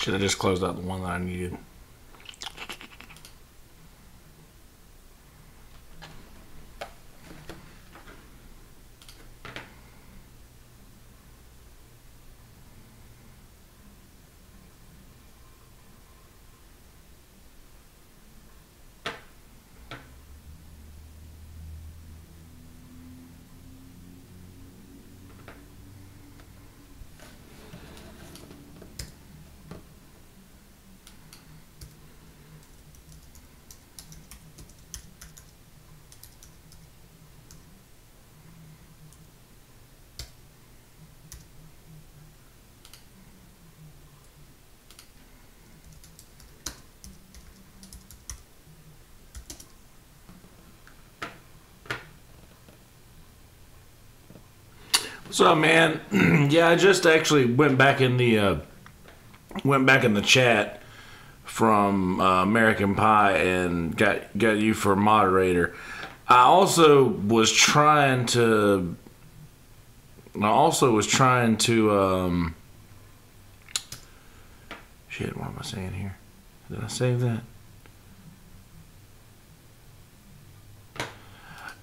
Should have just closed out the one that I needed. What's up, man? Yeah, I just actually went back in the chat from American Pie and got you for moderator. I also was trying to. Shit, what am I saying here? Did I save that?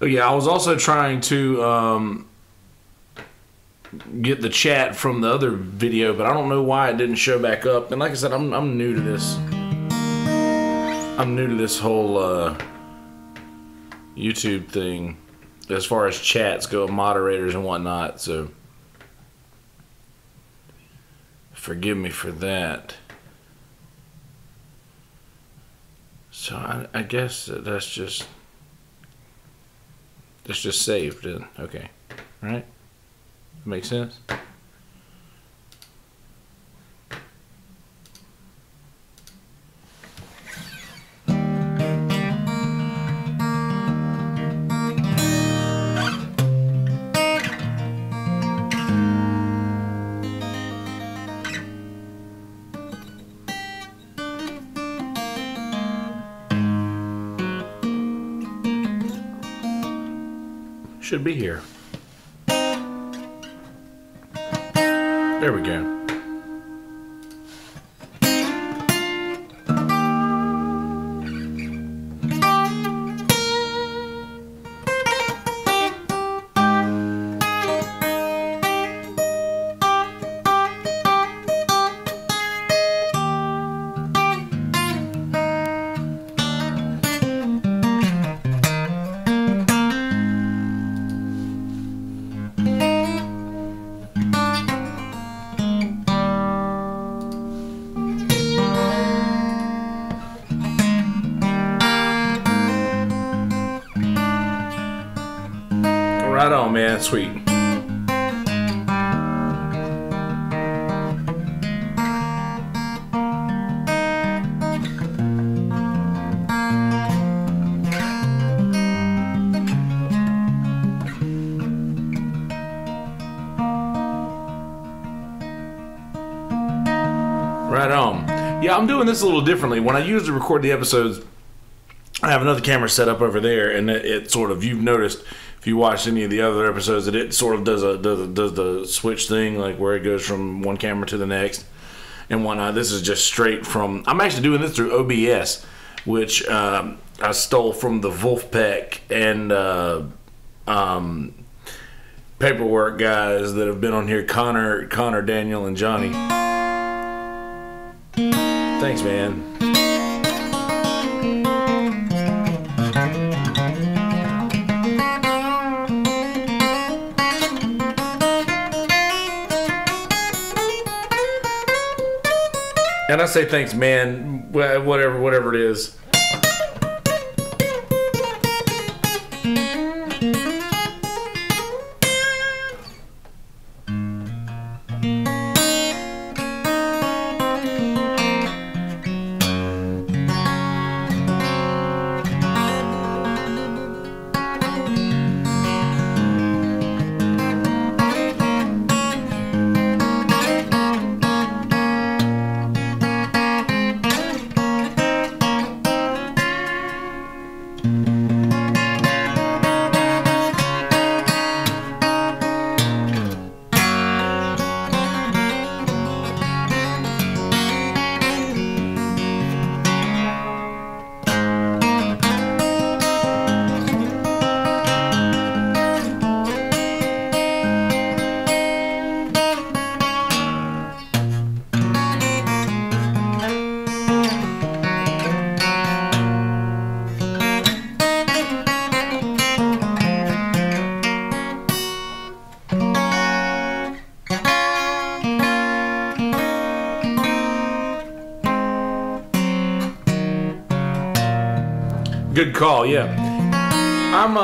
Oh yeah, I was also trying to get the chat from the other video, but I don't know why it didn't show back up. And like I said, I'm new to this. I'm new to this whole YouTube thing as far as chats go, moderators and whatnot. So forgive me for that. So I guess that's just saved. Okay, all right. Makes sense? Should be here. There we go. Right on, man. Sweet. Right on. Yeah, I'm doing this a little differently. When I usually record the episodes, I have another camera set up over there, and it sort of, you've noticed if you watch any of the other episodes that it sort of does the switch thing, like where it goes from one camera to the next and whatnot. This is just straight from, I'm actually doing this through OBS, which I stole from the Wolfpack and Paperwork guys that have been on here, Connor, Daniel, and Johnny. Thanks, man. And I say thanks, man, whatever it is. Good call. Yeah, I'm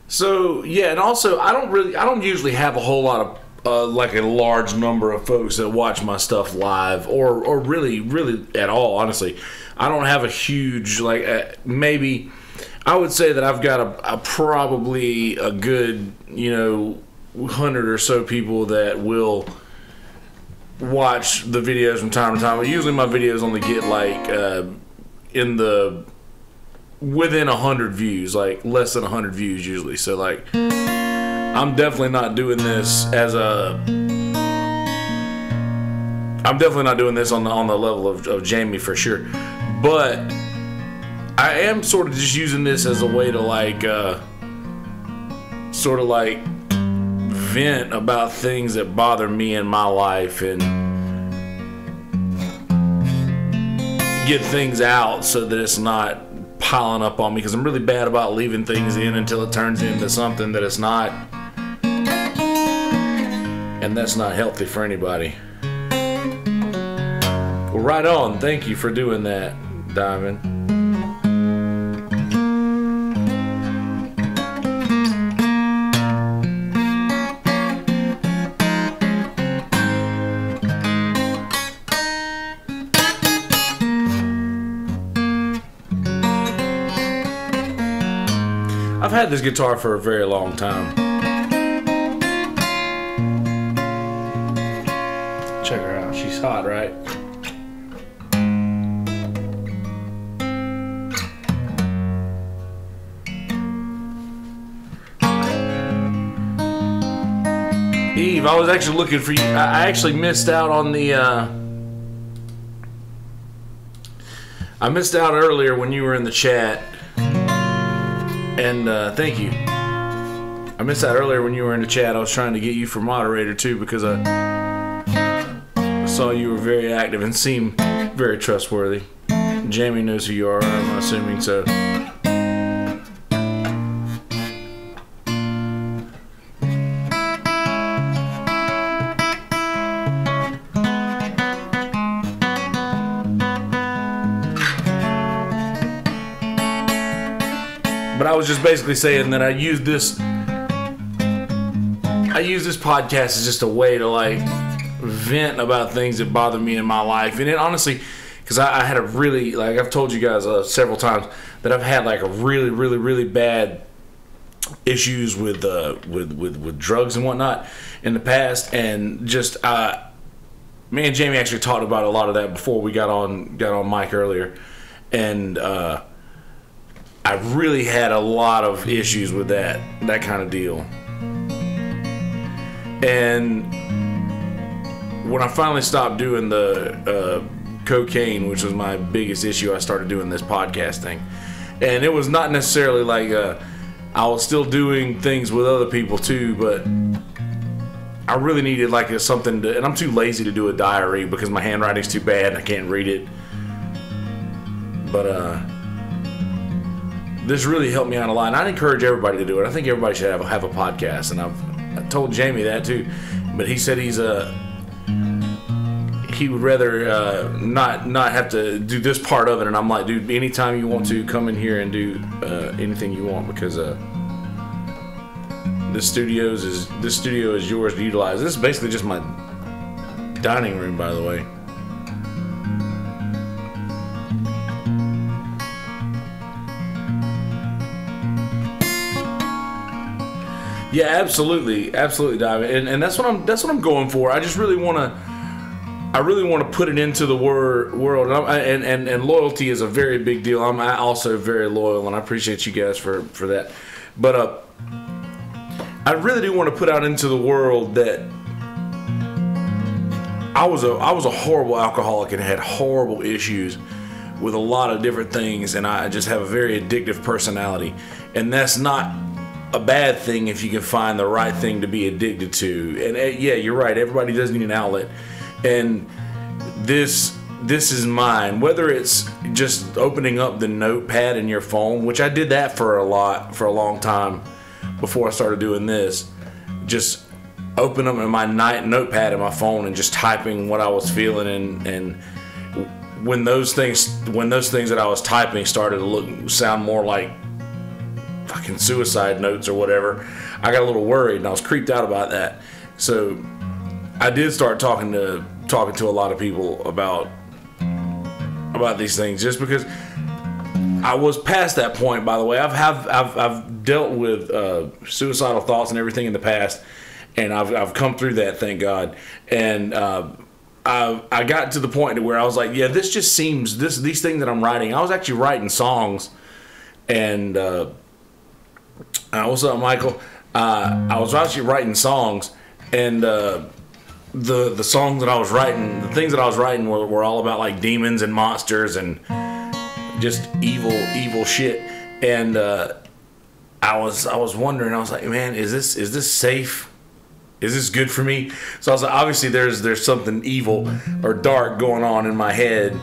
So yeah, and also I don't usually have a whole lot of like a large number of folks that watch my stuff live, or really at all. Honestly, I don't have a huge maybe. I would say that I've got a probably a good 100 or so people that will watch the videos from time to time. But usually my videos only get within 100 views, like less than 100 views usually. So I'm definitely not doing this on the level of Jamie for sure. But I am sort of just using this as a way to vent about things that bother me in my life and get things out so that it's not piling up on me, because I'm really bad about leaving things in until it turns into something that it's not, and that's not healthy for anybody. Well, right on. Thank you for doing that, Diamond. I've had this guitar for a very long time. Check her out. She's hot, right? Eve, I was actually looking for you. I actually missed out on the I missed out earlier when you were in the chat. And thank you. I missed that earlier when you were in the chat. I was trying to get you for moderator too, because I saw you were very active and seemed very trustworthy. Jamie knows who you are, I'm assuming so. But I was just basically saying that I use this podcast as just a way to vent about things that bother me in my life. And it honestly, because I had a really, I've told you guys several times that I've had a really bad issues with drugs and whatnot in the past, and just me and Jamie actually talked about a lot of that before we got on mic earlier, and I really had a lot of issues with that kind of deal. And when I finally stopped doing the cocaine, which was my biggest issue, I started doing this podcast thing. And it was not necessarily I was still doing things with other people too, but I really needed something to, and I'm too lazy to do a diary because my handwriting's too bad and I can't read it. But this really helped me out a lot, and I'd encourage everybody to do it. I think everybody should have a podcast, and I told Jamie that too, but he said he would rather not have to do this part of it. And I'm like, dude, anytime you want to, come in here and do anything you want, because this studio is yours to utilize. This is basically just my dining room, by the way. Yeah, absolutely, Diamond, and that's what I'm going for. I just really want to put it into the world, and loyalty is a very big deal. I'm also very loyal, and I appreciate you guys for that. But I really do want to put out into the world that I was a horrible alcoholic and had horrible issues with a lot of different things, and I just have a very addictive personality, and that's not a bad thing if you can find the right thing to be addicted to. And yeah, you're right, everybody does need an outlet, and this is mine. Whether it's just opening up the notepad in your phone, which I did that for a long time before I started doing this, just open up my notepad in my phone and just typing what I was feeling, and when those things that I was typing started to sound more like fucking suicide notes or whatever, I got a little worried and I was creeped out about that. So I did start talking to a lot of people about these things, just because I was past that point. By the way, I've dealt with suicidal thoughts and everything in the past, and I've come through that, thank God. And I got to the point where I was like, yeah, this just seems these things that I'm writing. I was actually writing songs, and what's up, Michael? I was actually writing songs, and the songs that I was writing, the things that I was writing were all about like demons and monsters and just evil shit. And I was wondering, I was like, man, is this safe? Is this good for me? So I was like, obviously there's something evil or dark going on in my head.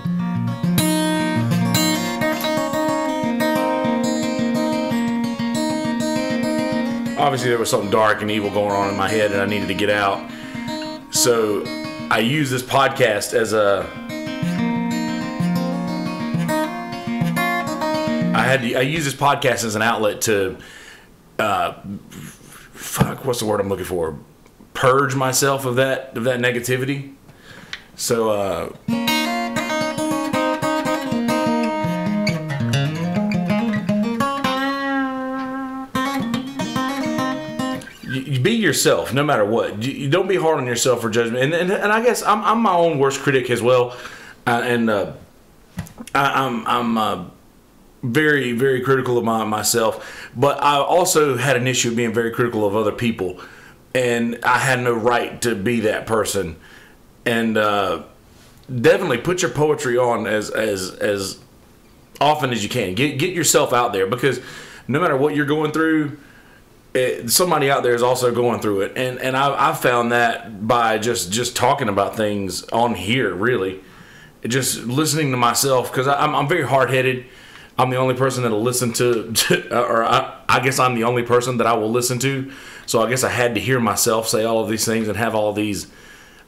Obviously there was something dark and evil going on in my head, and I needed to get out. So I use this podcast as I use this podcast as an outlet to what's the word I'm looking for? Purge myself of that negativity. So you be yourself no matter what. You don't be hard on yourself for judgment. And I guess I'm my own worst critic as well. I'm very, very critical of myself. But I also had an issue of being very critical of other people. And I had no right to be that person. And definitely put your poetry on as often as you can. Get yourself out there, because no matter what you're going through, somebody out there is also going through it. And I found that by just talking about things on here, really. Just listening to myself, because I'm very hard-headed. I'm the only person that'll listen to or I guess I'm the only person that I will listen to. So I guess I had to hear myself say all of these things and have all of these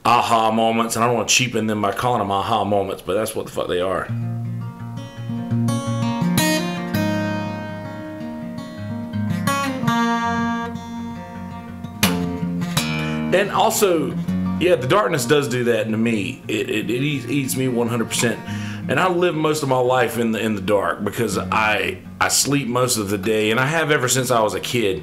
aha moments. And I don't want to cheapen them by calling them aha moments, but that's what the fuck they are. And also, yeah, the darkness does do that to me. It eats me 100%. And I live most of my life in the dark, because I sleep most of the day, and I have ever since I was a kid.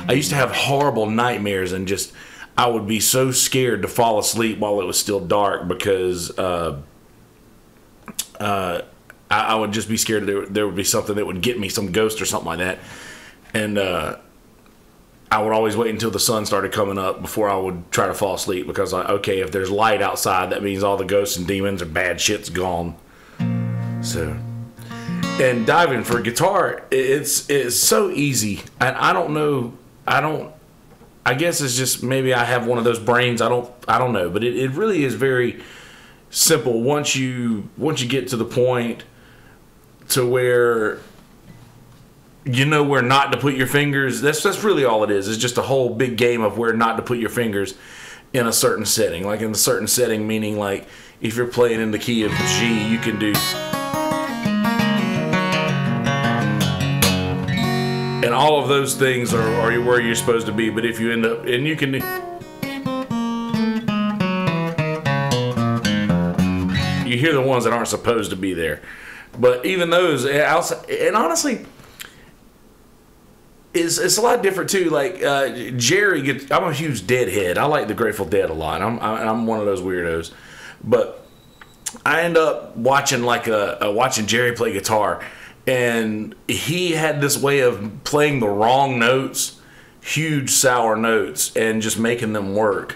I used to have horrible nightmares, and just I would be so scared to fall asleep while it was still dark, because I would just be scared there would be something that would get me, some ghost or something like that. And I would always wait until the sun started coming up before I would try to fall asleep, because okay, if there's light outside, that means all the ghosts and demons or bad shit's gone. So, and diving for guitar, it's so easy. And I don't know. I guess it's just maybe I have one of those brains. I don't know. But it really is very simple once you get to the point to where you know where not to put your fingers. That's really all it is. It's just a whole big game of where not to put your fingers in a certain setting. Like in a certain setting, meaning like if you're playing in the key of G, you can do. And all of those things are where you're supposed to be. But if you end up, and you can, you hear the ones that aren't supposed to be there. But even those, and honestly, it's a lot different too. Like Jerry gets, I'm a huge Deadhead. I like the Grateful Dead a lot. I'm one of those weirdos. But I end up watching watching Jerry play guitar. And he had this way of playing the wrong notes, huge sour notes, and just making them work.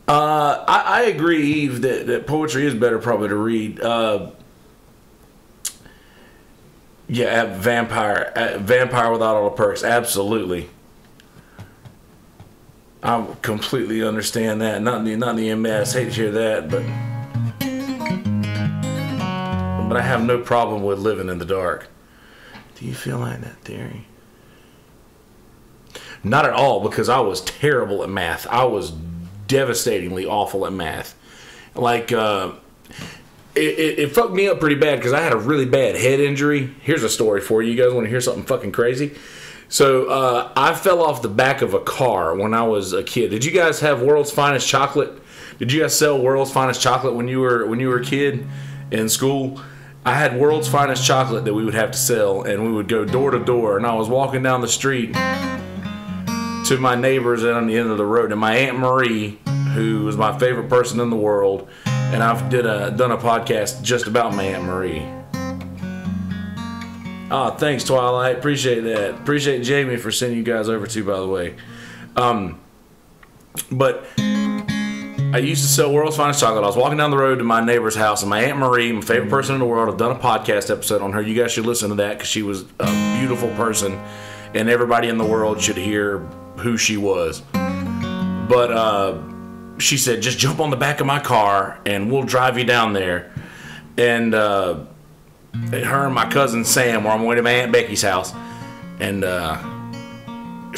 I agree, Eve, that poetry is better probably to read. Yeah, Vampire Without All the Perks, absolutely. I completely understand that. Not in the MS, hate to hear that, but I have no problem with living in the dark. Do you feel like that theory? Not at all, because I was terrible at math. I was devastatingly awful at math. Like it fucked me up pretty bad because I had a really bad head injury. Here's a story for you. You guys want to hear something fucking crazy? So I fell off the back of a car when I was a kid. Did you guys have World's Finest Chocolate? Did you guys sell World's Finest Chocolate when you were a kid in school? I had World's Finest Chocolate that we would have to sell, and we would go door to door. And I was walking down the street to my neighbors on the end of the road, and my Aunt Marie, who was my favorite person in the world, and I've done a podcast just about my Aunt Marie. Oh, thanks, Twilight. Appreciate that. Appreciate Jamie for sending you guys over too, by the way. But I used to sell World's Finest Chocolate. I was walking down the road to my neighbor's house, and my Aunt Marie, my favorite person in the world, I've done a podcast episode on her. You guys should listen to that because she was a beautiful person, and everybody in the world should hear who she was. But she said, just jump on the back of my car and we'll drive you down there. And her and my cousin Sam were on the way to my Aunt Becky's house. And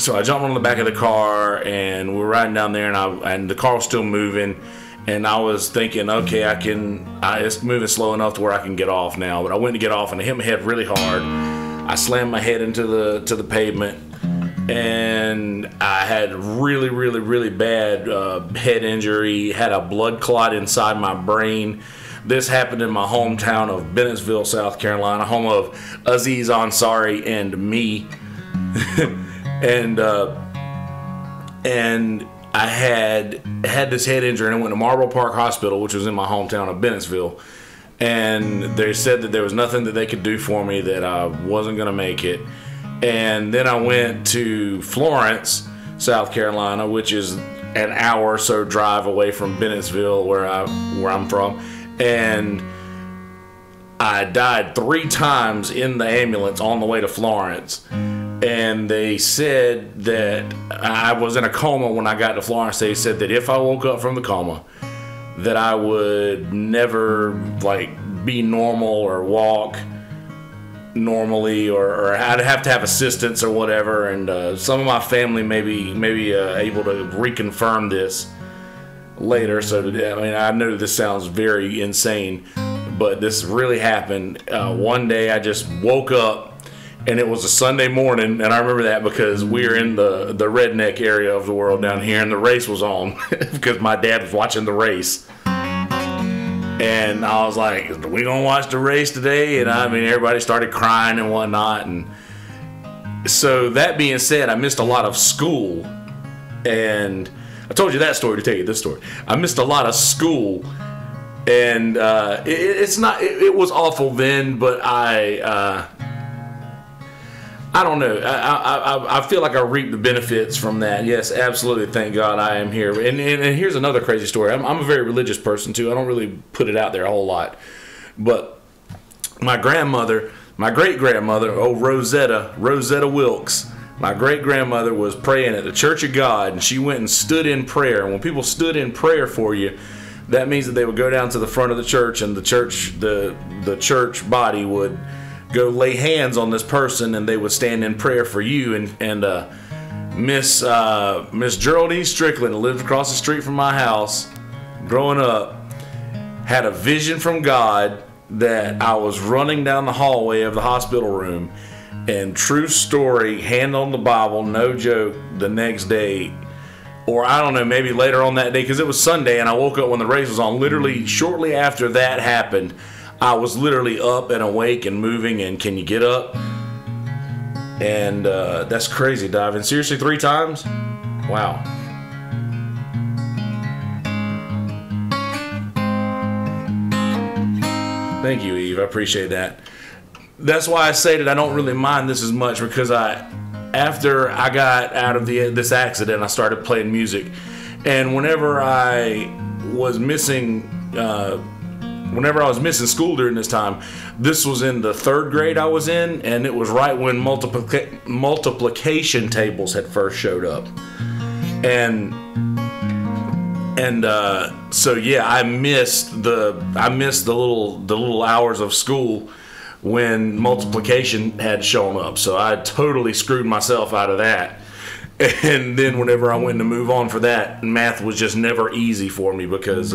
so I jumped on the back of the car and we're riding down there, and the car was still moving. And I was thinking, okay, it's moving slow enough to where I can get off now. But I went to get off and I hit my head really hard. I slammed my head into the pavement. And I had really, really, really bad head injury, had a blood clot inside my brain. This happened in my hometown of Bennettsville, South Carolina, home of Aziz Ansari and me. and I had this head injury, and I went to Marble Park Hospital, which was in my hometown of Bennettsville. And they said that there was nothing that they could do for me, that I wasn't going to make it. And then I went to Florence, South Carolina, which is an hour or so drive away from Bennettsville, where I'm from. And I died 3 times in the ambulance on the way to Florence. And they said that I was in a coma when I got to Florence. They said that if I woke up from the coma, that I would never be normal or walk normally, or I'd have to have assistance or whatever. And some of my family may be able to reconfirm this later. So I know this sounds very insane, but this really happened. One day I just woke up, and it was a Sunday morning, and I remember that because we were in the redneck area of the world down here, and the race was on because my dad was watching the race. And I was like, are we going to watch the race today? And everybody started crying and whatnot. And so that being said, I missed a lot of school. And I told you that story to tell you this story. I missed a lot of school. And it was awful then, but I don't know. I feel like I reaped the benefits from that. Yes, absolutely. Thank God I am here. And here's another crazy story. I'm a very religious person too. I don't really put it out there a whole lot. But my grandmother, my great-grandmother, Rosetta Wilkes, my great-grandmother was praying at the Church of God, and she went and stood in prayer. And when people stood in prayer for you, that means that they would go down to the front of the church, and the church body would go lay hands on this person, and they would stand in prayer for you. And Miss Geraldine Strickland, who lived across the street from my house growing up, had a vision from God that I was running down the hallway of the hospital room, and true story, hand on the Bible, no joke, the next day, or I don't know, maybe later on that day, because it was Sunday and I woke up when the race was on. Literally shortly after that happened, I was literally up and awake and moving, and can you get up? And that's crazy, diving. Seriously, 3 times? Wow. Thank you, Eve. I appreciate that. That's why I say that I don't really mind this as much, because after I got out of this accident, I started playing music. And whenever I was missing school during this time, this was in the 3rd grade I was in, and it was right when multiplication tables had first showed up. So yeah, I missed the little hours of school when multiplication had shown up. So I totally screwed myself out of that. And then whenever I went to move on for that, math was just never easy for me, because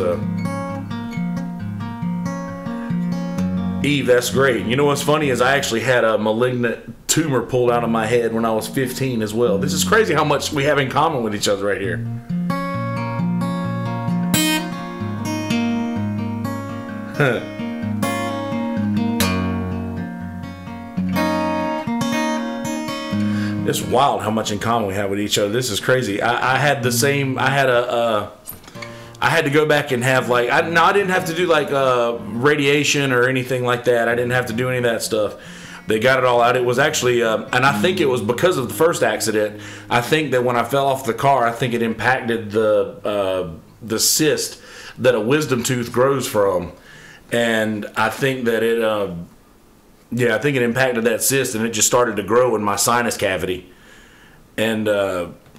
Eve, that's great. You know what's funny is I actually had a malignant tumor pulled out of my head when I was 15 as well. This is crazy how much we have in common with each other right here. It's wild how much in common we have with each other. This is crazy. I had the same. I had to go back and have like I didn't have to do like radiation or anything like that. I didn't have to do any of that stuff. They got it all out. It was actually, and I think it was because of the first accident. I think that when I fell off the car, I think it impacted the cyst that a wisdom tooth grows from, and I think that it. Yeah, I think it impacted that cyst, and it just started to grow in my sinus cavity. And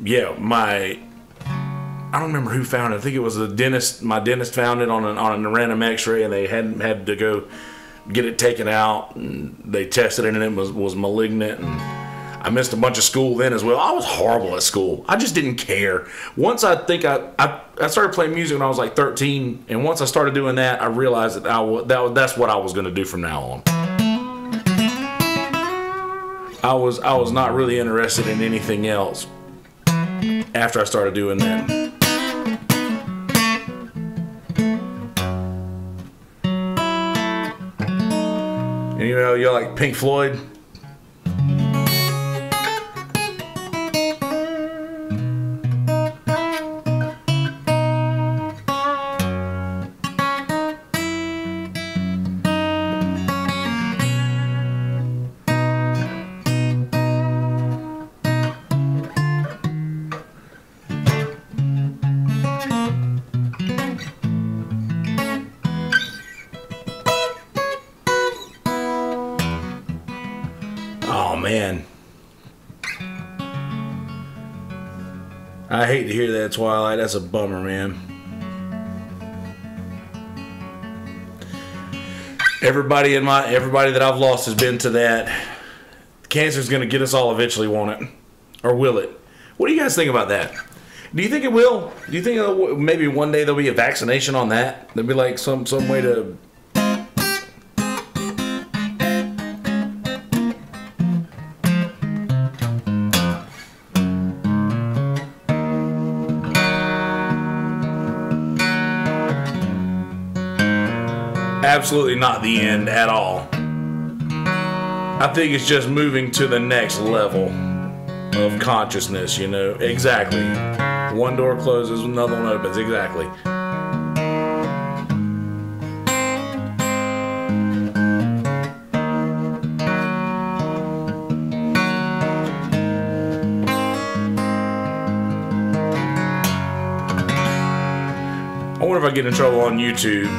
yeah, I don't remember who found it. I think it was the dentist. My dentist found it on a random X-ray, and they had to go get it taken out. And they tested it, and it was malignant. And I missed a bunch of school then as well. I was horrible at school. I just didn't care. Once I think I started playing music when I was like 13, and once I started doing that, I realized that that's what I was going to do from now on. I was not really interested in anything else after I started doing that. And you know, you're like Pink Floyd. Oh man, I hate to hear that, Twilight. That's a bummer, man. Everybody that I've lost has been to that. Cancer's gonna get us all eventually, won't it? Or will it? What do you guys think about that? Do you think it will? Do you think maybe one day there'll be a vaccination on that? There'll be like some way to. Absolutely not the end at all. I think it's just moving to the next level of consciousness, you know. Exactly. One door closes, another one opens. Exactly. I wonder if I get in trouble on YouTube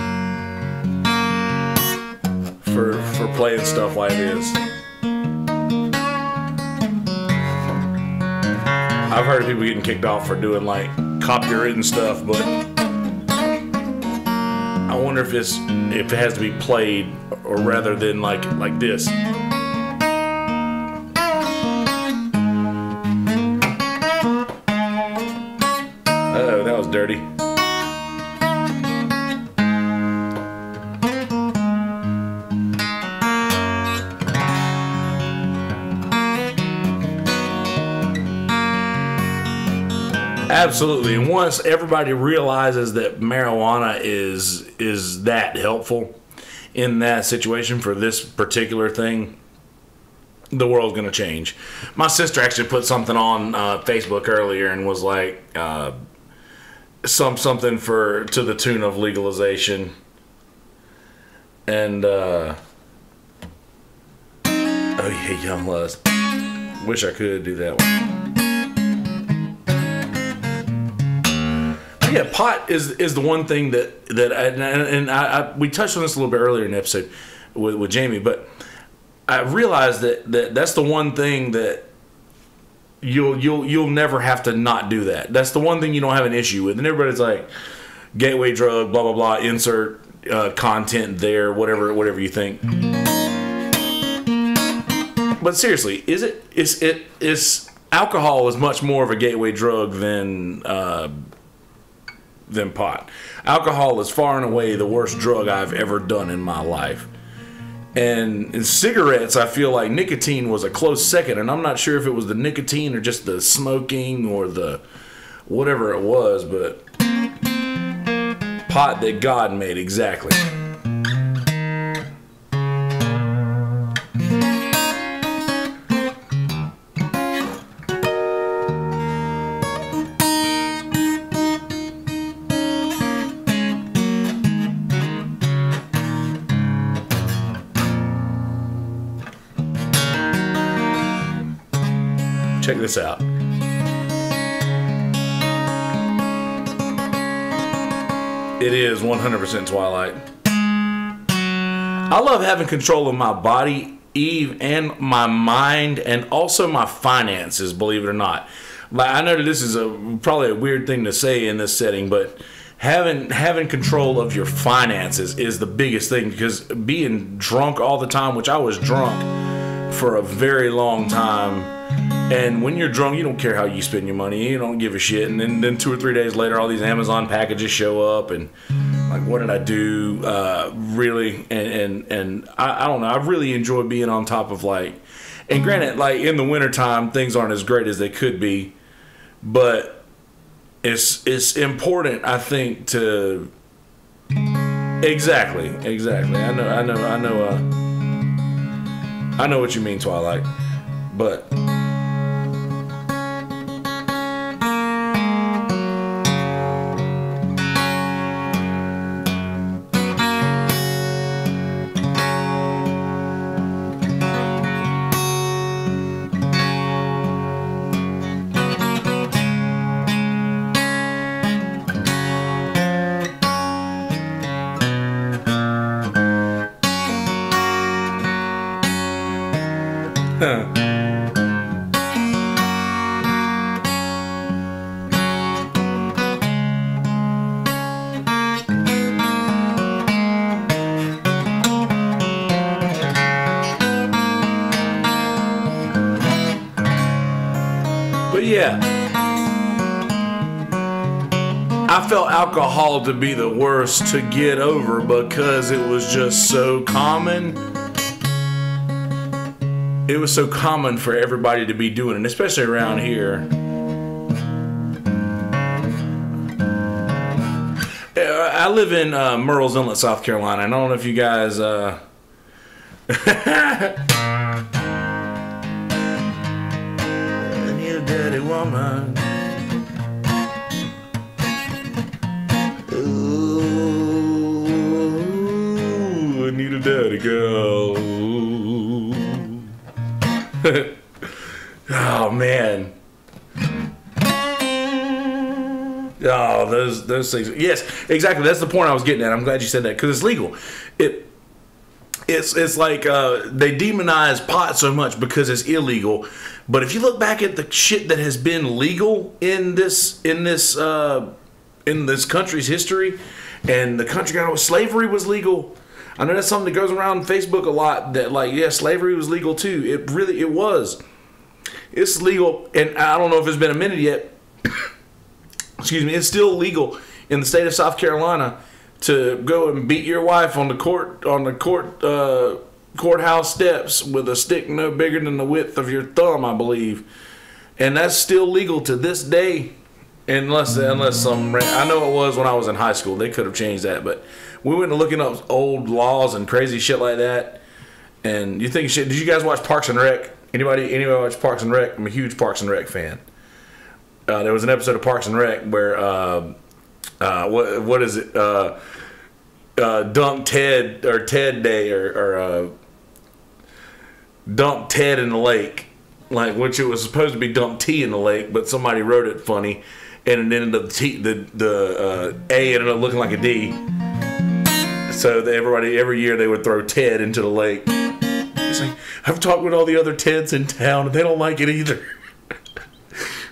for playing stuff like this. I've heard of people getting kicked off for doing like copywritten stuff, but I wonder if it has to be played or rather than like this. Uh-oh, that was dirty. Absolutely, and once everybody realizes that marijuana is that helpful in that situation for this particular thing, the world's going to change. My sister actually put something on Facebook earlier and was like something to the tune of legalization, and oh yeah, young lust. Wish I could do that one. Yeah, pot is the one thing that we touched on this a little bit earlier in the episode with Jamie, but I realized that's the one thing that you'll never have to not do that. That's the one thing you don't have an issue with, and everybody's like gateway drug, blah blah blah, insert content there, whatever you think. But seriously, is alcohol is much more of a gateway drug than pot. Alcohol is far and away the worst drug I've ever done in my life. And cigarettes, I feel like nicotine was a close second, and I'm not sure if it was the nicotine or just the smoking or the whatever it was, but pot that God made, exactly. Check this out. It is 100% Twilight. I love having control of my body, Eve, and my mind, and also my finances, believe it or not. Like, I know that this is probably a weird thing to say in this setting, but having control of your finances is the biggest thing, because being drunk all the time, which I was drunk for a very long time, and when you're drunk, you don't care how you spend your money. You don't give a shit. And then 2 or 3 days later, all these Amazon packages show up, and like, what did I do? Really? And I don't know. I really enjoy being on top of, like, and granted, like, in the wintertime, things aren't as great as they could be, but it's important, I think, to exactly. I know what you mean, Twilight, but. But yeah, I felt alcohol to be the worst to get over because it was just so common. It was so common for everybody to be doing it, especially around here. I live in Murrells Inlet, South Carolina. And I don't know if you guys... I need a dirty woman. Ooh, I need a dirty girl. Oh man. Oh, those things. Yes, exactly. That's the point I was getting at. I'm glad you said that, because it's legal. It's like they demonize pot so much because it's illegal. But if you look back at the shit that has been legal in this country's history, and the country got slavery was legal. I know that's something that goes around Facebook a lot, that like, yeah, slavery was legal too. It was. It's legal, and I don't know if it's been a minute yet. Excuse me. It's still legal in the state of South Carolina to go and beat your wife on the courthouse steps with a stick no bigger than the width of your thumb, I believe, and that's still legal to this day. Unless some, I know it was when I was in high school. They could have changed that, but we went to looking up old laws and crazy shit like that. And you think shit? Did you guys watch Parks and Rec? Anybody watch Parks and Rec? I'm a huge Parks and Rec fan. There was an episode of Parks and Rec where what is it? Dunk Ted or Ted Day or Dunk Ted in the lake, like, which it was supposed to be Dunk T in the lake, but somebody wrote it funny. And it ended up the A ended up looking like a D. So every year they would throw Ted into the lake. It's like, I've talked with all the other Teds in town and they don't like it either.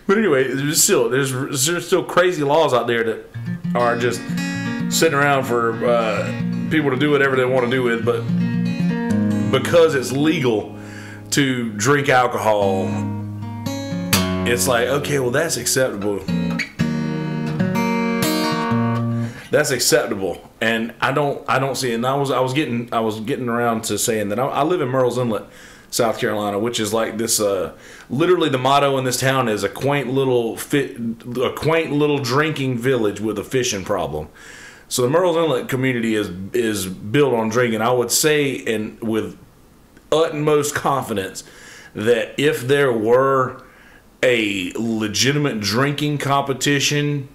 But anyway, there's still crazy laws out there that are just sitting around for people to do whatever they want to do with. But because it's legal to drink alcohol, it's like, okay, well, that's acceptable. that's acceptable, and I don't see it. And I was getting around to saying that I live in Murrells Inlet, South Carolina, which is like this. Literally, the motto in this town is a quaint little drinking village with a fishing problem. So the Murrells Inlet community is built on drinking. I would say, and with utmost confidence, that if there were a legitimate drinking competition,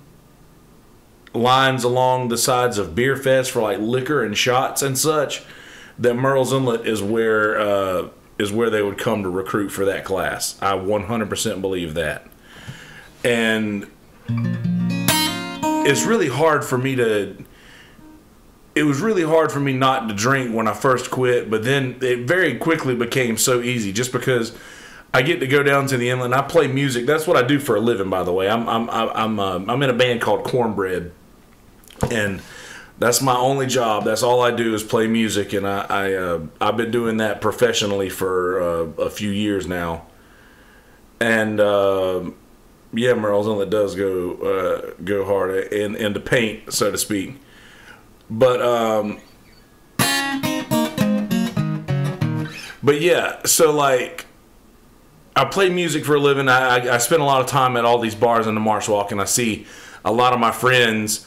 lines along the sides of beer fest for like liquor and shots and such, that Murrells Inlet is where they would come to recruit for that class. I 100% believe that. And it's really hard for me to... It was really hard for me not to drink when I first quit, but then it very quickly became so easy just because I get to go down to the inlet and I play music. That's what I do for a living, by the way. I'm in a band called Cornbread, and that's my only job. That's all I do is play music, and I've been doing that professionally for a few years now. And yeah, Murrells Inlet does go hard in the paint, so to speak. But yeah, so like I play music for a living. I spend a lot of time at all these bars in the Marsh Walk, and I see a lot of my friends,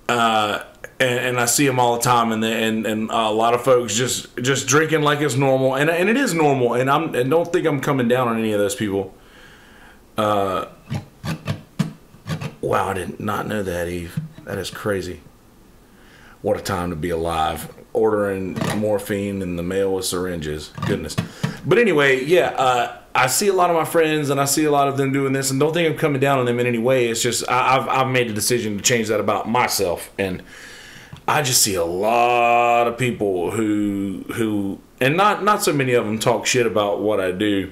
and I see them all the time, and a lot of folks just drinking like it's normal, and it is normal, and don't think I'm coming down on any of those people. Wow, I did not know that, Eve. That is crazy. What a time to be alive. Ordering morphine in the mail with syringes. Goodness. But anyway, yeah, I see a lot of my friends, and I see a lot of them doing this, and don't think I'm coming down on them in any way. It's just I've made the decision to change that about myself, and I just see a lot of people who and not so many of them talk shit about what I do.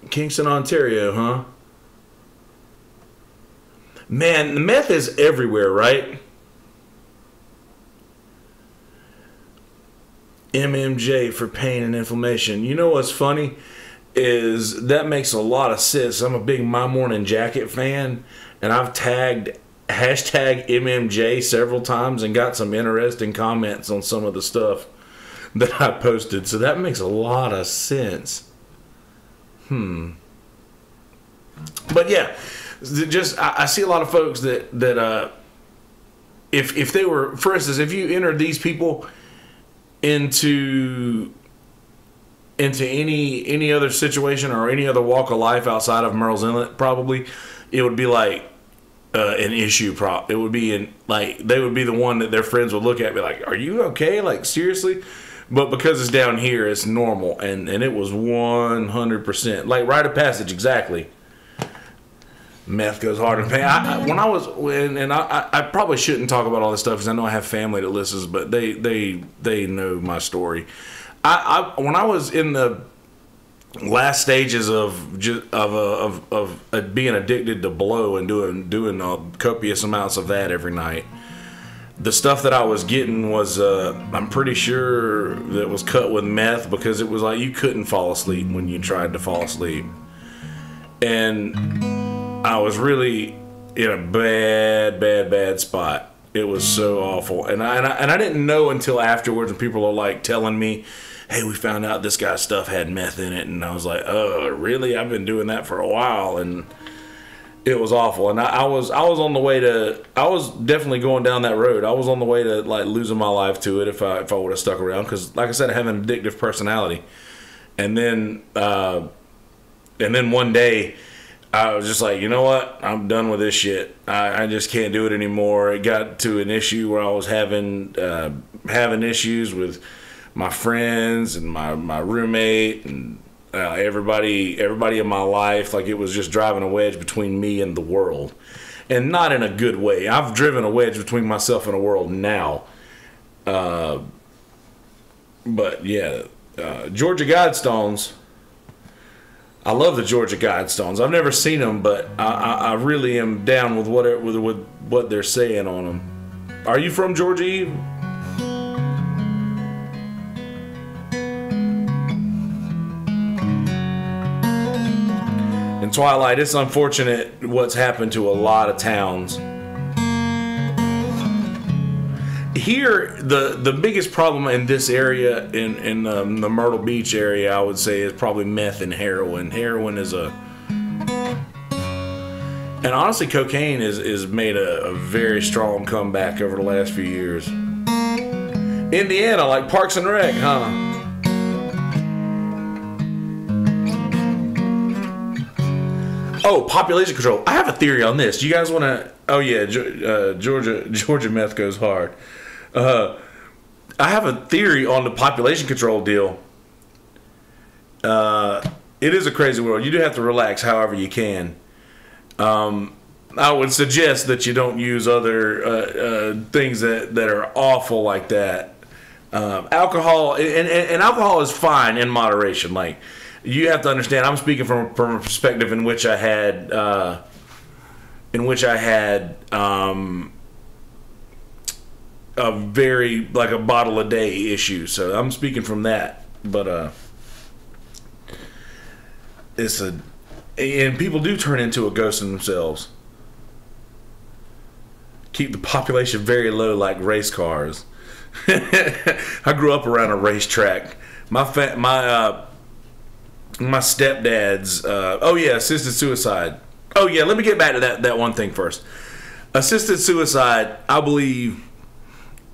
Kingston, Ontario, huh? Man, the meth is everywhere, right? MMJ for pain and inflammation. You know what's funny is that makes a lot of sense. I'm a big My Morning Jacket fan, and I've tagged hashtag MMJ several times and got some interesting comments on some of the stuff that I posted. So that makes a lot of sense. But yeah, just I see a lot of folks that if they were, for instance, if you entered these people into any other situation or any other walk of life outside of Murrells Inlet, probably it would be like an issue it would be like they would be the one that their friends would look at and be like, are you okay, like seriously? But because it's down here, it's normal, and it was 100% like rite of passage. Exactly. Meth goes hard in pain. I probably shouldn't talk about all this stuff because I know I have family that listens, but they know my story. When I was in the last stages of being addicted to blow and doing copious amounts of that every night, the stuff that I was getting was I'm pretty sure that was cut with meth, because it was like you couldn't fall asleep when you tried to fall asleep, and I was really in a bad spot. It was so awful, and I didn't know until afterwards when people are like telling me, hey, we found out this guy's stuff had meth in it, and I was like, oh, really? I've been doing that for a while, and it was awful. And I was on the way to, I was definitely going down that road. I was on the way to like losing my life to it if I would have stuck around, because like I said, I have an addictive personality. And then one day I was just like, you know what? I'm done with this shit. I just can't do it anymore. It got to an issue where I was having issues with my friends and my roommate and everybody in my life. Like, it was just driving a wedge between me and the world, and not in a good way. I've driven a wedge between myself and the world now. But yeah, Georgia Guidestones. I love the Georgia Guidestones. I've never seen them, but I really am down with what they're saying on them. Are you from Georgia, Eve? In Twilight, it's unfortunate what's happened to a lot of towns. Here, the biggest problem in this area, in the Myrtle Beach area, I would say, is probably meth and heroin. Heroin is and honestly, cocaine is made a very strong comeback over the last few years. Indiana, like Parks and Rec, huh? Oh, population control. I have a theory on this. You guys want to? Oh yeah, Georgia meth goes hard. I have a theory on the population control deal. It is a crazy world. You do have to relax however you can. I would suggest that you don't use other things that are awful like that. Alcohol and alcohol is fine in moderation. Like, you have to understand, I'm speaking from a perspective in which I had a very, like, a bottle a day issue. So I'm speaking from that. But and people do turn into a ghost in themselves. Keep the population very low, like race cars. I grew up around a racetrack. My stepdad's assisted suicide. Oh yeah, let me get back to that one thing first. Assisted suicide, I believe,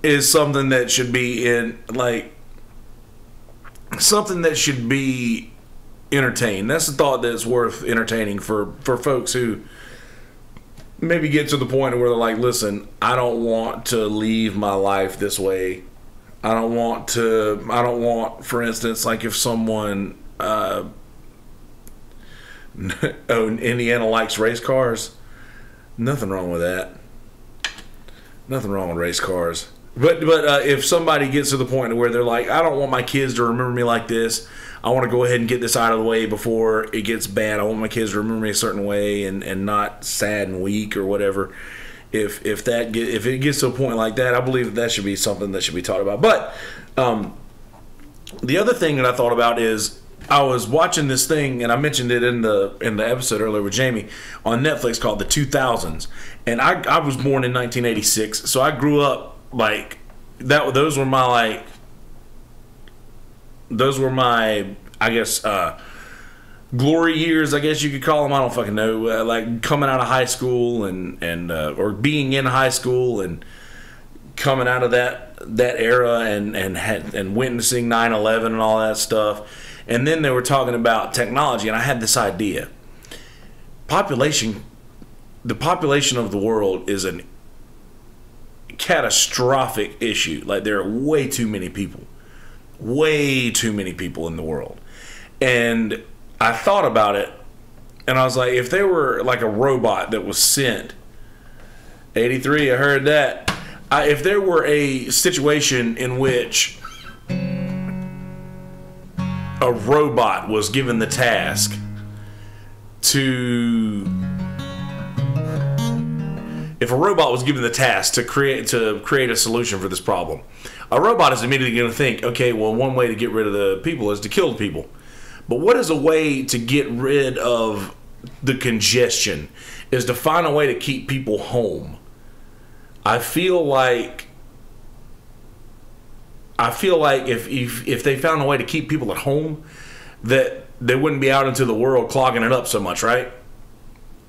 is something that should be entertained. That's a thought that's worth entertaining for folks who maybe get to the point where they're like, listen, I don't want to leave my life this way. I don't want, for instance, like if someone Indiana likes race cars, nothing wrong with that. Nothing wrong with race cars. But if somebody gets to the point where they're like, I don't want my kids to remember me like this. I want to go ahead and get this out of the way before it gets bad. I want my kids to remember me a certain way and not sad and weak or whatever. If it gets to a point like that, I believe that should be something that should be taught about. But the other thing that I thought about is, I was watching this thing, and I mentioned it in the episode earlier with Jamie, on Netflix, called The 2000s. And I was born in 1986, so I grew up like that. Those were my I guess glory years, I guess you could call them. I don't fucking know. Like coming out of high school and or being in high school and coming out of that era and witnessing 9/11 and all that stuff. And then they were talking about technology, and I had this idea. The population of the world is a catastrophic issue. Like, there are way too many people in the world. And I thought about it, and I was like, if there were like a robot that was sent, 83, I heard that. If there were a situation in which a robot was given the task to create a solution for this problem, a robot is immediately going to think, okay, well, one way to get rid of the people is to kill the people. But what is a way to get rid of the congestion? Is to find a way to keep people home. I feel like if they found a way to keep people at home, that they wouldn't be out into the world clogging it up so much, right?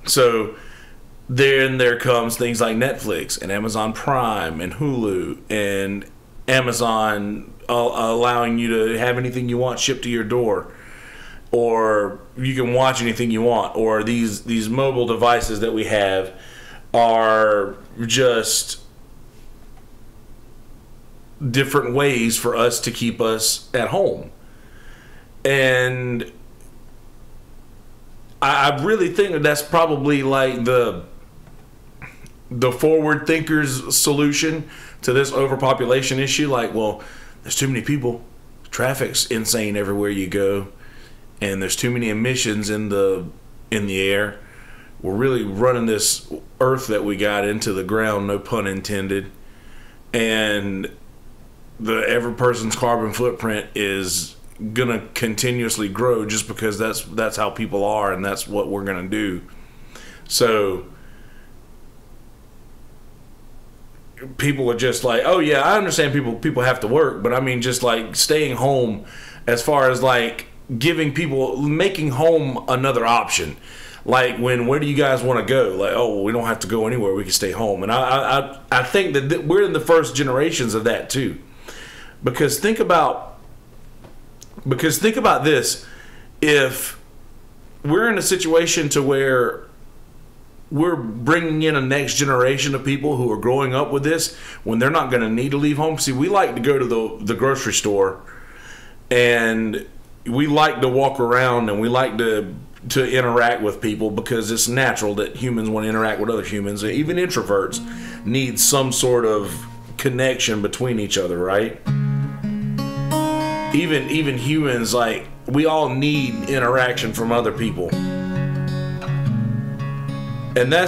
So then there comes things like Netflix and Amazon Prime and Hulu and Amazon allowing you to have anything you want shipped to your door, or you can watch anything you want, or these mobile devices that we have are just different ways for us to keep us at home. And I really think that that's probably like the forward thinkers' solution to this overpopulation issue. Like, well, there's too many people, traffic's insane everywhere you go, and there's too many emissions in the air. We're really running this earth that we got into the ground, no pun intended, and every person's carbon footprint is gonna continuously grow just because that's how people are and that's what we're gonna do. So people are just like, oh yeah, I understand people have to work, but I mean just like staying home, as far as like making home another option. Like where do you guys want to go? Like, oh, well, we don't have to go anywhere. We can stay home. And I think that we're in the first generations of that too. Because think about this. If we're in a situation to where we're bringing in a next generation of people who are growing up with this, when they're not going to need to leave home. See, we like to go to the grocery store, and we like to walk around, and we like to interact with people because it's natural that humans want to interact with other humans. Even introverts need some sort of connection between each other, right? Even humans, like, we all need interaction from other people, and I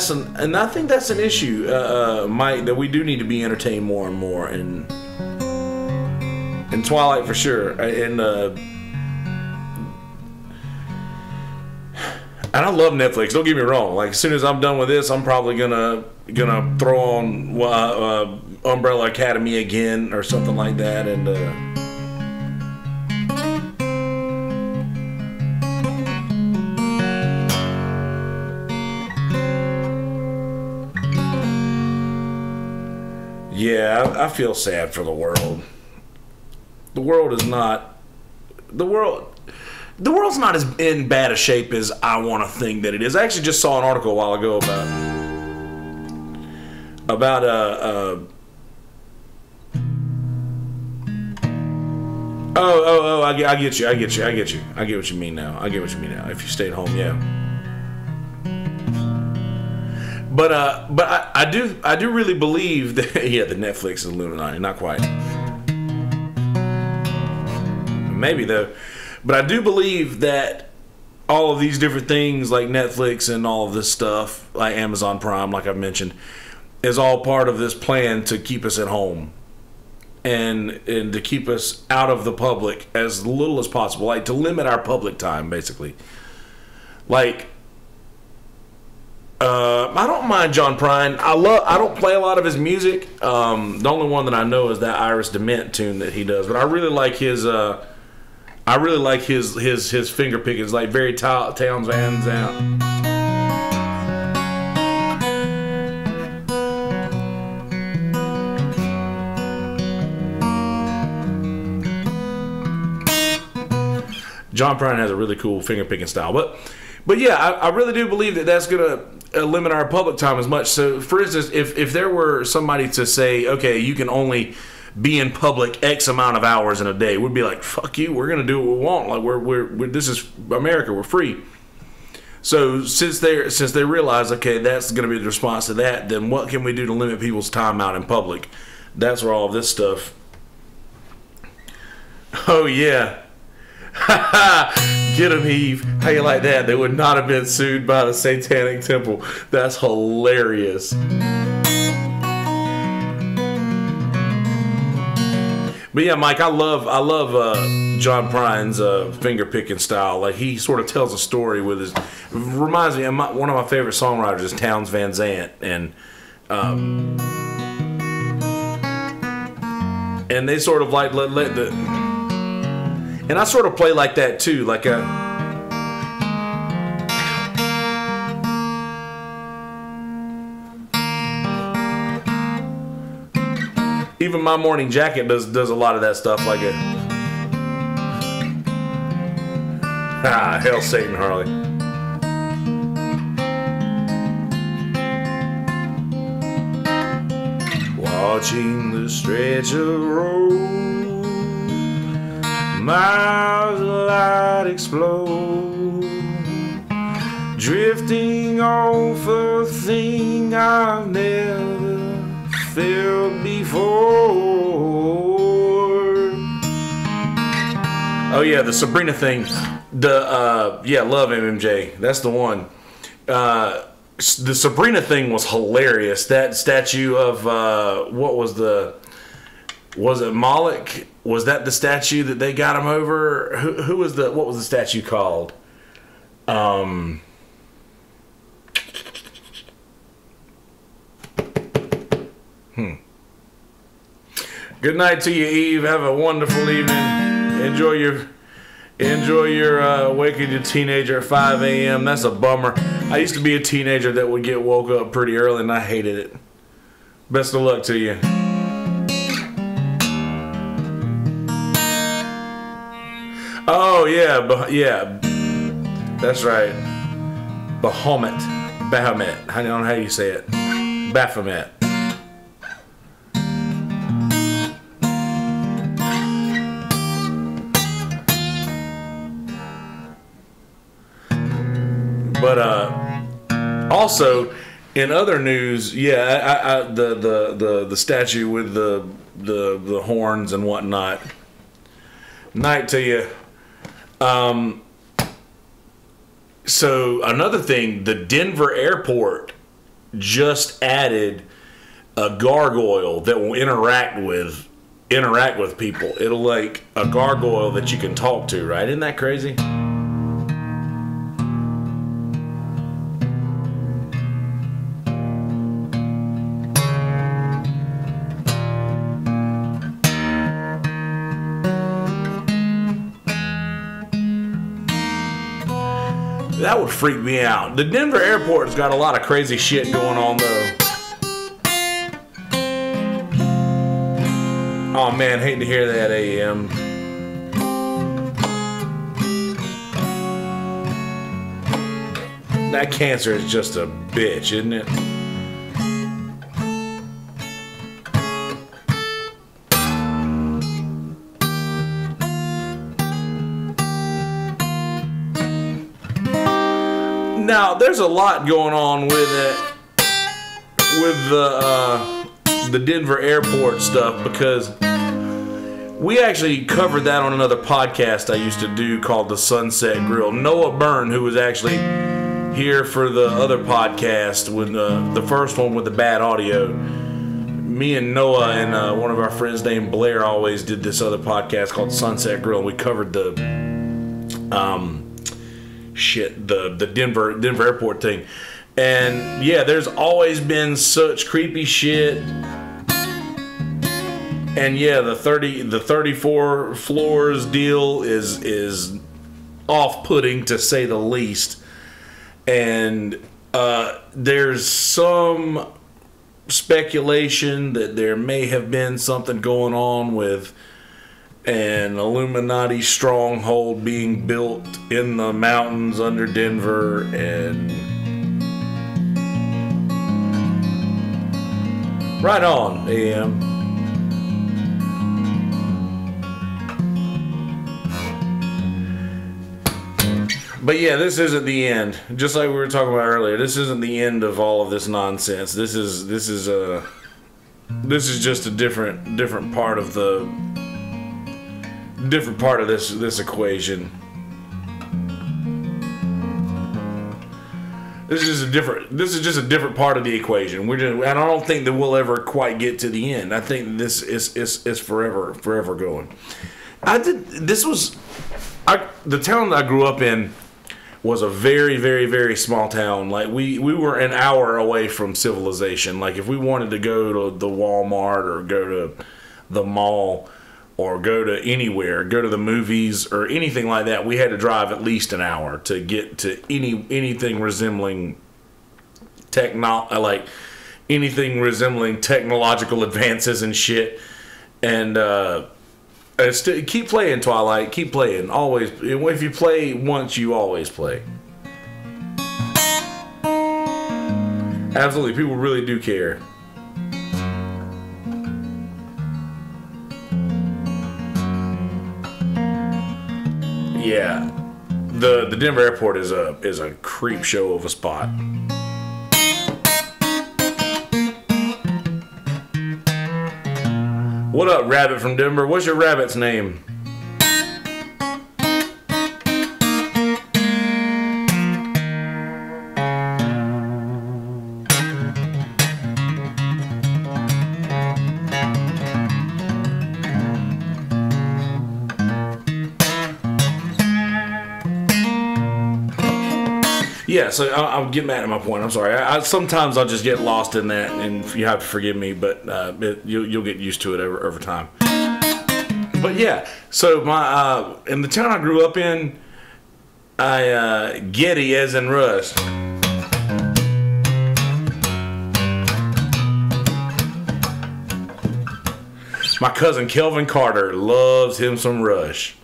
think that's an issue, Mike, that we do need to be entertained more and more, and Twilight for sure, and I love Netflix. Don't get me wrong. Like, as soon as I'm done with this, I'm probably gonna throw on Umbrella Academy again or something like that. And yeah, I feel sad for the world. The world's not as in bad a shape as I want to think that it is. I actually just saw an article a while ago about I get you. I get what you mean now. If you stay at home, yeah. But I do really believe that yeah, the Netflix is Illuminati, not quite. Maybe though. But I do believe that all of these different things like Netflix and all of this stuff, like Amazon Prime, like I've mentioned, is all part of this plan to keep us at home and to keep us out of the public as little as possible, like to limit our public time, basically. Like, I don't mind John Prine. I don't play a lot of his music. The only one that I know is that Iris Dement tune that he does, but I really like his. His finger picking. It's like very Towns Van Zandt. John Prine has a really cool finger picking style, but yeah, I really do believe that that's gonna limit our public time as much. So, for instance, if there were somebody to say, okay, you can only be in public X amount of hours in a day, we'd be like, fuck you, we're gonna do what we want. Like we're this is America, we're free. So since they realize, okay, that's gonna be the response to that, then what can we do to limit people's time out in public? That's where all of this stuff. Oh yeah. Get him, Heave. How you like that? They would not have been sued by the Satanic Temple. That's hilarious. But yeah, Mike, I love John Prine's finger picking style. Like, he sort of tells a story with his. Reminds me of one of my favorite songwriters is Towns Van Zandt, and they sort of like let the. And I sort of play like that too, like a. Even My Morning Jacket does a lot of that stuff, like a. Hell, Satan, Harley. Watching the stretch of road, miles of light explode, drifting off a thing I've never felt before. Oh yeah, the Sabrina thing. Yeah, love MMJ. That's the one. The Sabrina thing was hilarious. That statue of was it Moloch? Was that the statue that they got him over? Who was the? What was the statue called? Good night to you, Eve. Have a wonderful evening. Enjoy your waking your teenager at 5 a.m. That's a bummer. I used to be a teenager that would get woke up pretty early, and I hated it. Best of luck to you. Oh yeah, that's right. Bahamut. I don't know how you say it. Baphomet. But also in other news, the statue with the horns and whatnot. Night to you. So another thing, the Denver airport just added a gargoyle that will interact with people. It'll like a gargoyle that you can talk to, right? Isn't that crazy? That would freak me out. The Denver airport's got a lot of crazy shit going on, though. Oh man, hate to hear that, AM. That cancer is just a bitch, isn't it? Now, there's a lot going on with it, with the Denver airport stuff, because we actually covered that on another podcast I used to do called The Sunset Grill. Noah Byrne, who was actually here for the other podcast, with the first one with the bad audio, me and Noah and one of our friends named Blair always did this other podcast called Sunset Grill. We covered the Denver airport thing. And yeah, there's always been such creepy shit. And yeah, the 34 floors deal is off-putting, to say the least. And there's some speculation that there may have been something going on with an Illuminati stronghold being built in the mountains under Denver, and right on, AM. But yeah, this isn't the end. Just like we were talking about earlier, this isn't the end of all of this nonsense. This is just a different part of this equation. This is just a different part of the equation. And I don't think that we'll ever quite get to the end. I think this is forever going. The town that I grew up in was a very, very, very small town. Like we were an hour away from civilization. Like if we wanted to go to the Walmart or go to the mall or go to anywhere, go to the movies or anything like that, we had to drive at least an hour to get to anything resembling technological advances and shit. And keep playing, Twilight. Keep playing. Always. If you play once, you always play. Absolutely. People really do care. Yeah. The Denver airport is a creep show of a spot. What up, Rabbit from Denver? What's your rabbit's name? Yeah, so I'll get mad at my point. I'm sorry. Sometimes I'll just get lost in that, and you have to forgive me, but you'll get used to it over time. But yeah, so my in the town I grew up in, Getty as in Rush. My cousin Kelvin Carter loves him some Rush.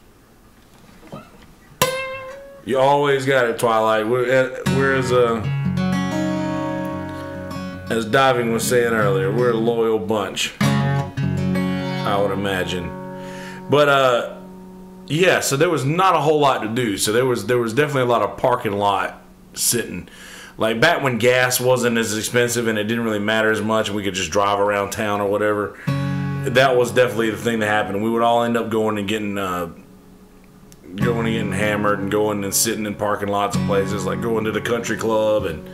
You always got it, Twilight. Whereas, as Diving was saying earlier, we're a loyal bunch, I would imagine. But yeah, so there was not a whole lot to do. So there was definitely a lot of parking lot sitting. Like back when gas wasn't as expensive and it didn't really matter as much, and we could just drive around town or whatever. That was definitely the thing that happened. We would all end up going and getting hammered and going and sitting in parking lots of places, like going to the country club and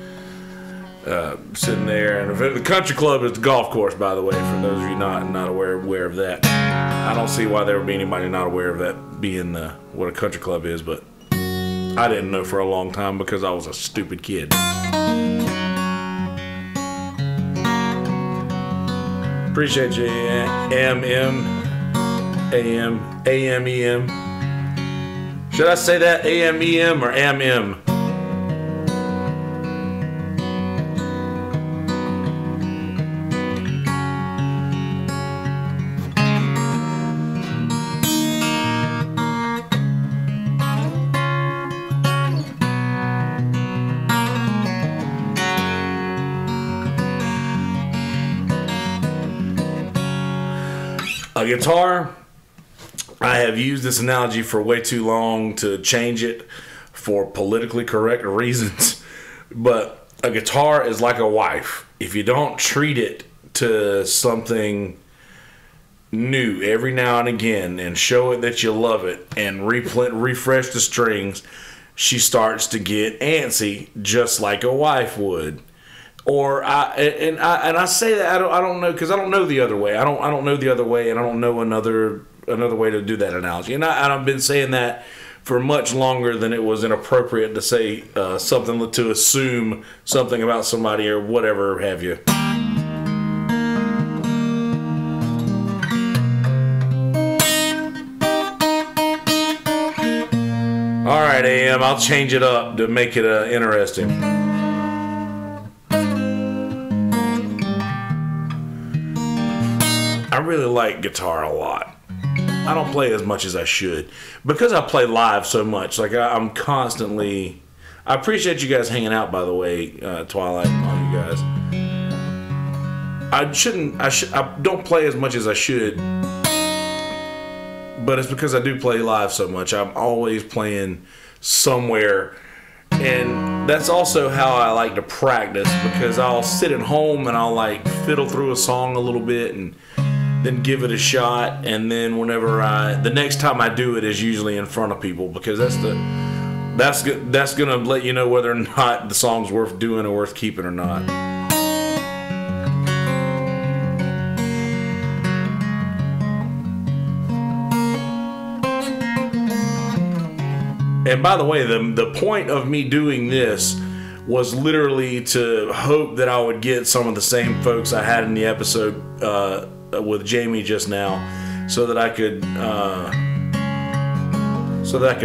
sitting there. And the country club is the golf course, by the way, for those of you not aware of that. I don't see why there would be anybody not aware of that being what a country club is, but I didn't know for a long time because I was a stupid kid. Appreciate you, AMEM. Should I say that AMEM or AMM? A guitar, I have used this analogy for way too long to change it for politically correct reasons, but a guitar is like a wife. If you don't treat it to something new every now and again and show it that you love it and refresh the strings, she starts to get antsy just like a wife would. Or I say that I don't know because I don't know the other way. I don't know the other way, and I don't know another way to do that analogy. And I've been saying that for much longer than it was inappropriate to say something to assume something about somebody or whatever have you. All right, AM, I'll change it up to make it interesting. I really like guitar a lot. I don't play as much as I should because I play live so much. Like I'm constantly. I appreciate you guys hanging out, by the way, Twilight, and all you guys. I don't play as much as I should, but it's because I do play live so much. I'm always playing somewhere, and that's also how I like to practice, because I'll sit at home and I'll like fiddle through a song a little bit and then give it a shot, and then the next time I do it is usually in front of people, because that's gonna let you know whether or not the song's worth doing or worth keeping or not. And by the way, the point of me doing this was literally to hope that I would get some of the same folks I had in the episode with Jamie just now, so that I could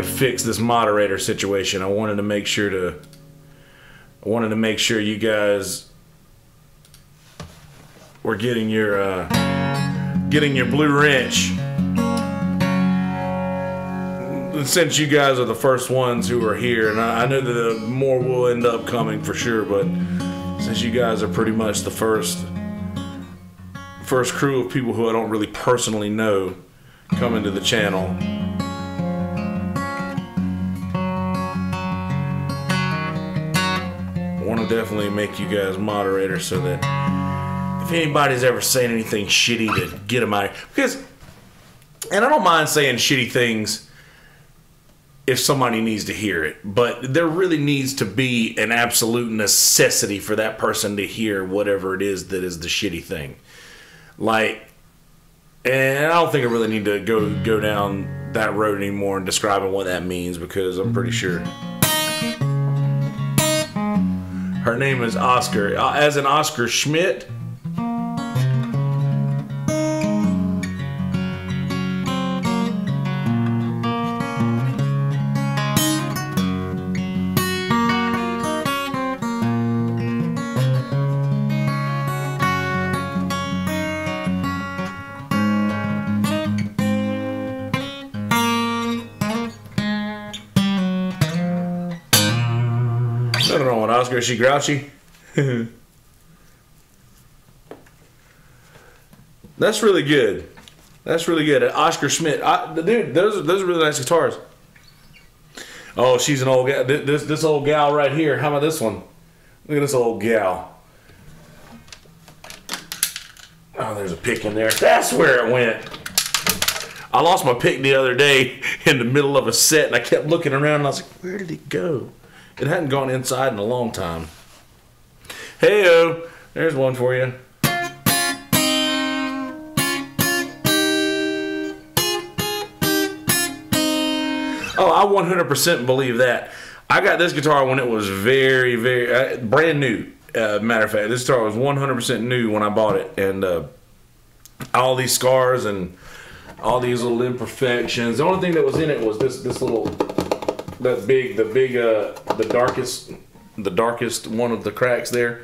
fix this moderator situation. I wanted to make sure you guys were getting your blue wrench. Since you guys are the first ones who are here, and I know that more will end up coming for sure, but since you guys are pretty much the first crew of people who I don't really personally know coming to the channel, I want to definitely make you guys moderators so that if anybody's ever saying anything shitty, to get them out. And I don't mind saying shitty things if somebody needs to hear it, but there really needs to be an absolute necessity for that person to hear whatever it is that is the shitty thing. Like, and I don't think I really need to go down that road anymore and describing what that means, because I'm pretty sure. Her name is Oscar, as in Oscar Schmidt. I don't know what Oscar, is she grouchy? That's really good. That's really good. Oscar Schmidt. Dude, those are really nice guitars. Oh, she's an old gal. This old gal right here. How about this one? Look at this old gal. Oh, there's a pick in there. That's where it went. I lost my pick the other day in the middle of a set, and I kept looking around, and I was like, where did it go? It hadn't gone inside in a long time. Hey-o, there's one for you. Oh, I 100% believe that. I got this guitar when it was very, very brand new. Matter of fact, this guitar was 100% new when I bought it, and all these scars and all these little imperfections. The only thing that was in it was this little, the darkest one of the cracks there.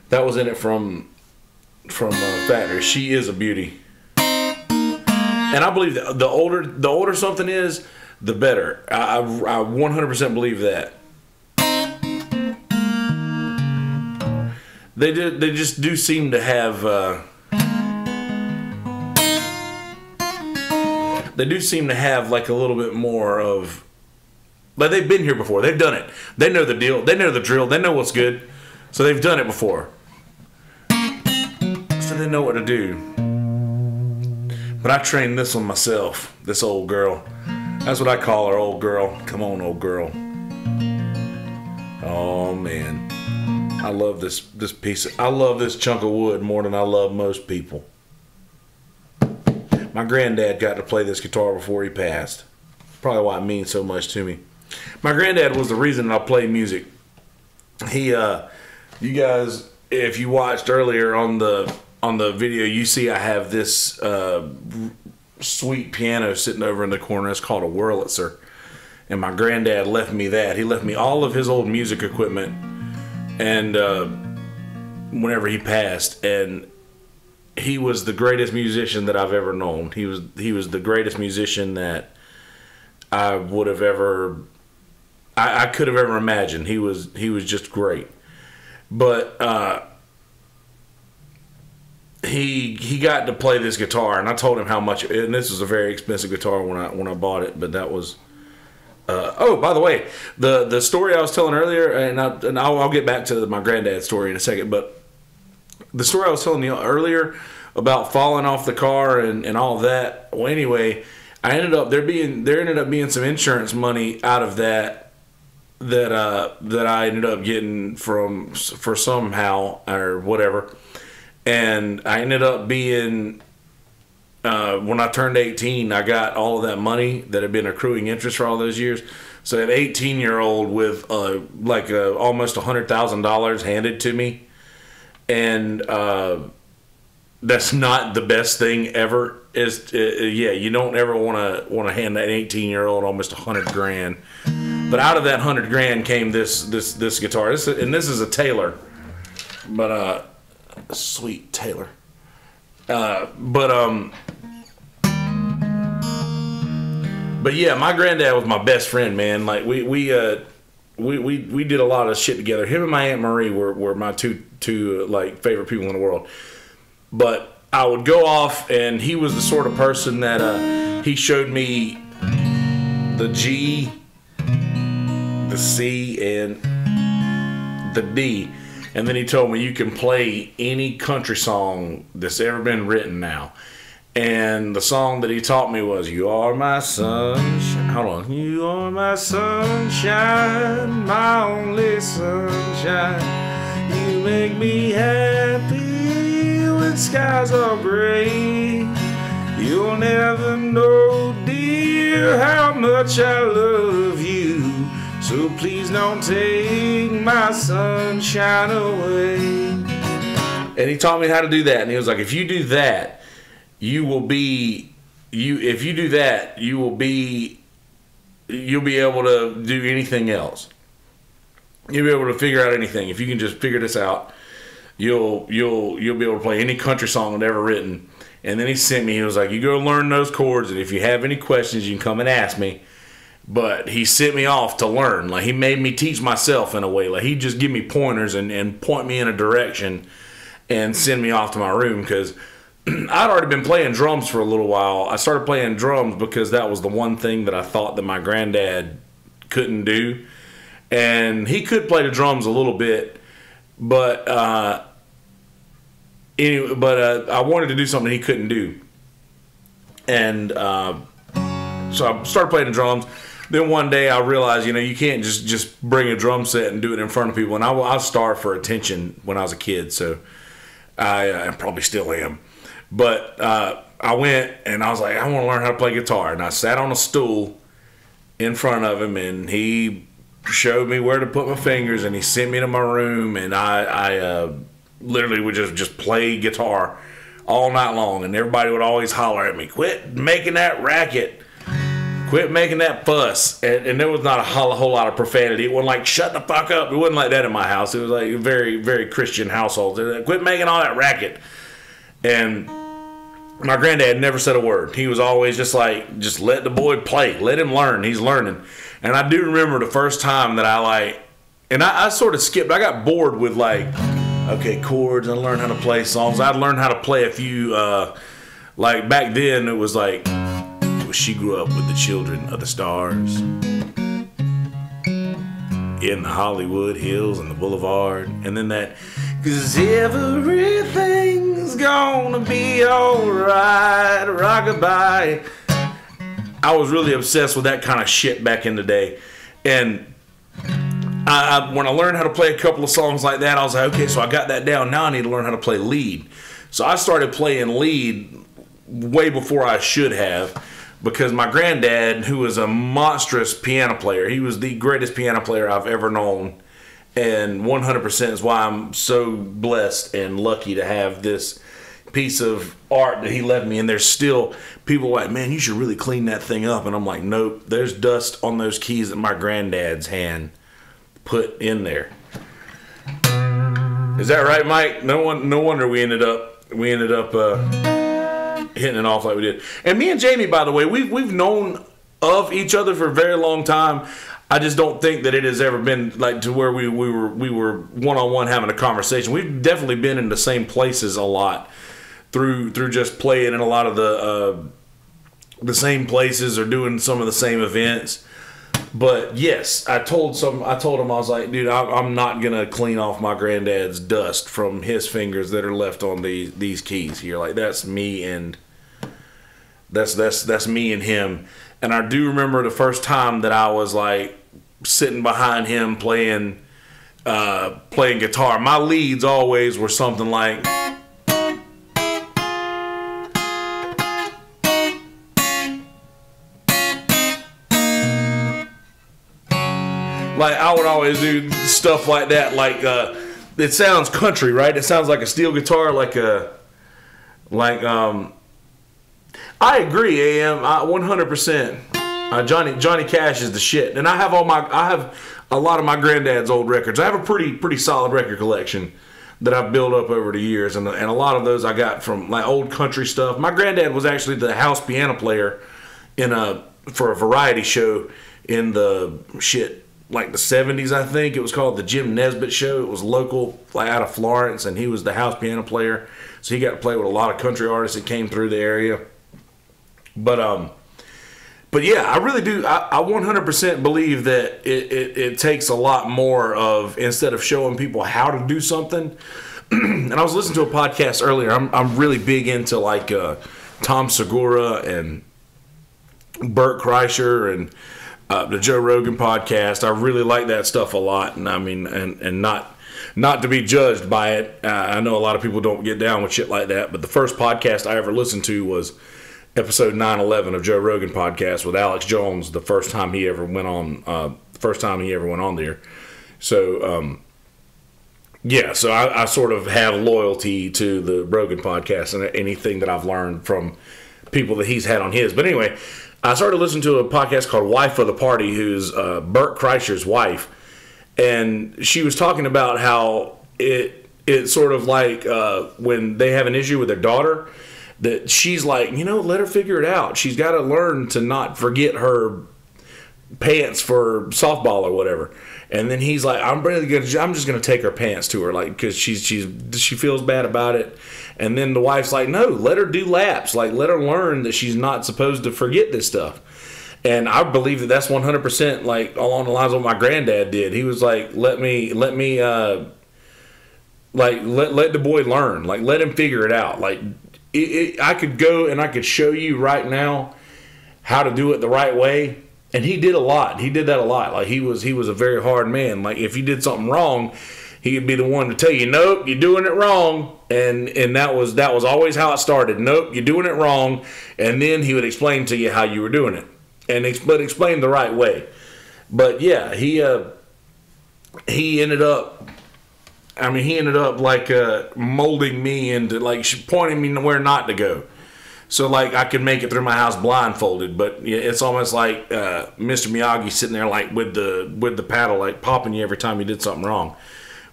That was in it from factory. She is a beauty, and I believe that the older something is, the better. I 100% believe that. They just do seem to have. They do seem to have like a little bit more of. But they've been here before. They've done it. They know the deal. They know the drill. They know what's good. So they've done it before. So they know what to do. But I trained this one myself. This old girl. That's what I call her, old girl. Come on, old girl. Oh man, I love this piece. I love this chunk of wood more than I love most people. My granddad got to play this guitar before he passed. Probably why it means so much to me. My granddad was the reason I play music. He, you guys, if you watched earlier on the video, you see I have this sweet piano sitting over in the corner. It's called a Wurlitzer, and my granddad left me that. He left me all of his old music equipment, and whenever he passed, and he was the greatest musician that I've ever known. He was the greatest musician that I would have ever, I could have ever imagined. He was just great, but he got to play this guitar, and I told him how much. And this was a very expensive guitar when I bought it, but that was. Oh, by the way, the story I was telling earlier, and I'll get back to my granddad's story in a second, but the story I was telling you earlier about falling off the car and all of that. Well, anyway, there ended up being some insurance money out of that I ended up getting for somehow or whatever, and I ended up being. When I turned 18, I got all of that money that had been accruing interest for all those years. So an 18-year-old with almost $100,000 handed to me, and that's not the best thing ever. You don't ever want to hand that 18-year-old almost $100,000. But out of that $100,000 came this guitar. This is a Taylor, but sweet Taylor. But yeah, my granddad was my best friend, man. Like we did a lot of shit together. Him and my Aunt Marie were my two like favorite people in the world. But I would go off, and he was the sort of person that he showed me the G, the C, and the D. And then he told me, you can play any country song that's ever been written now. And the song that he taught me was, you are my sunshine. Hold on. You are my sunshine, my only sunshine. You make me happy when skies are gray. You'll never know, dear, how much I love you. So please don't take my sunshine away. And he taught me how to do that. And he was like, if you do that, you'll be able to do anything else. You'll be able to figure out anything. If you can just figure this out, you'll be able to play any country song ever written. And then he sent me, he was like, you go learn those chords, and if you have any questions, you can come and ask me. But he sent me off to learn. Like, he made me teach myself in a way. Like, he'd just give me pointers and point me in a direction and send me off to my room, because I'd already been playing drums for a little while. I started playing drums because that was the one thing that I thought that my granddad couldn't do. And he could play the drums a little bit, but I wanted to do something he couldn't do. And so I started playing the drums. Then one day I realized, you can't just bring a drum set and do it in front of people. And I was starved for attention when I was a kid, so I probably still am. But I went and I was like, I want to learn how to play guitar. And I sat on a stool in front of him, and he showed me where to put my fingers, and he sent me to my room, and I literally would just play guitar all night long. And everybody would always holler at me, quit making that racket, quit making that fuss. And there was not a whole lot of profanity. It wasn't like, shut the fuck up. It wasn't like that in my house. It was like a very, very Christian household. Like, quit making all that racket. And my granddad never said a word. He was always just like, just let the boy play. Let him learn. He's learning. And I do remember the first time that I sort of skipped. I got bored with okay, chords, and learned how to play songs. I'd learned how to play a few, back then it was like, she grew up with the children of the stars in the Hollywood Hills and the Boulevard. And then that, 'cause everything's gonna be alright, rockabye. I was really obsessed with that kind of shit back in the day. And when I learned how to play a couple of songs like that, I was like, okay, so I got that down. Now I need to learn how to play lead. So I started playing lead way before I should have, because my granddad, who was a monstrous piano player, he was the greatest piano player I've ever known. And 100% is why I'm so blessed and lucky to have this piece of art that he left me. And there's still people like, man, you should really clean that thing up. And I'm like, nope, there's dust on those keys that my granddad's hand put in there. Is that right, Mike? No wonder we ended up hitting it off like we did. And me and Jamie, by the way, we've known of each other for a very long time. I just don't think that it has ever been like to where we were one-on-one having a conversation. We've definitely been in the same places a lot through just playing in a lot of the same places or doing some of the same events. But yes, I told him, I was like, dude, I'm not gonna clean off my granddad's dust from his fingers that are left on these keys here. Like, that's me and that's me and him. And I do remember the first time that I was like sitting behind him playing guitar. My leads always were something like, I would always do stuff like that. It sounds country, right? It sounds like a steel guitar, I agree, AM. 100%. Johnny Cash is the shit, and I have a lot of my granddad's old records. I have a pretty solid record collection that I've built up over the years, and a lot of those I got from old country stuff. My granddad was actually the house piano player for a variety show in the the 70s, I think. It was called the Jim Nesbitt Show. It was local, out of Florence, and he was the house piano player, so he got to play with a lot of country artists that came through the area. But yeah, I really do. I 100% believe that it takes a lot more of, instead of showing people how to do something. And I was listening to a podcast earlier. I'm really big into Tom Segura and Bert Kreischer and the Joe Rogan podcast. I really like that stuff a lot, and I mean, and not to be judged by it. I know a lot of people don't get down with shit like that, but the first podcast I ever listened to was episode 911 of Joe Rogan podcast with Alex Jones. The first time he ever went on the first time he ever went on there. So, yeah, so I sort of have loyalty to the Rogan podcast and anything that I've learned from people that he's had on his. But anyway, I started listening to a podcast called Wife of the Party, who's Bert Kreischer's wife. And she was talking about how it's sort of like when they have an issue with their daughter, that she's like, let her figure it out. She's got to learn to not forget her pants for softball or whatever. And then he's like, I'm just gonna take her pants to her, like, because she feels bad about it. And then the wife's like, no, let her do laps, like, let her learn that she's not supposed to forget this stuff. And I believe that that's 100% like along the lines of what my granddad did. He was like, let the boy learn, like, let him figure it out. Like, I could go and I could show you right now how to do it the right way. And he did a lot. He did that a lot. Like, he was a very hard man. Like, if you did something wrong, he would be the one to tell you, nope, you're doing it wrong. And that was always how it started. Nope, you're doing it wrong. And then he would explain to you how you were doing it, and explain the right way. But yeah, he ended up like molding me into, like, pointing me where not to go. So, like, I could make it through my house blindfolded, but it's almost like Mr. Miyagi sitting there, like, with the paddle, like, popping you every time you did something wrong,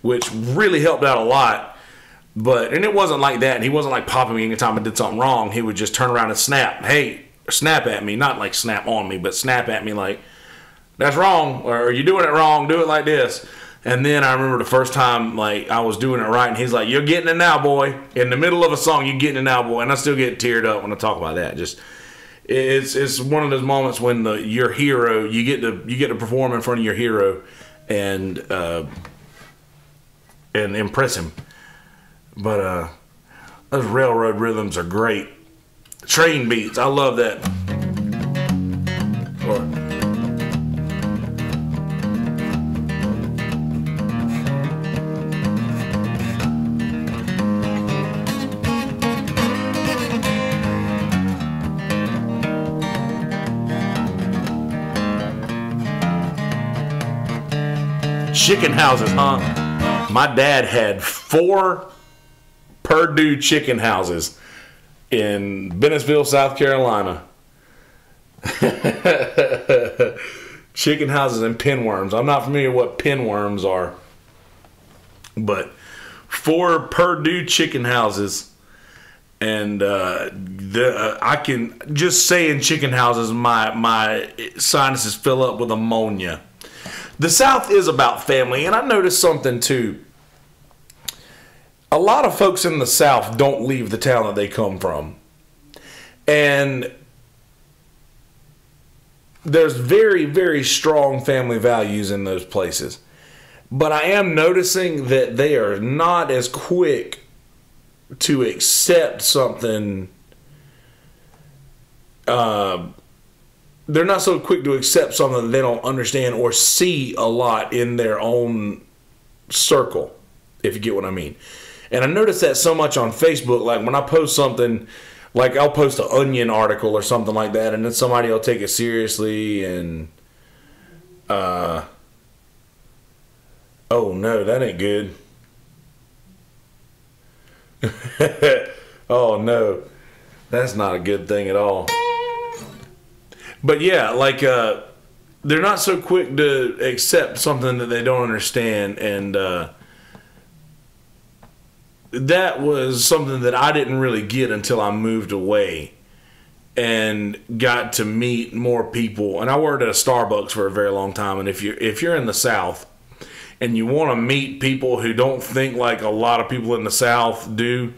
which really helped out a lot. And it wasn't like that. He wasn't, like, popping me anytime I did something wrong. He would just turn around and snap at me, not like snap on me, but snap at me like, that's wrong, or you're doing it wrong, do it like this. And then I remember the first time, like, I was doing it right, and he's like, you're getting it now, boy. In the middle of a song, you're getting it now, boy. And I still get teared up when I talk about that. Just, it's one of those moments when your hero, you get to perform in front of your hero and impress him. But those railroad rhythms are great. Train beats, I love that. Chicken houses, huh? My dad had 4 Purdue chicken houses in Bennettsville, South Carolina. Chicken houses and pinworms. I'm not familiar what pinworms are, but 4 Purdue chicken houses. And I can just saying chicken houses, my sinuses fill up with ammonia. The South is about family, and I noticed something too. A lot of folks in the South don't leave the town that they come from. And there's very, very strong family values in those places. But I am noticing that they are not as quick to accept something. They're not so quick to accept something that they don't understand or see a lot in their own circle, if you get what I mean. And I notice that so much on Facebook. Like, when I post something, like, I'll post an Onion article or something like that, and then somebody will take it seriously and oh no, that ain't good. Oh no, that's not a good thing at all. But yeah, like, they're not so quick to accept something that they don't understand, and that was something that I didn't really get until I moved away and got to meet more people. And I worked at a Starbucks for a very long time, and if you're in the South and you want to meet people who don't think like a lot of people in the South do,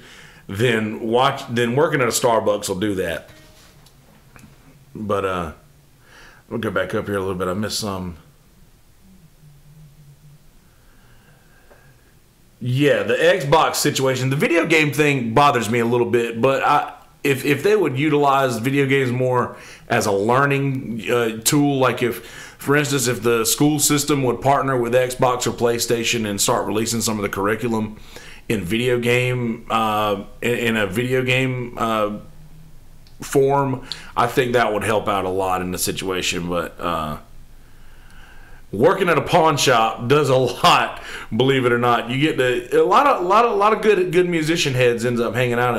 then working at a Starbucks will do that. But we'll go back up here a little bit. I missed some. Yeah, the Xbox situation, the video game thing bothers me a little bit. But if they would utilize video games more as a learning tool, like for instance, if the school system would partner with Xbox or PlayStation and start releasing some of the curriculum in video game in a video game form, I think that would help out a lot in the situation. But working at a pawn shop does a lot. Believe it or not, you get a lot of good musician heads ends up hanging out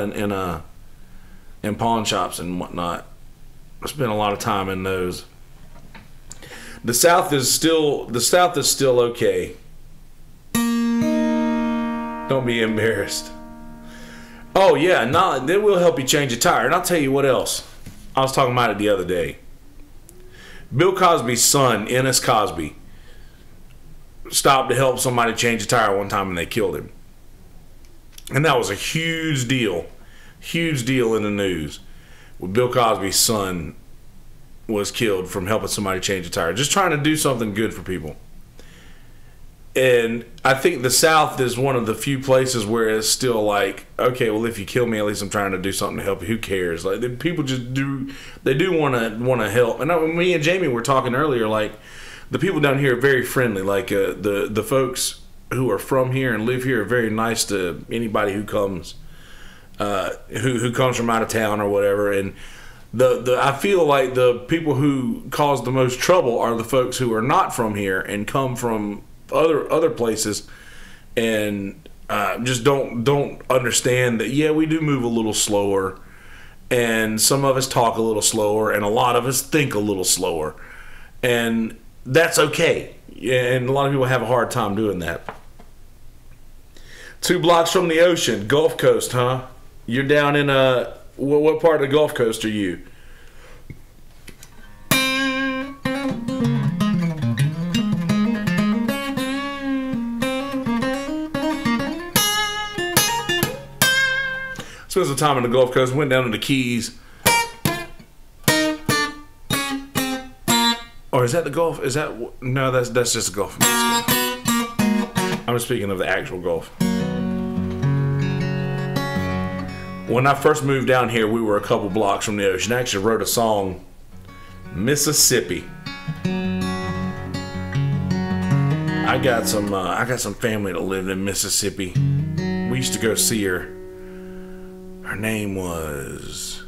in pawn shops and whatnot. I spent a lot of time in those. The South is still okay. Don't be embarrassed. Oh yeah, they will help you change a tire. And I'll tell you what else. I was talking about it the other day. Bill Cosby's son, Ennis Cosby, stopped to help somebody change a tire one time and they killed him. And that was a huge deal. Huge deal in the news. When Bill Cosby's son was killed from helping somebody change a tire. Just trying to do something good for people. And I think the South is one of the few places where it's still like, okay, well, if you kill me, at least I'm trying to do something to help you. Who cares? Like, people just do want to help. And me and Jamie were talking earlier, like, the people down here are very friendly. Like, the folks who are from here and live here are very nice to anybody who comes, who comes from out of town or whatever. And I feel like the people who cause the most trouble are the folks who are not from here and come from other places and just don't understand that, yeah, we do move a little slower, and some of us talk a little slower, and a lot of us think a little slower, and that's okay. And a lot of people have a hard time doing that. 2 blocks from the ocean, Gulf Coast, huh? You're down in what part of the Gulf Coast are you? Spent some time in the Gulf Coast, went down to the Keys. Or is that the Gulf? Is that, no? That's just the Gulf of Mexico. I'm speaking of the actual Gulf. When I first moved down here, we were a couple blocks from the ocean. I actually wrote a song, Mississippi. I got some family that lived in Mississippi. We used to go see her. Her name was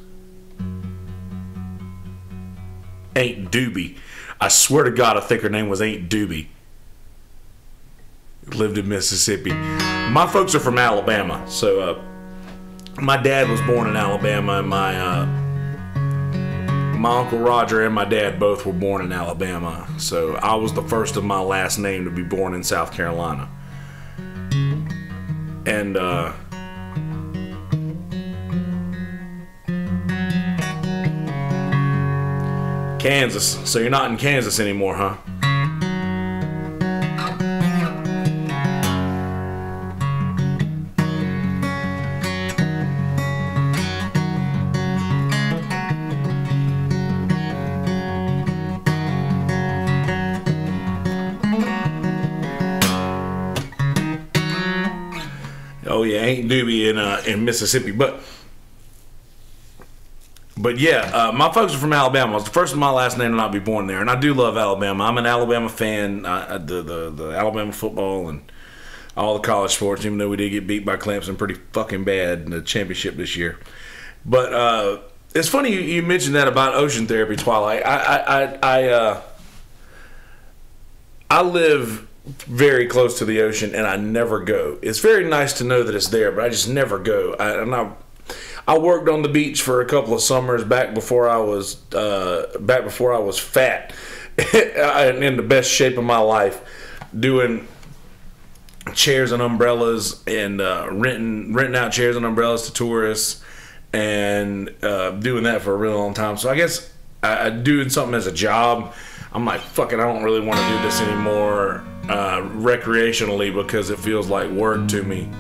Aunt Doobie. I swear to God, I think her name was Aunt Doobie. Lived in Mississippi. My folks are from Alabama, so my dad was born in Alabama, and my Uncle Roger and my dad both were born in Alabama. So I was the first of my last name to be born in South Carolina. And Kansas. So you're not in Kansas anymore, huh? Oh yeah, ain't Doobie in Mississippi, but yeah, my folks are from Alabama. I was the first of my last name to not be born there, and I do love Alabama. I'm an Alabama fan. The Alabama football and all the college sports, even though we did get beat by Clemson pretty fucking bad in the championship this year. But it's funny you mentioned that about ocean therapy, Twilight. I live very close to the ocean, and I never go. It's very nice to know that it's there, but I just never go. I worked on the beach for a couple of summers back before I was fat and in the best shape of my life, doing chairs and umbrellas and renting out chairs and umbrellas to tourists, and doing that for a really long time. So I guess I doing something as a job, I'm like, fuck it, I don't really want to do this anymore recreationally, because it feels like work to me.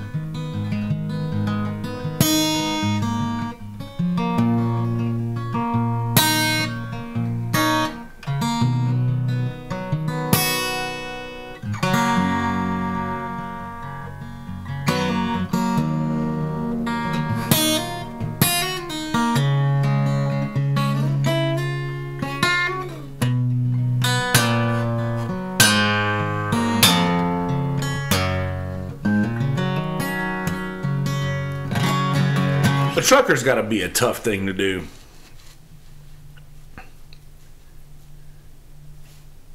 The trucker's got to be a tough thing to do.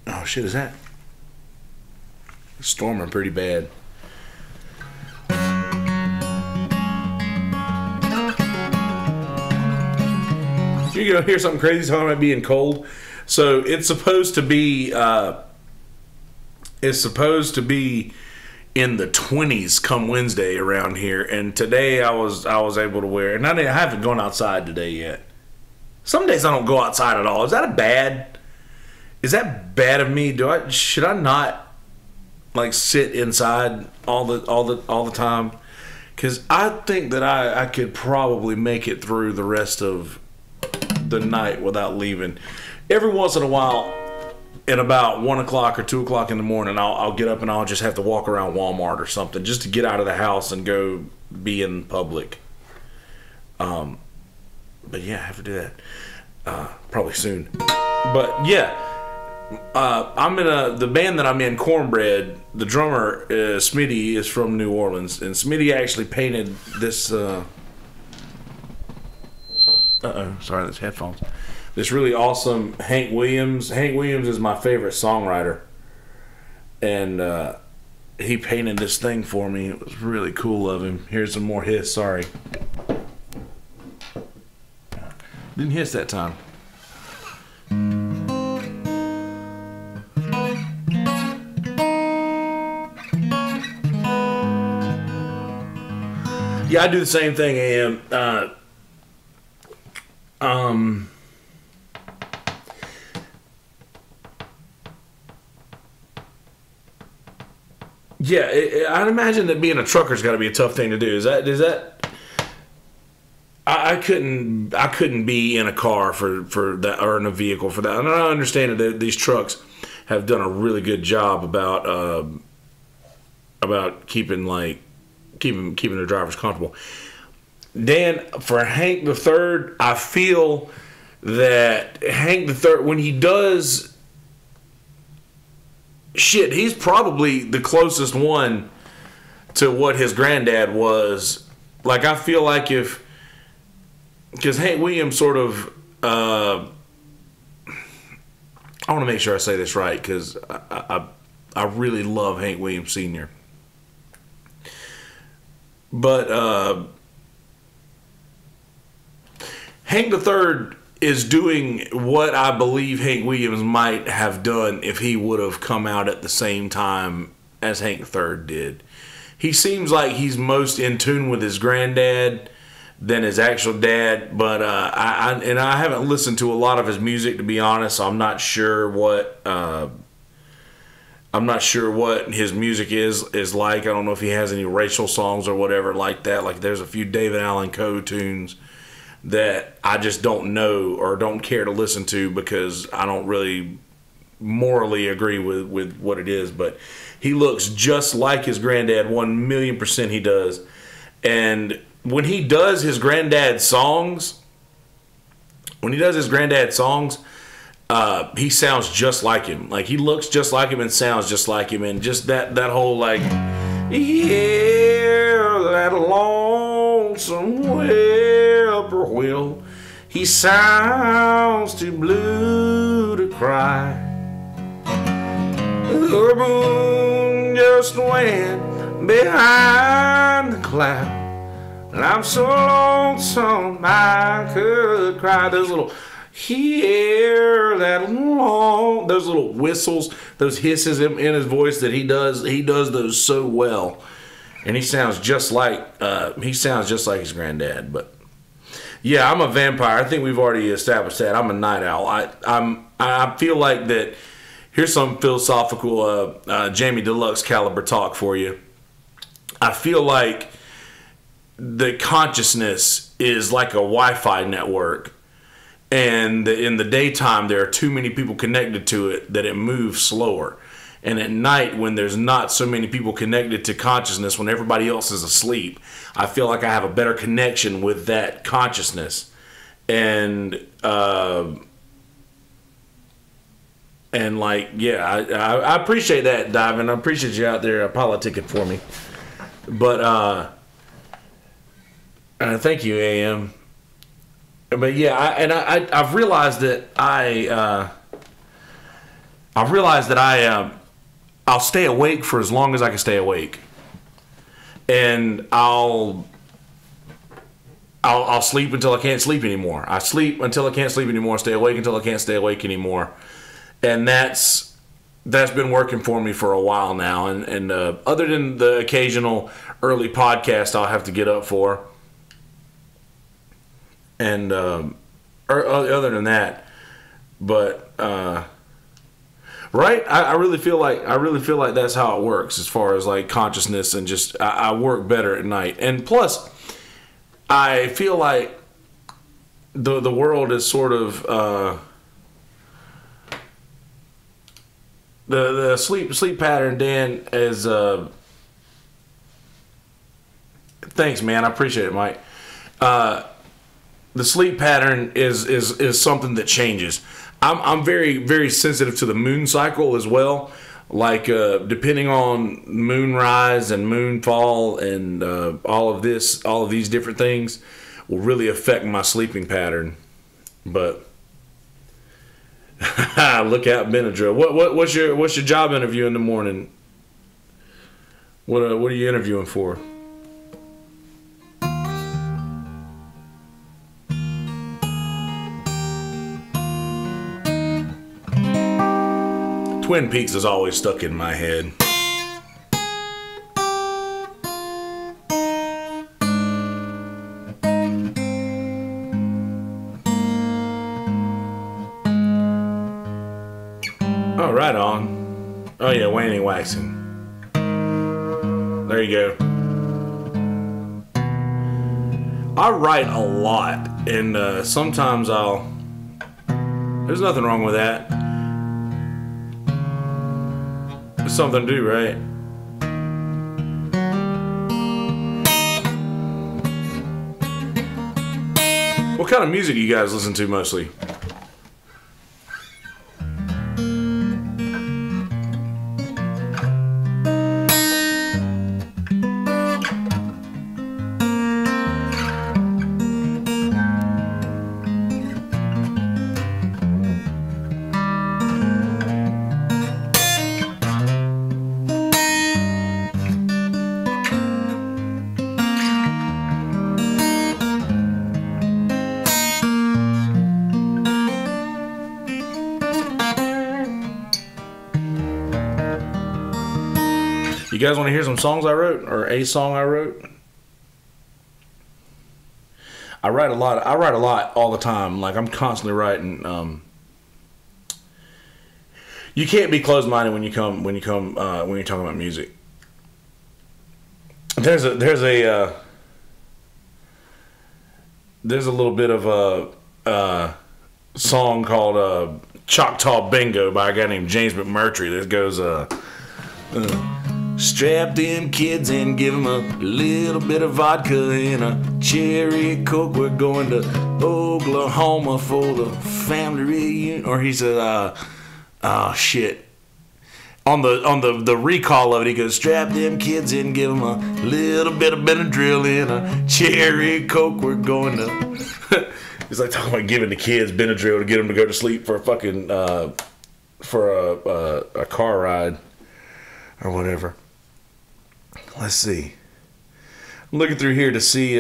Oh shit, is that? Storming pretty bad. You're gonna hear something crazy talking about being cold. So it's supposed to be in the 20s come Wednesday around here, and today I was able to wear, and I haven't gone outside today yet. Some days I don't go outside at all. Is that bad of me? Should I not like sit inside all the time? Because I think that I could probably make it through the rest of the night without leaving. Every once in a while, at about 1 o'clock or 2 o'clock in the morning, I'll get up and I'll just have to walk around Walmart or something just to get out of the house and go be in public. But yeah, I have to do that probably soon. But yeah, I'm in the band that I'm in, Cornbread. The drummer Smitty is from New Orleans, and Smitty actually painted this. Sorry, that's headphones. This really awesome Hank Williams. Hank Williams is my favorite songwriter, and he painted this thing for me. It was really cool of him. Here's some more hiss. Sorry, didn't hiss that time. Yeah, I do the same thing, AM. Yeah, I'd imagine that being a trucker's got to be a tough thing to do. Is that? I couldn't be in a car for that, or in a vehicle for that. And I understand that these trucks have done a really good job about keeping their drivers comfortable. Dan, for Hank the Third, I feel that Hank the Third, when he does shit, he's probably the closest one to what his granddad was. Like, I feel like because Hank Williams sort of, I want to make sure I say this right, because I really love Hank Williams Sr. But Hank the Third is doing what I believe Hank Williams might have done if he would have come out at the same time as Hank the Third did. He seems like he's most in tune with his granddad than his actual dad, but I haven't listened to a lot of his music, to be honest. So I'm not sure what his music is like. I don't know if he has any racial songs or whatever like that. Like, there's a few David Allan Coe tunes that I just don't know or don't care to listen to because I don't really morally agree with what it is. But he looks just like his granddad, 1,000,000% he does. And when he does his granddad's songs, he sounds just like him. Like, he looks just like him and sounds just like him. And just that whole, like, yeah, that lonesome whippoorwill, he sounds too blue to cry. The moon just went behind the cloud, and I'm so lonesome I could cry. Those little those little whistles, those hisses in his voice that he does those so well, and he sounds just like his granddad. But yeah, I'm a vampire. I think we've already established that. I'm a night owl. I feel like that. Here's some philosophical Jamie Deluxe caliber talk for you. I feel like the consciousness is like a Wi-Fi network, and in the daytime there are too many people connected to it that it moves slower. And at night, when there's not so many people connected to consciousness, when everybody else is asleep, I feel like I have a better connection with that consciousness. And like, yeah, I appreciate that, Diamond. I appreciate you out there politicking for me. But thank you, AM. But yeah, I've realized that I'll stay awake for as long as I can stay awake, and I'll sleep until I can't sleep anymore. I sleep until I can't sleep anymore. Stay awake until I can't stay awake anymore, and that's been working for me for a while now. And other than the occasional early podcast I'll have to get up for, and other than that, but right, I really feel like that's how it works as far as like consciousness, and just I work better at night. And plus, I feel like the world is sort of the sleep pattern. Dan is thanks, man. I appreciate it, Mike. The sleep pattern is something that changes. I'm very, very sensitive to the moon cycle as well. Like depending on moon rise and moon fall and all of these different things will really affect my sleeping pattern. But look out, Benadryl. What's your job interview in the morning? What are you interviewing for? Twin Peaks is always stuck in my head. Oh, right on. Oh yeah, Wayne Waxing. There you go. I write a lot, and sometimes there's nothing wrong with that. It's something to do, right? What kind of music do you guys listen to mostly? You guys want to hear some songs I wrote, or a song I wrote? I write a lot all the time. Like, I'm constantly writing. You can't be closed-minded when you're talking about music. There's a little bit of a song called Choctaw Bingo by a guy named James McMurtry that goes strap them kids and give them a little bit of vodka and a cherry Coke. We're going to Oklahoma for the family reunion. Or he said, oh shit. On the recall of it, he goes, strap them kids and give them a little bit of Benadryl and a cherry Coke. We're going to. He's like talking about giving the kids Benadryl to get them to go to sleep for a fucking for a car ride or whatever. Let's see. I'm looking through here to see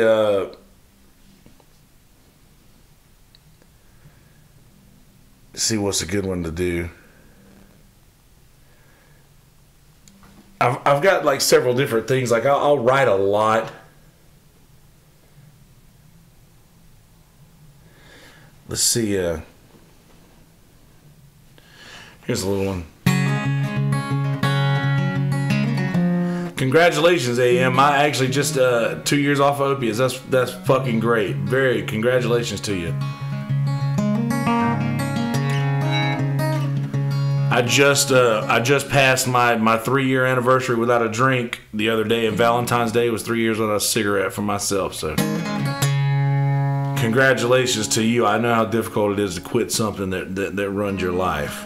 what's a good one to do. I've got like several different things. Like I'll write a lot. Let's see. Here's a little one. Congratulations, AM. I actually just 2 years off of opiates. That's fucking great. Very congratulations to you. I just passed my 3-year anniversary without a drink the other day, and Valentine's Day was 3 years without a cigarette for myself. So congratulations to you. I know how difficult it is to quit something that runs your life.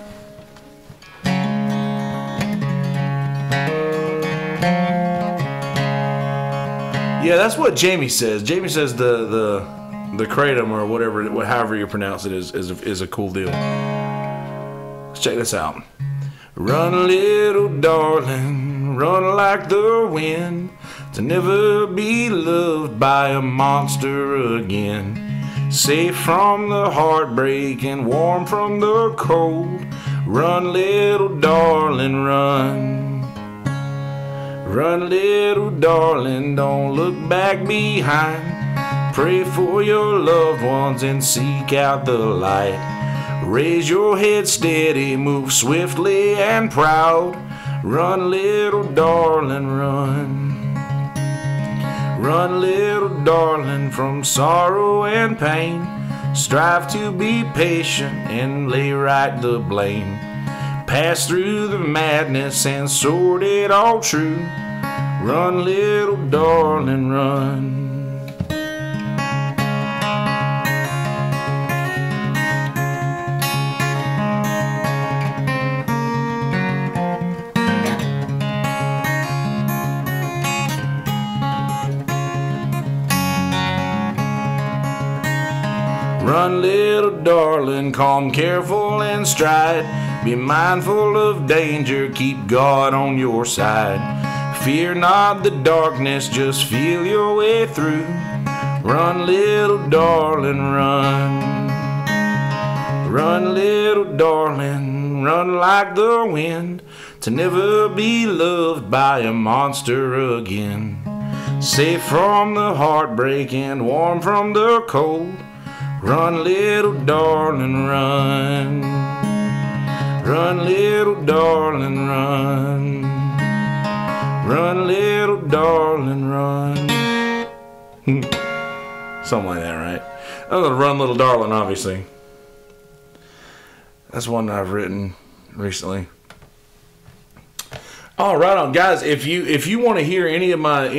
Yeah, that's what Jamie says. Jamie says the kratom or whatever, however you pronounce it, is a cool deal. Let's check this out. Run, little darling, run like the wind, to never be loved by a monster again. Safe from the heartbreak and warm from the cold. Run, little darling, run. Run, little darling, don't look back behind. Pray for your loved ones and seek out the light. Raise your head steady, move swiftly and proud. Run, little darling, run. Run, little darling, from sorrow and pain. Strive to be patient and lay right the blame. Pass through the madness and sort it all true. Run, little darling, run. Run, little darling, calm, careful, and stride. Be mindful of danger, keep God on your side. Fear not the darkness, just feel your way through. Run, little darling, run. Run, little darling, run like the wind, to never be loved by a monster again. Safe from the heartbreak and warm from the cold. Run, little darling, run. Run, little darling, run. Run, little darling, run. Something like that, right? Oh, Run, Little Darling, obviously. That's one that I've written recently. All right, on guys. If you want to hear any of my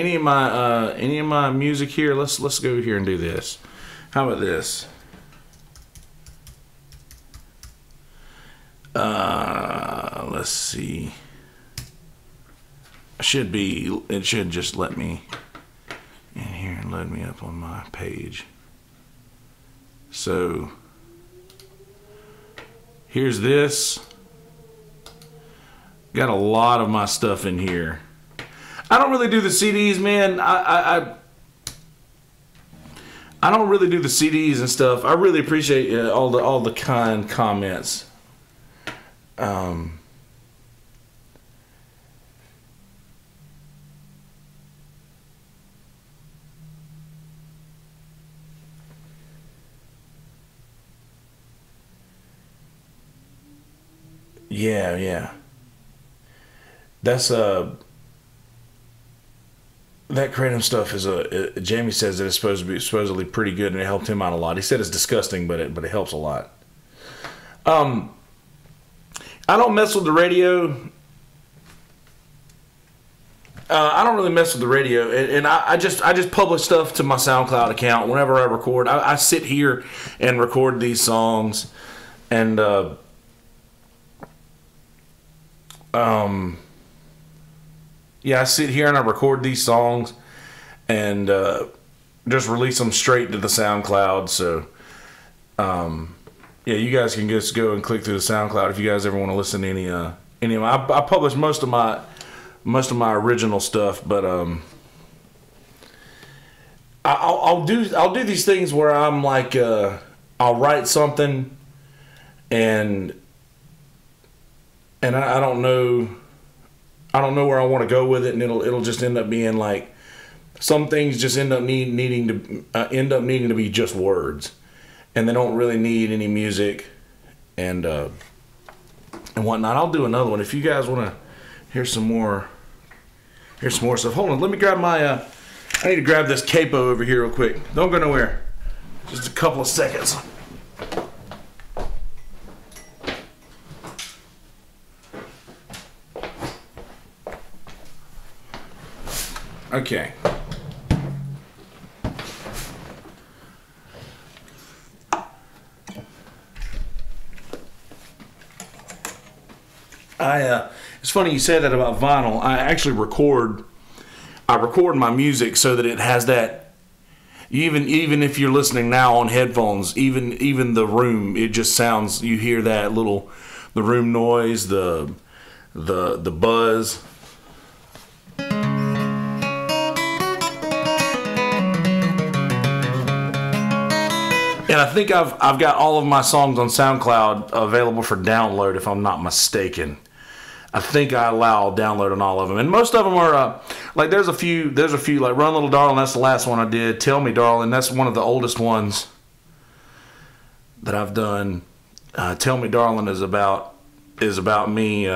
music here, let's go here and do this. How about this? Let's see. It should just let me in here and load me up on my page. So here's this. Got a lot of my stuff in here. I don't really do the CDs, man. I don't really do the CDs and stuff. I really appreciate all the kind comments. Yeah. That's that kratom stuff is Jamie says that it's supposedly pretty good and it helped him out a lot. He said it's disgusting, but it helps a lot. I don't mess with the radio. I don't really mess with the radio, and I just publish stuff to my SoundCloud account whenever I record. I sit here and record these songs, and yeah, I sit here and I record these songs and just release them straight to the SoundCloud. So yeah, you guys can just go and click through the SoundCloud if you guys ever want to listen to any of them. I publish most of my original stuff, but I'll do these things where I'm like I'll write something and I don't know where I want to go with it, and it'll just end up being like some things just end up needing to be just words, and they don't really need any music and whatnot. I'll do another one if you guys want to hear some more. Here's some more stuff. Hold on, let me grab my I need to grab this capo over here real quick. Don't go nowhere. Just a couple of seconds. Okay. It's funny you said that about vinyl. I actually record my music so that it has that. Even if you're listening now on headphones, even the room, it just sounds. You hear that the room noise, the the buzz. And I think I've got all of my songs on SoundCloud available for download, if I'm not mistaken. I think I allow download on all of them, and most of them are like there's a few like Run Little Darling. That's the last one I did. Tell Me Darling. That's one of the oldest ones that I've done. Tell Me Darling is about me,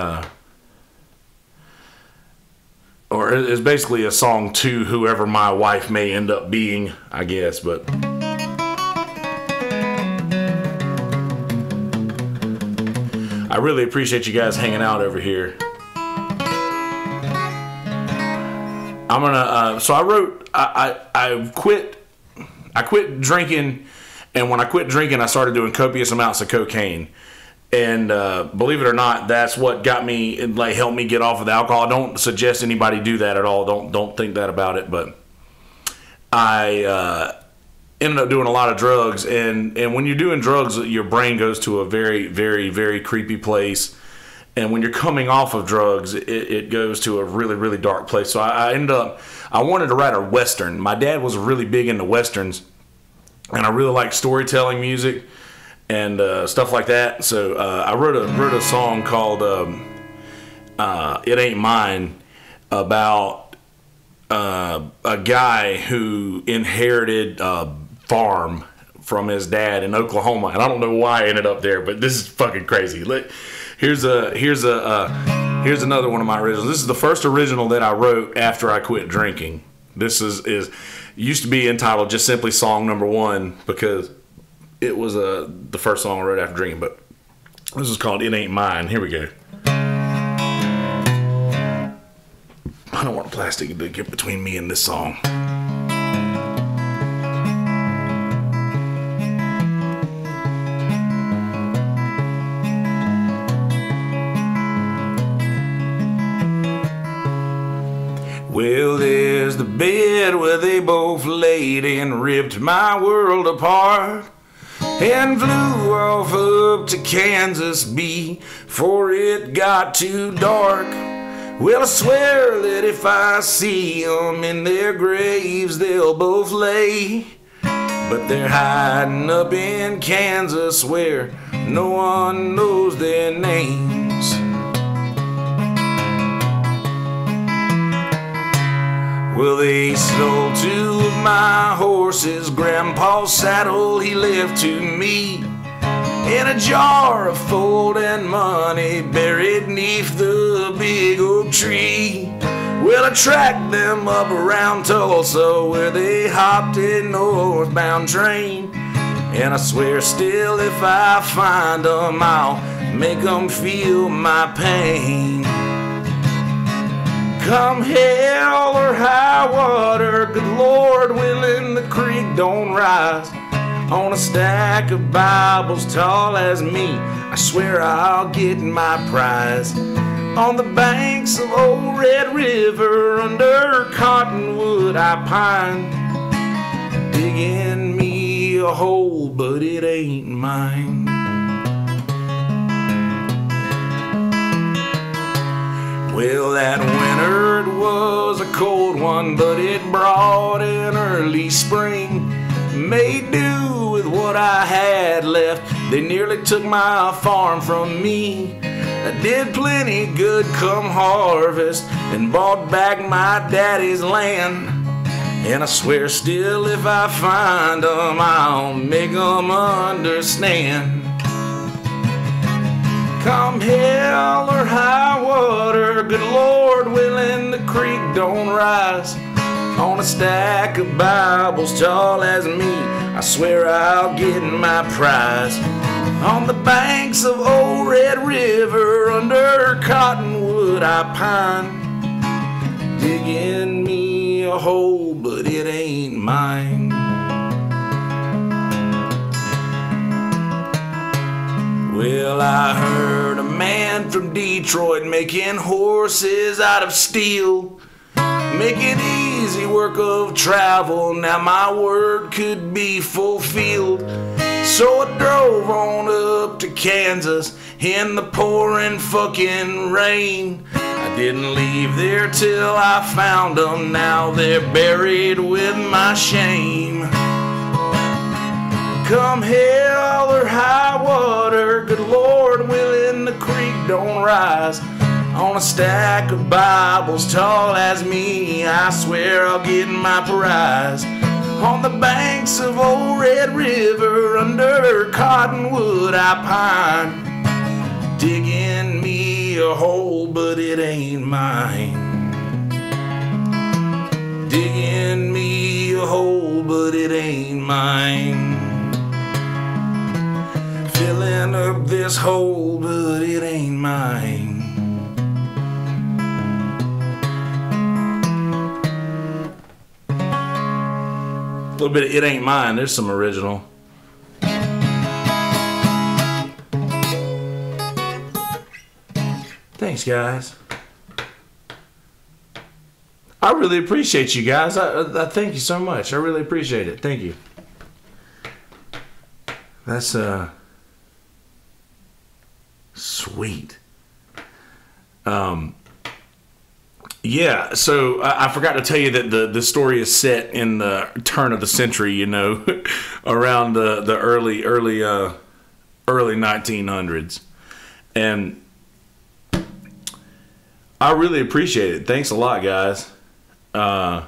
or is basically a song to whoever my wife may end up being, I guess, but. I really appreciate you guys hanging out over here. I'm gonna. So I quit drinking, and when I quit drinking, I started doing copious amounts of cocaine. And believe it or not, that's what got me, like, helped me get off of the alcohol. I don't suggest anybody do that at all. Don't think that about it. But I ended up doing a lot of drugs, and when you're doing drugs, your brain goes to a very, very, very creepy place. And when you're coming off of drugs, it goes to a really, really dark place. So I ended up, I wanted to write a Western. My dad was really big into Westerns, and I really like storytelling music and stuff like that. So I wrote a song called It Ain't Mine, about a guy who inherited farm from his dad in Oklahoma, and I don't know why I ended up there, but this is fucking crazy. Here's another one of my originals. This is the first original that I wrote after I quit drinking. This is used to be entitled just simply Song Number 1 because it was the first song I wrote after drinking, but this is called It Ain't Mine. Here we go. I don't want plastic to get between me and this song. Well, there's the bed where they both laid and ripped my world apart, and flew off up to Kansas before it got too dark. Well, I swear that if I see them in their graves, they'll both lay, but they're hiding up in Kansas where no one knows their names. Well, they stole 2 of my horses, Grandpa's saddle he left to me, and a jar of folding money buried neath the big oak tree. Well, I tracked them up around Tulsa where they hopped a northbound train, and I swear still if I find them I'll make them feel my pain. Come hell or high water, good Lord willing, the creek don't rise. On a stack of Bibles tall as me, I swear I'll get my prize. On the banks of old Red River, under cottonwood I pine, digging me a hole, but it ain't mine. Well, that winter it was a cold one, but it brought an early spring. Made do with what I had left, they nearly took my farm from me. I did plenty good come harvest and bought back my daddy's land, and I swear still if I find them I'll make them understand. Come hell or high water, good Lord willing, the creek don't rise. On a stack of Bibles tall as me, I swear I'll get my prize. On the banks of old Red River, under cottonwood I pine, digging me a hole, but it ain't mine. Well, I heard a man from Detroit making horses out of steel, making easy work of travel, now my word could be fulfilled. So I drove on up to Kansas in the pouring fucking rain. I didn't leave there till I found them. Now they're buried with my shame. Come hell or high water, good Lord willing the creek don't rise. On a stack of Bibles tall as me, I swear I'll get my prize. On the banks of old Red River, under cottonwood I pine. Digging me a hole, but it ain't mine. Digging me a hole, but it ain't mine. Filling up this hole, but it ain't mine. A little bit of It Ain't Mine. There's some original. Thanks, guys. I really appreciate you guys. I thank you so much. I really appreciate it. Thank you. That's sweet. Yeah, so I forgot to tell you that the story is set in the turn of the century, you know, around the early 1900s. And I really appreciate it. Thanks a lot, guys. I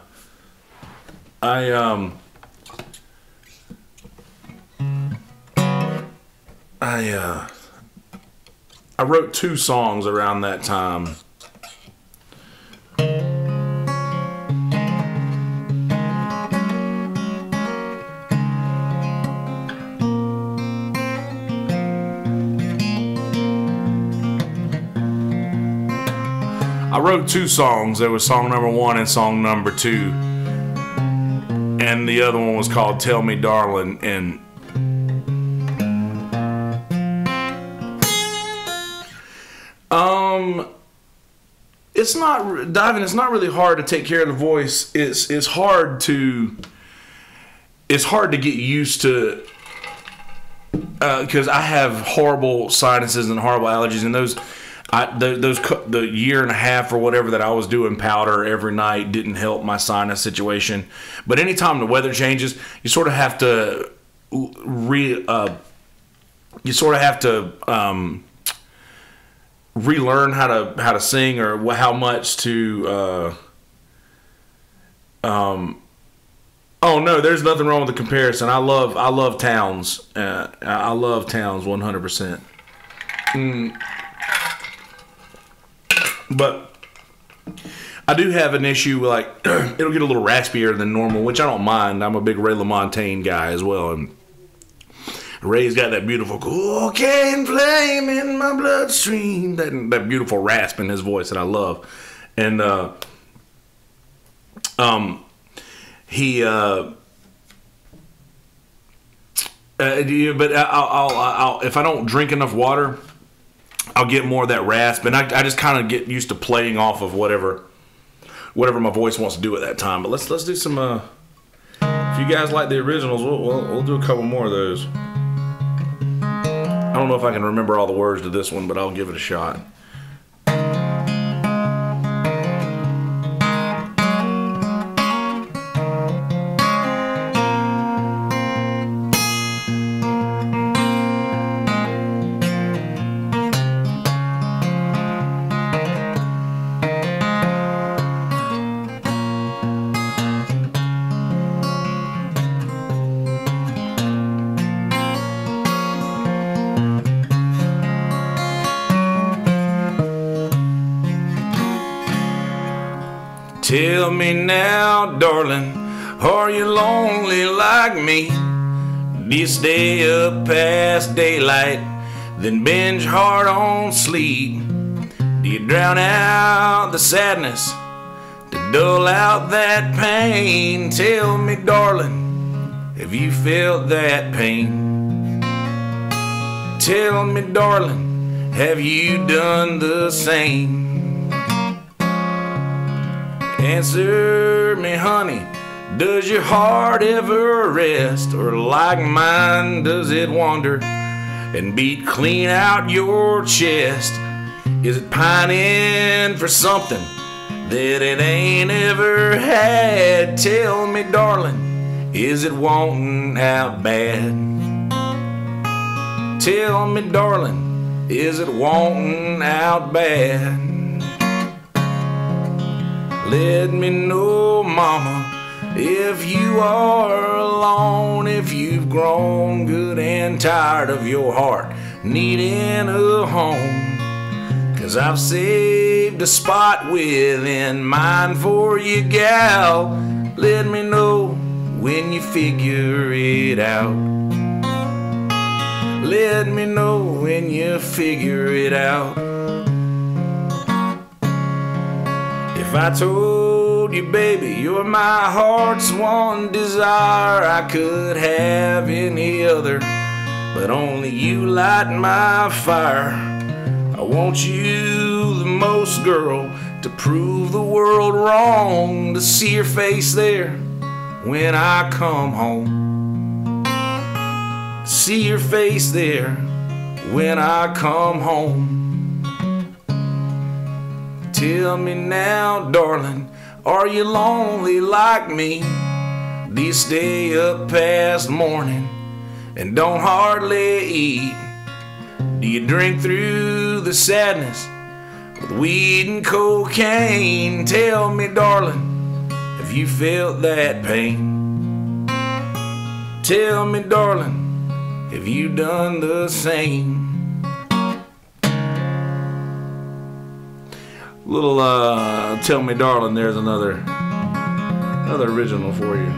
wrote 2 songs around that time. I wrote 2 songs. There was song number 1 and song number 2. And the other one was called Tell Me Darling. And it's not, diving, it's not really hard to take care of the voice. It's hard to get used to, because I have horrible sinuses and horrible allergies, and the year and a half or whatever that I was doing powder every night didn't help my sinus situation. But anytime the weather changes, you sort of have to relearn how to sing, or how much to. Oh no, there's nothing wrong with the comparison. I love Towns. I love Towns 100%. But I do have an issue with, like, it'll get a little raspier than normal, which I don't mind. I'm a big Ray LaMontagne guy as well, and Ray's got that beautiful cocaine flame in my bloodstream, that beautiful rasp in his voice that I love. And but I'll if I don't drink enough water, I'll get more of that rasp, and I just kind of get used to playing off of whatever my voice wants to do at that time. But let's do some. If you guys like the originals, we'll do a couple more of those. I don't know if I can remember all the words to this one, but I'll give it a shot. Tell me now, darling, are you lonely like me? Do you stay up past daylight, then binge hard on sleep? Do you drown out the sadness to dull out that pain? Tell me, darling, have you felt that pain? Tell me, darling, have you done the same? Answer me, honey, Does your heart ever rest, or like mine, does it wander and beat clean out your chest? Is it pining for something that it ain't ever had? Tell me, darling, is it wanting out bad? Tell me, darling, is it wanting out bad? Let me know, mama, if you are alone, if you've grown good and tired of your heart needing a home. 'Cause I've saved a spot within mine for you, gal. Let me know when you figure it out. Let me know when you figure it out. If I told you, baby, you're my heart's one desire, I could have any other, but only you light my fire. I want you the most, girl, to prove the world wrong, to see your face there when I come home. See your face there when I come home. Tell me now, darling, are you lonely like me? Do you stay up past morning and don't hardly eat? Do you drink through the sadness with weed and cocaine? Tell me, darling, have you felt that pain? Tell me, darling, have you done the same? Little tell me, darling, there's another original for you.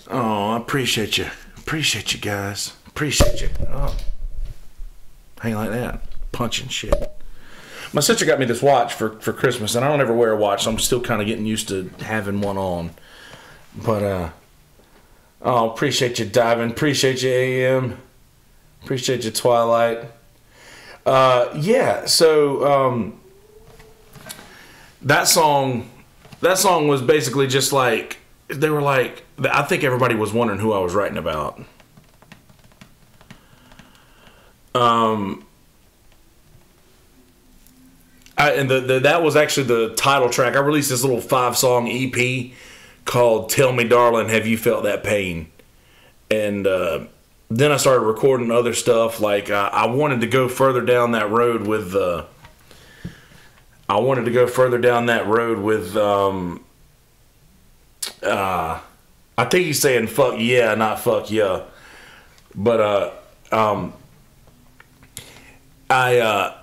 Oh, I appreciate you. Appreciate you guys. Appreciate you. Oh. Hang like that. Punching shit. My sister got me this watch for Christmas, and I don't ever wear a watch, so I'm still kind of getting used to having one on. But, oh, appreciate you, Diving. Appreciate you, AM. Appreciate you, Twilight. Yeah, so, that song was basically just like, they were like, I think everybody was wondering who I was writing about. That was actually the title track. I released this little 5-song EP called "Tell Me, Darling, Have You Felt That Pain?" And then I started recording other stuff. Like I wanted to go further down that road with. I think he's saying "fuck yeah," not "fuck yeah." But I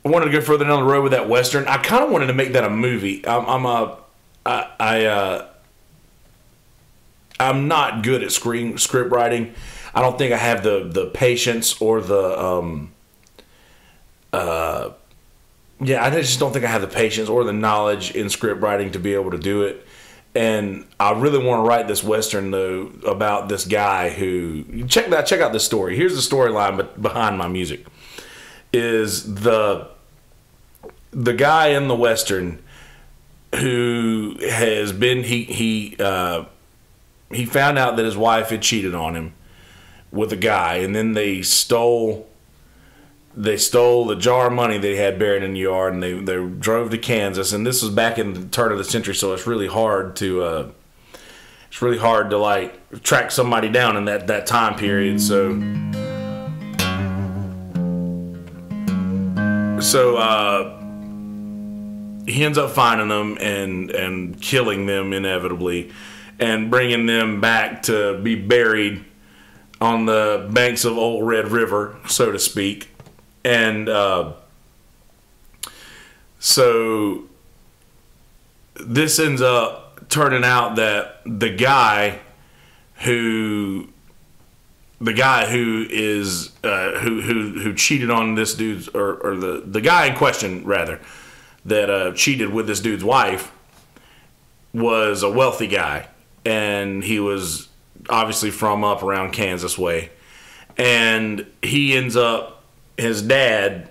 wanted to go further down the road with that Western. I kind of wanted to make that a movie. I'm not good at script writing. I don't think I have the patience or the I just don't think I have the patience or the knowledge in script writing to be able to do it. And I really want to write this Western, though, about this guy who... Check out this story. Here's the storyline behind my music. Is the guy in the Western who has been... He found out that his wife had cheated on him with a guy, and then they stole the jar of money they had buried in the yard, and they drove to Kansas. And this was back in the turn of the century, so it's really hard to like track somebody down in that time period. So he ends up finding them and killing them inevitably, and bringing them back to be buried on the banks of Old Red River, so to speak. And so this ends up turning out that the guy who is who cheated on this dude's or the guy in question rather that cheated with this dude's wife was a wealthy guy, and he was obviously from up around Kansas way, and he ends up, his dad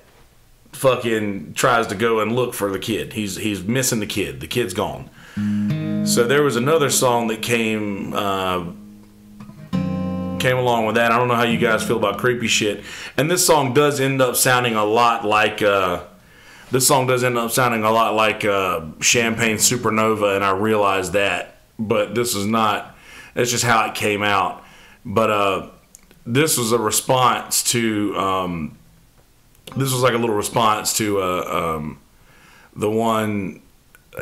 fucking tries to go and look for the kid. He's missing the kid. The kid's gone. So there was another song that came along with that. I don't know how you guys feel about creepy shit. And this song does end up sounding a lot like Champagne Supernova, and I realize that. But this is not. That's just how it came out. But this was a response to. This was like a little response to the one,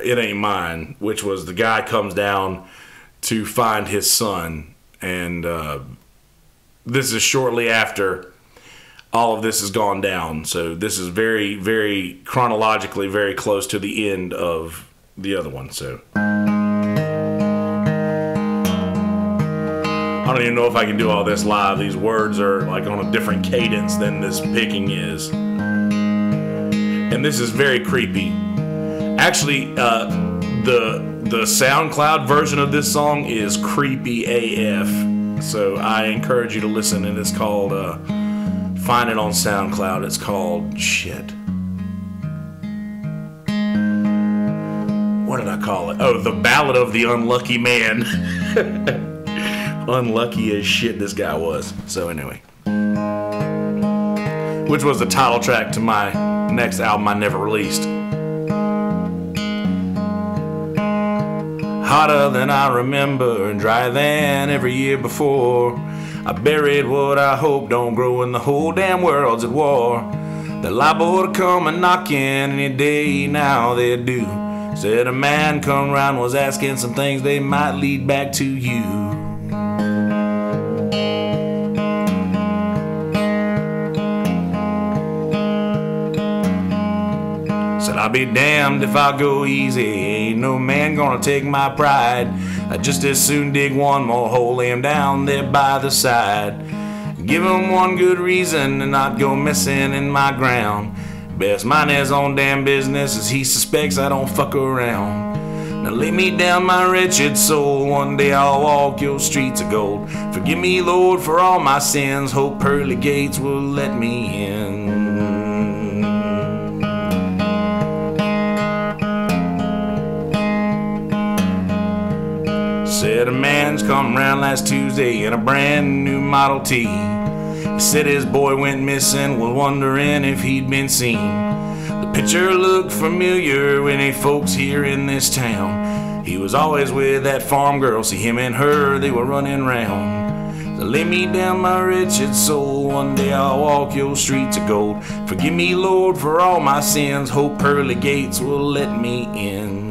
It Ain't Mine, which was the guy comes down to find his son, and this is shortly after all of this has gone down. So this is very, very chronologically very close to the end of the other one. So I don't even know if I can do all this live. These words are like on a different cadence than this picking is. And this is very creepy. Actually, the SoundCloud version of this song is creepy AF. So I encourage you to listen, and it's called, find it on SoundCloud. It's called, shit. What did I call it? Oh, The Ballad of the Unlucky Man. Unlucky as shit this guy was. So anyway, which was the title track to my next album I never released. Hotter than I remember and drier than every year before. I buried what I hope don't grow and the whole damn world's at war. They're liable to come a knocking any day now they do. Said a man come round was asking some things they might lead back to you. I'll be damned if I go easy. Ain't no man gonna take my pride. I'd just as soon dig one more hole, lay him down there by the side. Give him one good reason and not go messing in my ground. Best mind his own damn business as he suspects I don't fuck around. Now lay me down, my wretched soul. One day I'll walk your streets of gold. Forgive me, Lord, for all my sins. Hope pearly gates will let me in. Said a man's come round last Tuesday in a brand new Model T. He said his boy went missing, was wondering if he'd been seen. The picture looked familiar with any folks here in this town. He was always with that farm girl, see him and her, they were running round. So lay me down, my wretched soul, one day I'll walk your streets of gold. Forgive me, Lord, for all my sins, hope pearly gates will let me in.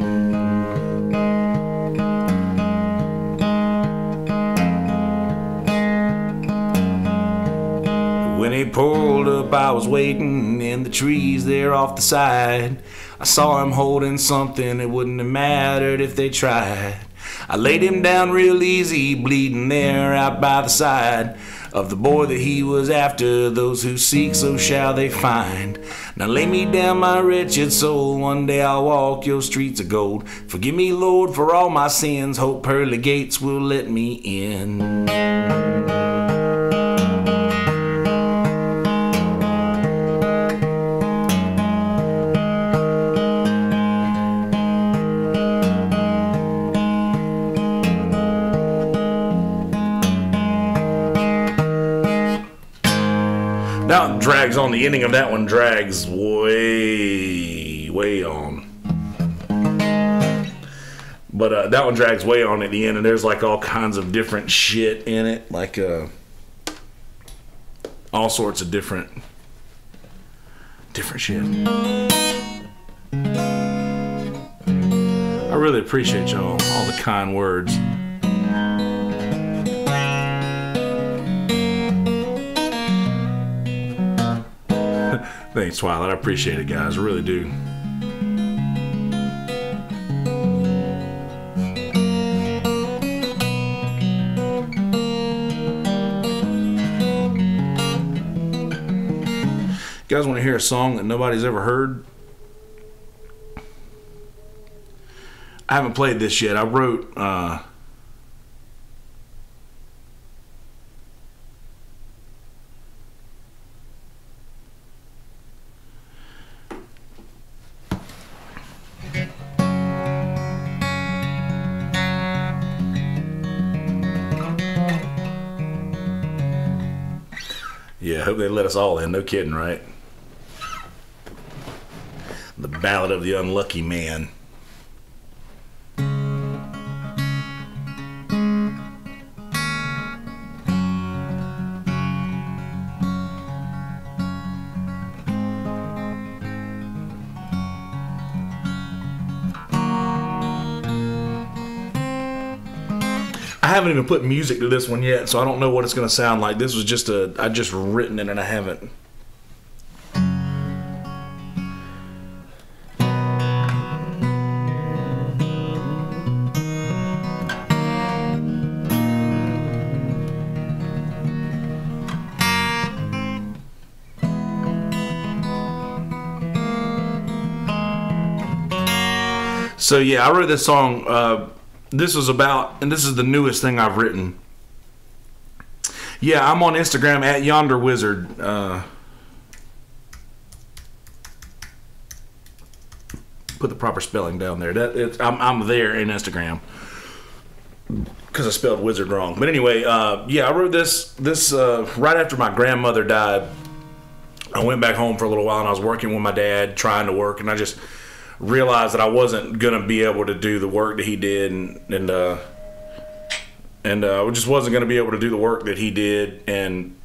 When he pulled up, I was waiting in the trees there off the side. I saw him holding something, it wouldn't have mattered if they tried. I laid him down real easy, bleeding there out by the side of the boy that he was after. Those who seek, so shall they find. Now lay me down, my wretched soul, one day I'll walk your streets of gold. Forgive me, Lord, for all my sins, hope pearly gates will let me in. That one drags on. The ending of that one drags way on. But that one drags way on at the end, and there's like all kinds of different shit in it, like all sorts of different shit. I really appreciate y'all, all the kind words. Thanks, Twilight. I appreciate it, guys. I really do. You guys want to hear a song that nobody's ever heard? I haven't played this yet. I wrote yeah, I hope they let us all in. No kidding, right? The Ballad of the Unlucky Man. I haven't even put music to this one yet, so I don't know what it's going to sound like. This was just I just written it and I haven't. So yeah, I wrote this song. This was about, and this is the newest thing I've written. Yeah, I'm on Instagram at Yonder Wizard. Put the proper spelling down there. I'm there in Instagram because I spelled wizard wrong. But anyway, yeah, I wrote this right after my grandmother died. I went back home for a little while and I was working with my dad, trying to work, and I just realized that I wasn't gonna be able to do the work that he did, and I just wasn't gonna be able to do the work that he did, and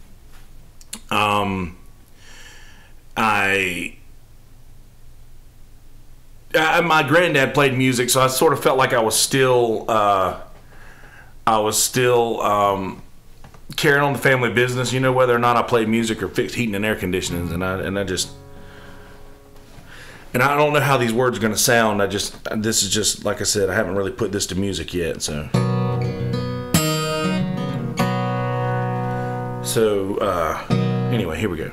my granddad played music, so I sort of felt like I was still carrying on the family business, you know, whether or not I played music or fixed heating and air conditioning, and I don't know how these words are going to sound. This is just, like I said, I haven't really put this to music yet, so. Anyway, here we go.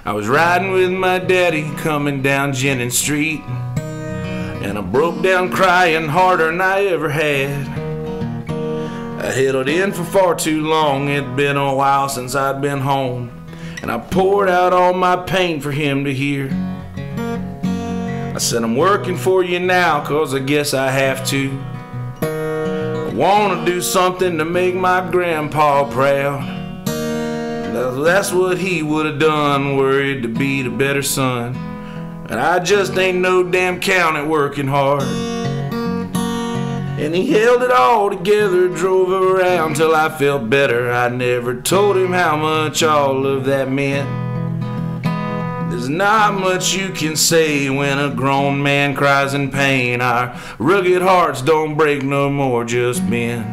I was riding with my daddy coming down Jennings Street, and I broke down crying harder than I ever had. I held in for far too long. It'd been a while since I'd been home, and I poured out all my pain for him to hear. I said, I'm working for you now, 'cause I guess I have to. I want to do something to make my grandpa proud. That's what he would have done, worried to be the better son. And I just ain't no damn count at working hard. And he held it all together, drove around till I felt better. I never told him how much all of that meant. There's not much you can say when a grown man cries in pain. Our rugged hearts don't break no more, just bend.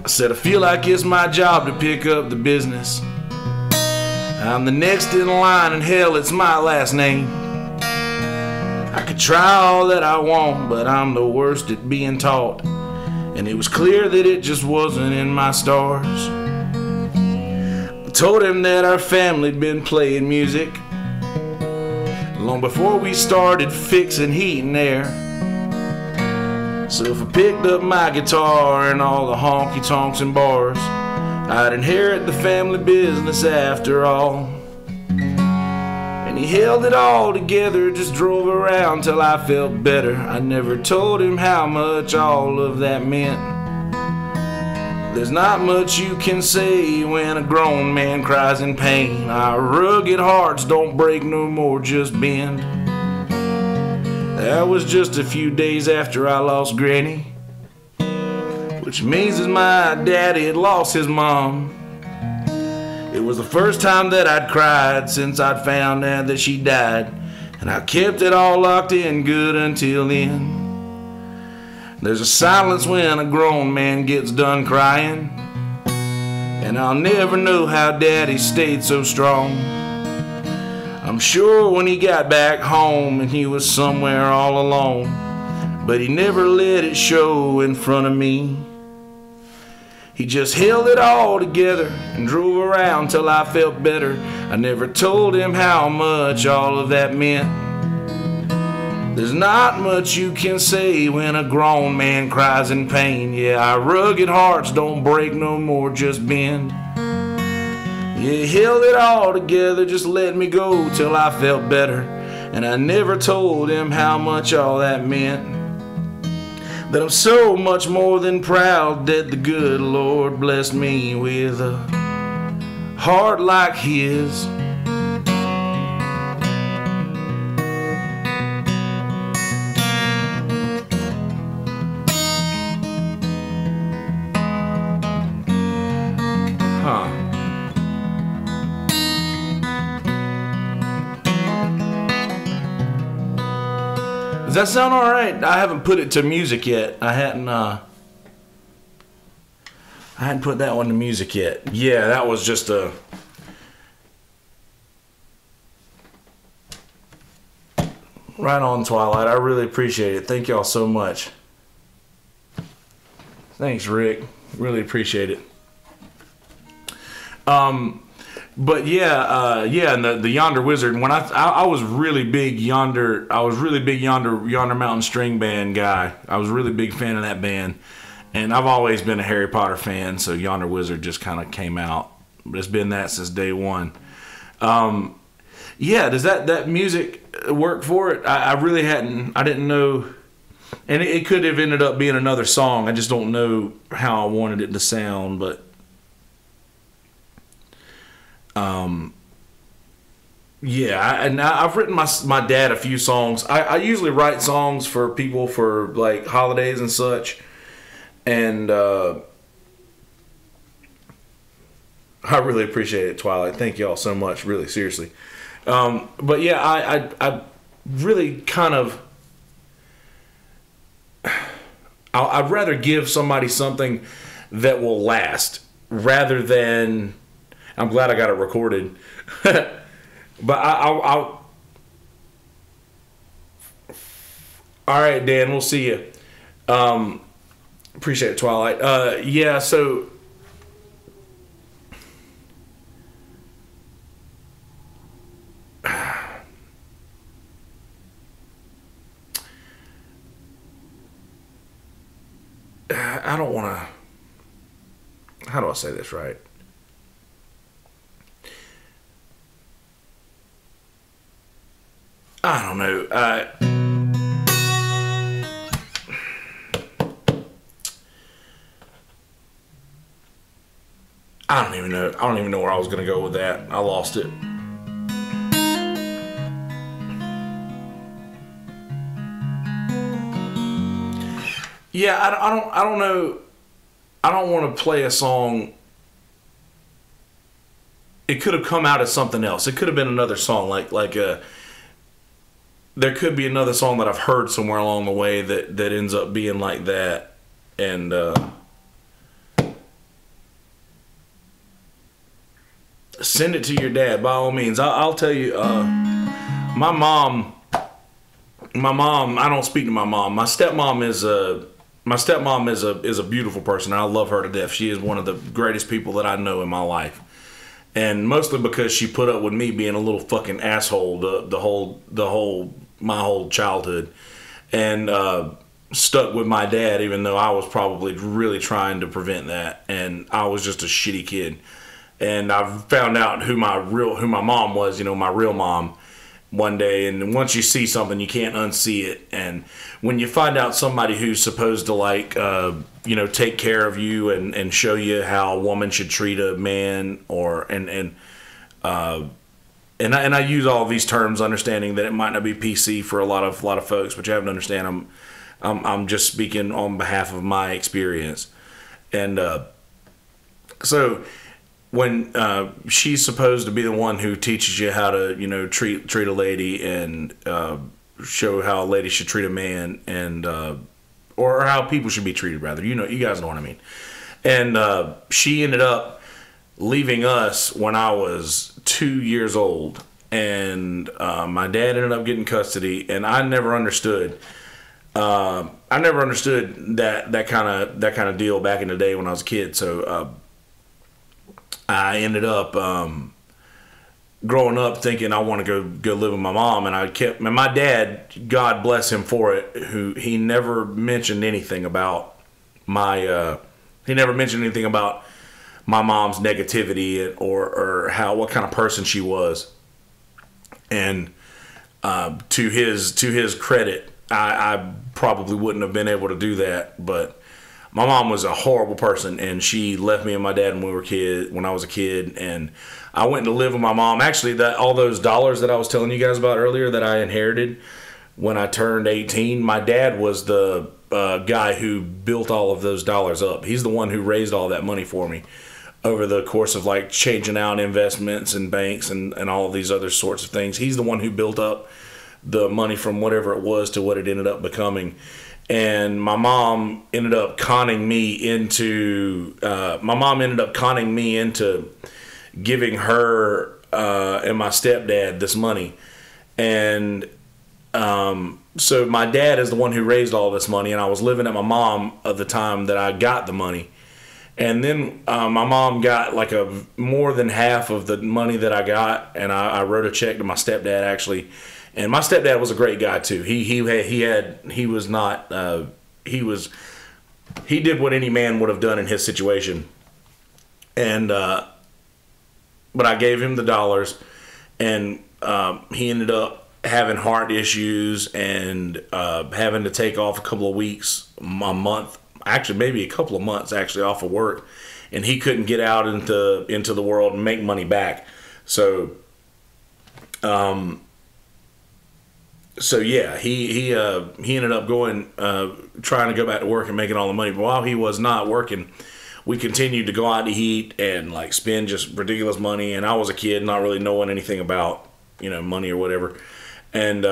I said, I feel like it's my job to pick up the business. I'm the next in line, and hell, it's my last name. I could try all that I want, but I'm the worst at being taught. And it was clear that it just wasn't in my stars. Told him that our family'd been playing music long before we started fixing heat and air. So if I picked up my guitar and all the honky tonks and bars, I'd inherit the family business after all. And he held it all together, just drove around till I felt better. I never told him how much all of that meant. There's not much you can say when a grown man cries in pain. Our rugged hearts don't break no more, just bend. That was just a few days after I lost Granny, which means that my daddy had lost his mom. It was the first time that I'd cried since I'd found out that she died, and I kept it all locked in good until then. There's a silence when a grown man gets done crying, and I'll never know how Daddy stayed so strong. I'm sure when he got back home and he was somewhere all alone, but he never let it show in front of me. He just held it all together and drove around till I felt better. I never told him how much all of that meant. There's not much you can say when a grown man cries in pain. Yeah, our rugged hearts don't break no more, just bend. Yeah, he held it all together, just let me go till I felt better. And I never told him how much all that meant. that I'm so much more than proud that the good Lord blessed me with a heart like his. Does that sound all right? I haven't put it to music yet. I hadn't put that one to music yet. Yeah, that was just a... Right on, Twilight. I really appreciate it. Thank y'all so much. Thanks, Rick. Really appreciate it. But yeah, and the Yonder Wizard. When I was really big Yonder Mountain String Band guy. I was a really big fan of that band, and I've always been a Harry Potter fan. So Yonder Wizard just kind of came out. But it's been that since day one. Yeah, does that music work for it? I really hadn't. I didn't know, and it could have ended up being another song. I just don't know how I wanted it to sound, but. Yeah, and I've written my dad a few songs. I usually write songs for people for like holidays and such, and I really appreciate it, Twilight. Thank y'all so much, really, seriously. But yeah, I really kind of I'd rather give somebody something that will last rather than. I'm glad I got it recorded. But I'll all right, Dan, we'll see you. Appreciate it, Twilight. Yeah, so I don't want to. How do I say this right? I don't know. I don't even know. I don't even know where I was going to go with that. I lost it. Yeah, I don't know. I don't want to play a song. It could have come out as something else. It could have been another song, like a. There could be another song that I've heard somewhere along the way that ends up being like that, and send it to your dad by all means. I'll tell you. My mom. I don't speak to my mom. My stepmom is a beautiful person. I love her to death. She is one of the greatest people that I know in my life. And mostly because she put up with me being a little fucking asshole my whole childhood, and stuck with my dad even though I was probably really trying to prevent that, and I was just a shitty kid. And I found out who my mom was, my real mom, one day. And once you see something, you can't unsee it. And when you find out somebody who's supposed to take care of you and show you how a woman should treat a man, and I use all these terms understanding that it might not be PC for a lot of folks, but you have to understand I'm just speaking on behalf of my experience. And so when she's supposed to be the one who teaches you how to treat a lady, and show how a lady should treat a man, and or how people should be treated, rather, you guys know what I mean. And she ended up leaving us when I was 2 years old, and my dad ended up getting custody, and I never understood that kind of deal back in the day when I was a kid. So I ended up growing up thinking I want to go live with my mom, and my dad, God bless him for it, he never mentioned anything about my mom's negativity or what kind of person she was. And to his credit, I probably wouldn't have been able to do that. But my mom was a horrible person, and she left me and my dad when I was a kid, and I went to live with my mom. Actually, all those dollars that I was telling you guys about earlier that I inherited when I turned 18, my dad was the guy who built all of those dollars up. He's the one who raised all that money for me over the course of like changing out investments and banks and all of these other sorts of things. He's the one who built up the money from whatever it was to what it ended up becoming. And my mom ended up conning me into giving her and my stepdad this money. And so my dad is the one who raised all this money, and I was living at my mom at the time that I got the money. And then my mom got like more than half of the money that I got, and I wrote a check to my stepdad actually. And my stepdad was a great guy too. He did what any man would have done in his situation. And but I gave him the dollars, and he ended up having heart issues and having to take off a couple of weeks, a month, actually maybe a couple of months actually off of work, and he couldn't get out into the world and make money back. So yeah, he ended up going trying to go back to work and making all the money. But while he was not working, we continued to go out to eat and like spend just ridiculous money. And I was a kid, not really knowing anything about money or whatever. And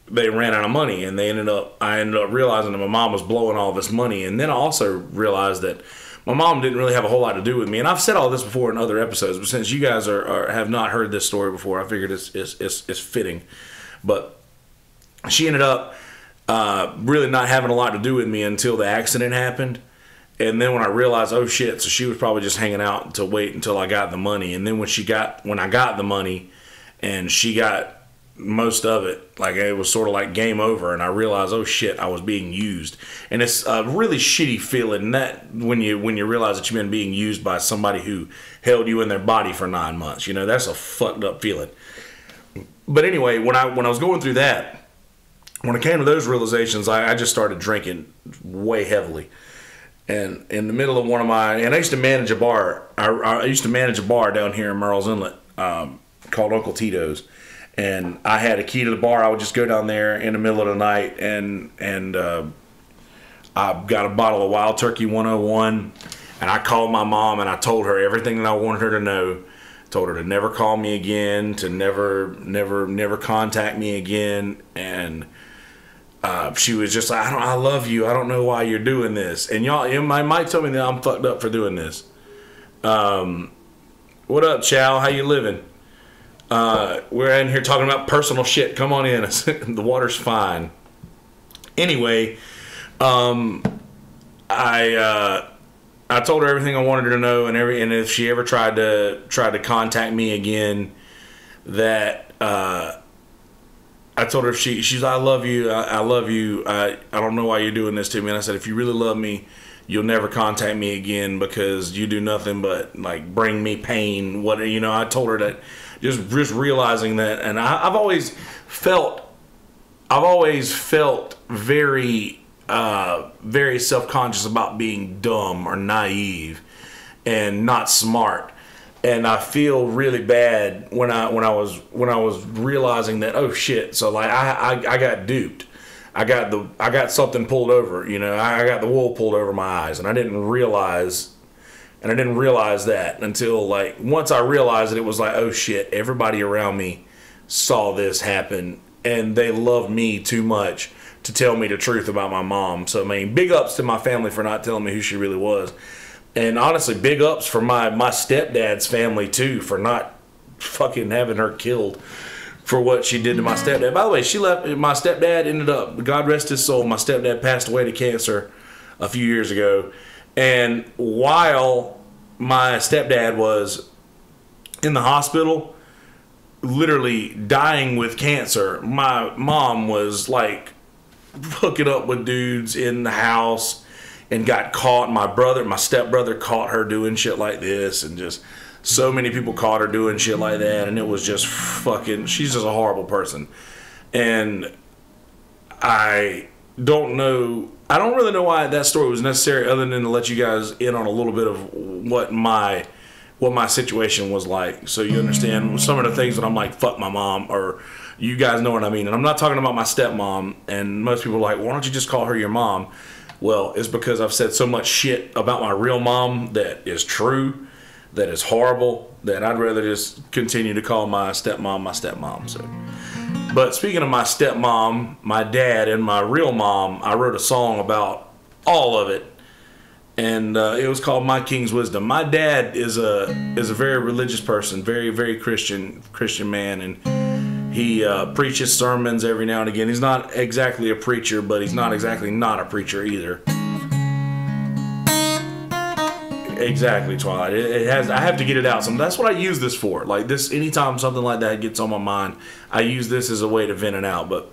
they ran out of money, and I ended up realizing that my mom was blowing all this money. And then I also realized that my mom didn't really have a whole lot to do with me. And I've said all this before in other episodes, but since you guys have not heard this story before, I figured it's fitting. But she ended up really not having a lot to do with me until the accident happened. And then when I realized, oh shit, so she was probably just hanging out to wait until I got the money. And then when I got the money and she got most of it, like it was sort of like game over, and I realized, oh shit, I was being used. And it's a really shitty feeling that when you realize that you've been being used by somebody who held you in their body for 9 months. That's a fucked up feeling. But anyway, when I was going through that, when it came to those realizations, I just started drinking way heavily. And in the middle of and I used to manage a bar. I used to manage a bar down here in Merle's Inlet called Uncle Tito's. And I had a key to the bar. I would just go down there in the middle of the night and I got a bottle of Wild Turkey 101, and I called my mom and I told her everything that I wanted her to know. Told her to never call me again, to never contact me again, and she was just like, I love you. I don't know why you're doing this. And y'all, you might tell me that I'm fucked up for doing this. What up, Chow? How you living? We're in here talking about personal shit. Come on in. The water's fine. Anyway, I told her everything I wanted her to know, and if she ever tried to contact me again, that I told her, if she's I love you, I love you. I don't know why you're doing this to me. And I said, if you really love me, you'll never contact me again, because you do nothing but like bring me pain. I told her that. Just realizing that, and I've always felt very, very self-conscious about being dumb or naive and not smart, and I feel really bad when I was realizing that, oh shit, so like I got duped, I got something pulled over, I got the wool pulled over my eyes, and I didn't realize that until like once I realized it was like, oh shit, everybody around me saw this happen and they loved me too much to tell me the truth about my mom. So I mean, big ups to my family for not telling me who she really was. And honestly, big ups for my stepdad's family too, for not fucking having her killed for what she did to my stepdad. By the way, my stepdad ended up, God rest his soul, my stepdad passed away to cancer a few years ago. And while my stepdad was in the hospital, literally dying with cancer, my mom was like hooking up with dudes in the house and got caught. My stepbrother caught her doing shit like this, and just so many people caught her doing shit like that, and it was just fucking, she's just a horrible person. And I don't know. I don't really know why that story was necessary, other than to let you guys in on a little bit of what my situation was like, so you understand some of the things that I'm like, fuck my mom, or you guys know what I mean. And I'm not talking about my stepmom. And most people are like, why don't you just call her your mom? Well, it's because I've said so much shit about my real mom that is true, that is horrible, that I'd rather just continue to call my stepmom. So, but speaking of my stepmom, my dad, and my real mom, I wrote a song about all of it, and it was called "My King's Wisdom." My dad is a very religious person, very, very Christian man, and he preaches sermons every now and again. He's not exactly a preacher, but he's not exactly not a preacher either. Exactly, Twilight. It has. I have to get it out. So that's what I use this for. Like this, anytime something like that gets on my mind, I use this as a way to vent it out. But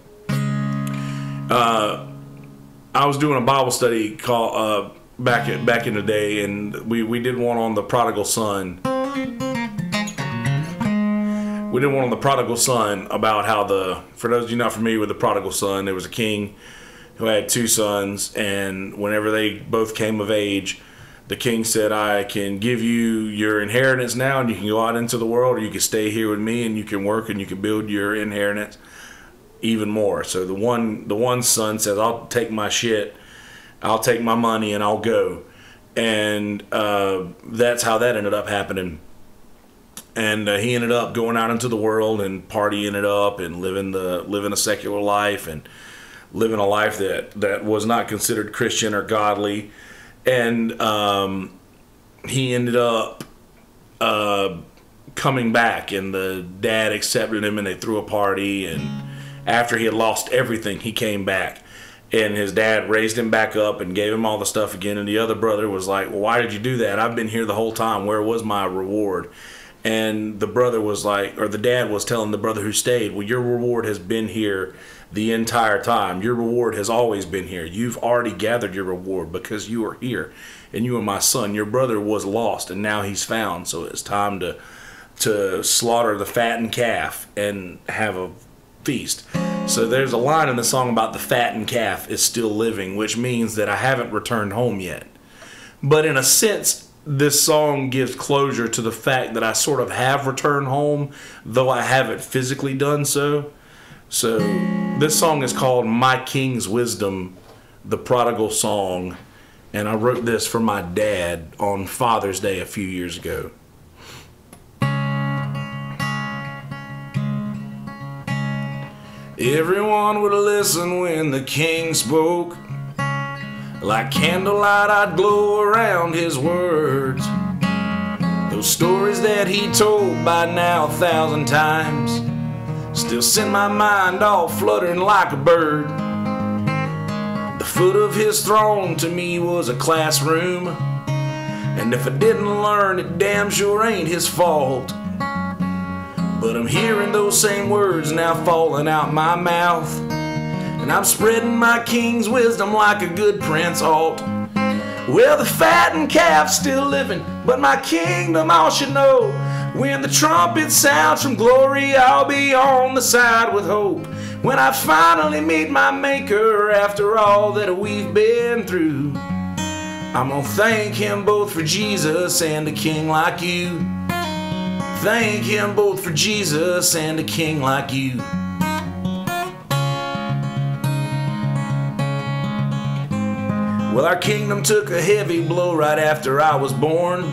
I was doing a Bible study called back in the day, and we did one on the prodigal son. We did one on the prodigal son about how for those of you not familiar with the prodigal son, there was a king who had two sons, and whenever they both came of age, the king said, I can give you your inheritance now, and you can go out into the world, or you can stay here with me and you can work and you can build your inheritance even more. So the one son says, I'll take my shit, I'll take my money, and I'll go. And that's how that ended up happening. And he ended up going out into the world and partying it up and living a secular life and living a life that was not considered Christian or godly. And he ended up coming back, and the dad accepted him, and they threw a party. And after he had lost everything, he came back, and his dad raised him back up and gave him all the stuff again. And the other brother was like, well, why did you do that? I've been here the whole time. Where was my reward? And the brother was like, or the dad was telling the brother who stayed, well, your reward has been here the entire time. Your reward has always been here. You've already gathered your reward because you are here, and you are my son. Your brother was lost, and now he's found. So it's time to slaughter the fattened calf and have a feast. So there's a line in the song about the fattened calf is still living, which means that I haven't returned home yet. But in a sense, this song gives closure to the fact that I sort of have returned home, though I haven't physically done so. So this song is called My King's Wisdom, the Prodigal Song, and I wrote this for my dad on Father's Day a few years ago. Everyone would listen when the king spoke. Like candlelight I'd glow around his words. Those stories that he told by now 1,000 times still send my mind all fluttering like a bird. The foot of his throne to me was a classroom, and if I didn't learn it, damn sure ain't his fault. But I'm hearing those same words now falling out my mouth, and I'm spreading my king's wisdom like a good prince ought. Well, the fattened calf's still living, but my kingdom all should know. When the trumpet sounds from glory, I'll be on the side with hope. When I finally meet my maker after all that we've been through, I'm gonna thank him both for Jesus and a king like you. Thank him both for Jesus and a king like you. Well, our kingdom took a heavy blow right after I was born.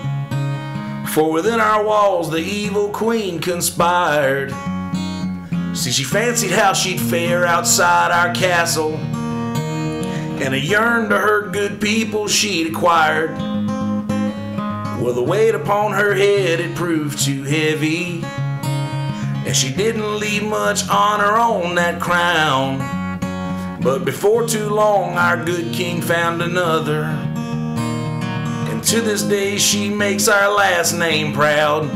For within our walls the evil queen conspired. See, she fancied how she'd fare outside our castle, and a yearn to her good people she'd acquired. Well, the weight upon her head it proved too heavy, and she didn't leave much honor on that crown. But before too long our good king found another, and to this day she makes our last name proud.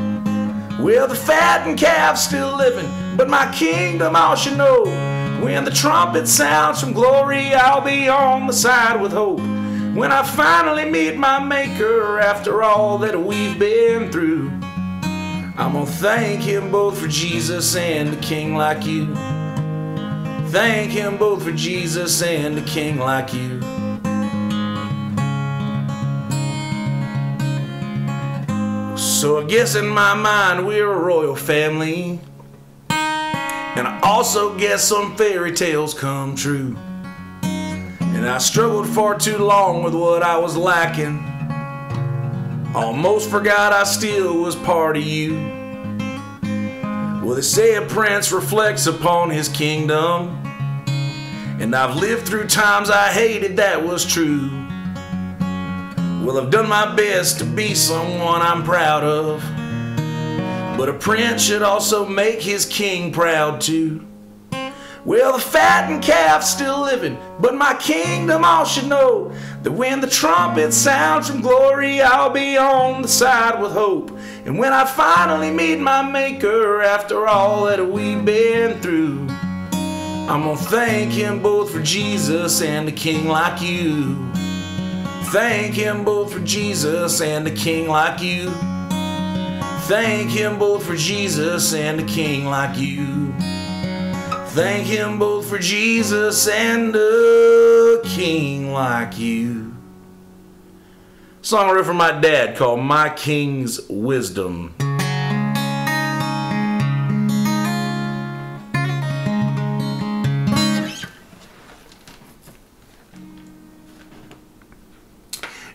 Well, the fattened calf's still living, but my kingdom all should know. When the trumpet sounds from glory, I'll be on the side with hope. When I finally meet my maker after all that we've been through, I'm gonna thank him both for Jesus and a king like you. Thank him both for Jesus and a king like you. So I guess in my mind we're a royal family, and I also guess some fairy tales come true. And I struggled far too long with what I was lacking, almost forgot I still was part of you. Well, they say a prince reflects upon his kingdom, and I've lived through times I hated that was true. Well, I've done my best to be someone I'm proud of, but a prince should also make his king proud too. Well, the fattened calf's still living, but my kingdom all should know that when the trumpet sounds from glory, I'll be on the side with hope. And when I finally meet my maker after all that we've been through, I'm gonna thank him both for Jesus and a king like you. Thank him both for Jesus and a king like you. Thank him both for Jesus and a king like you. Thank him both for Jesus and a king like you. Song I wrote for my dad called My King's Wisdom.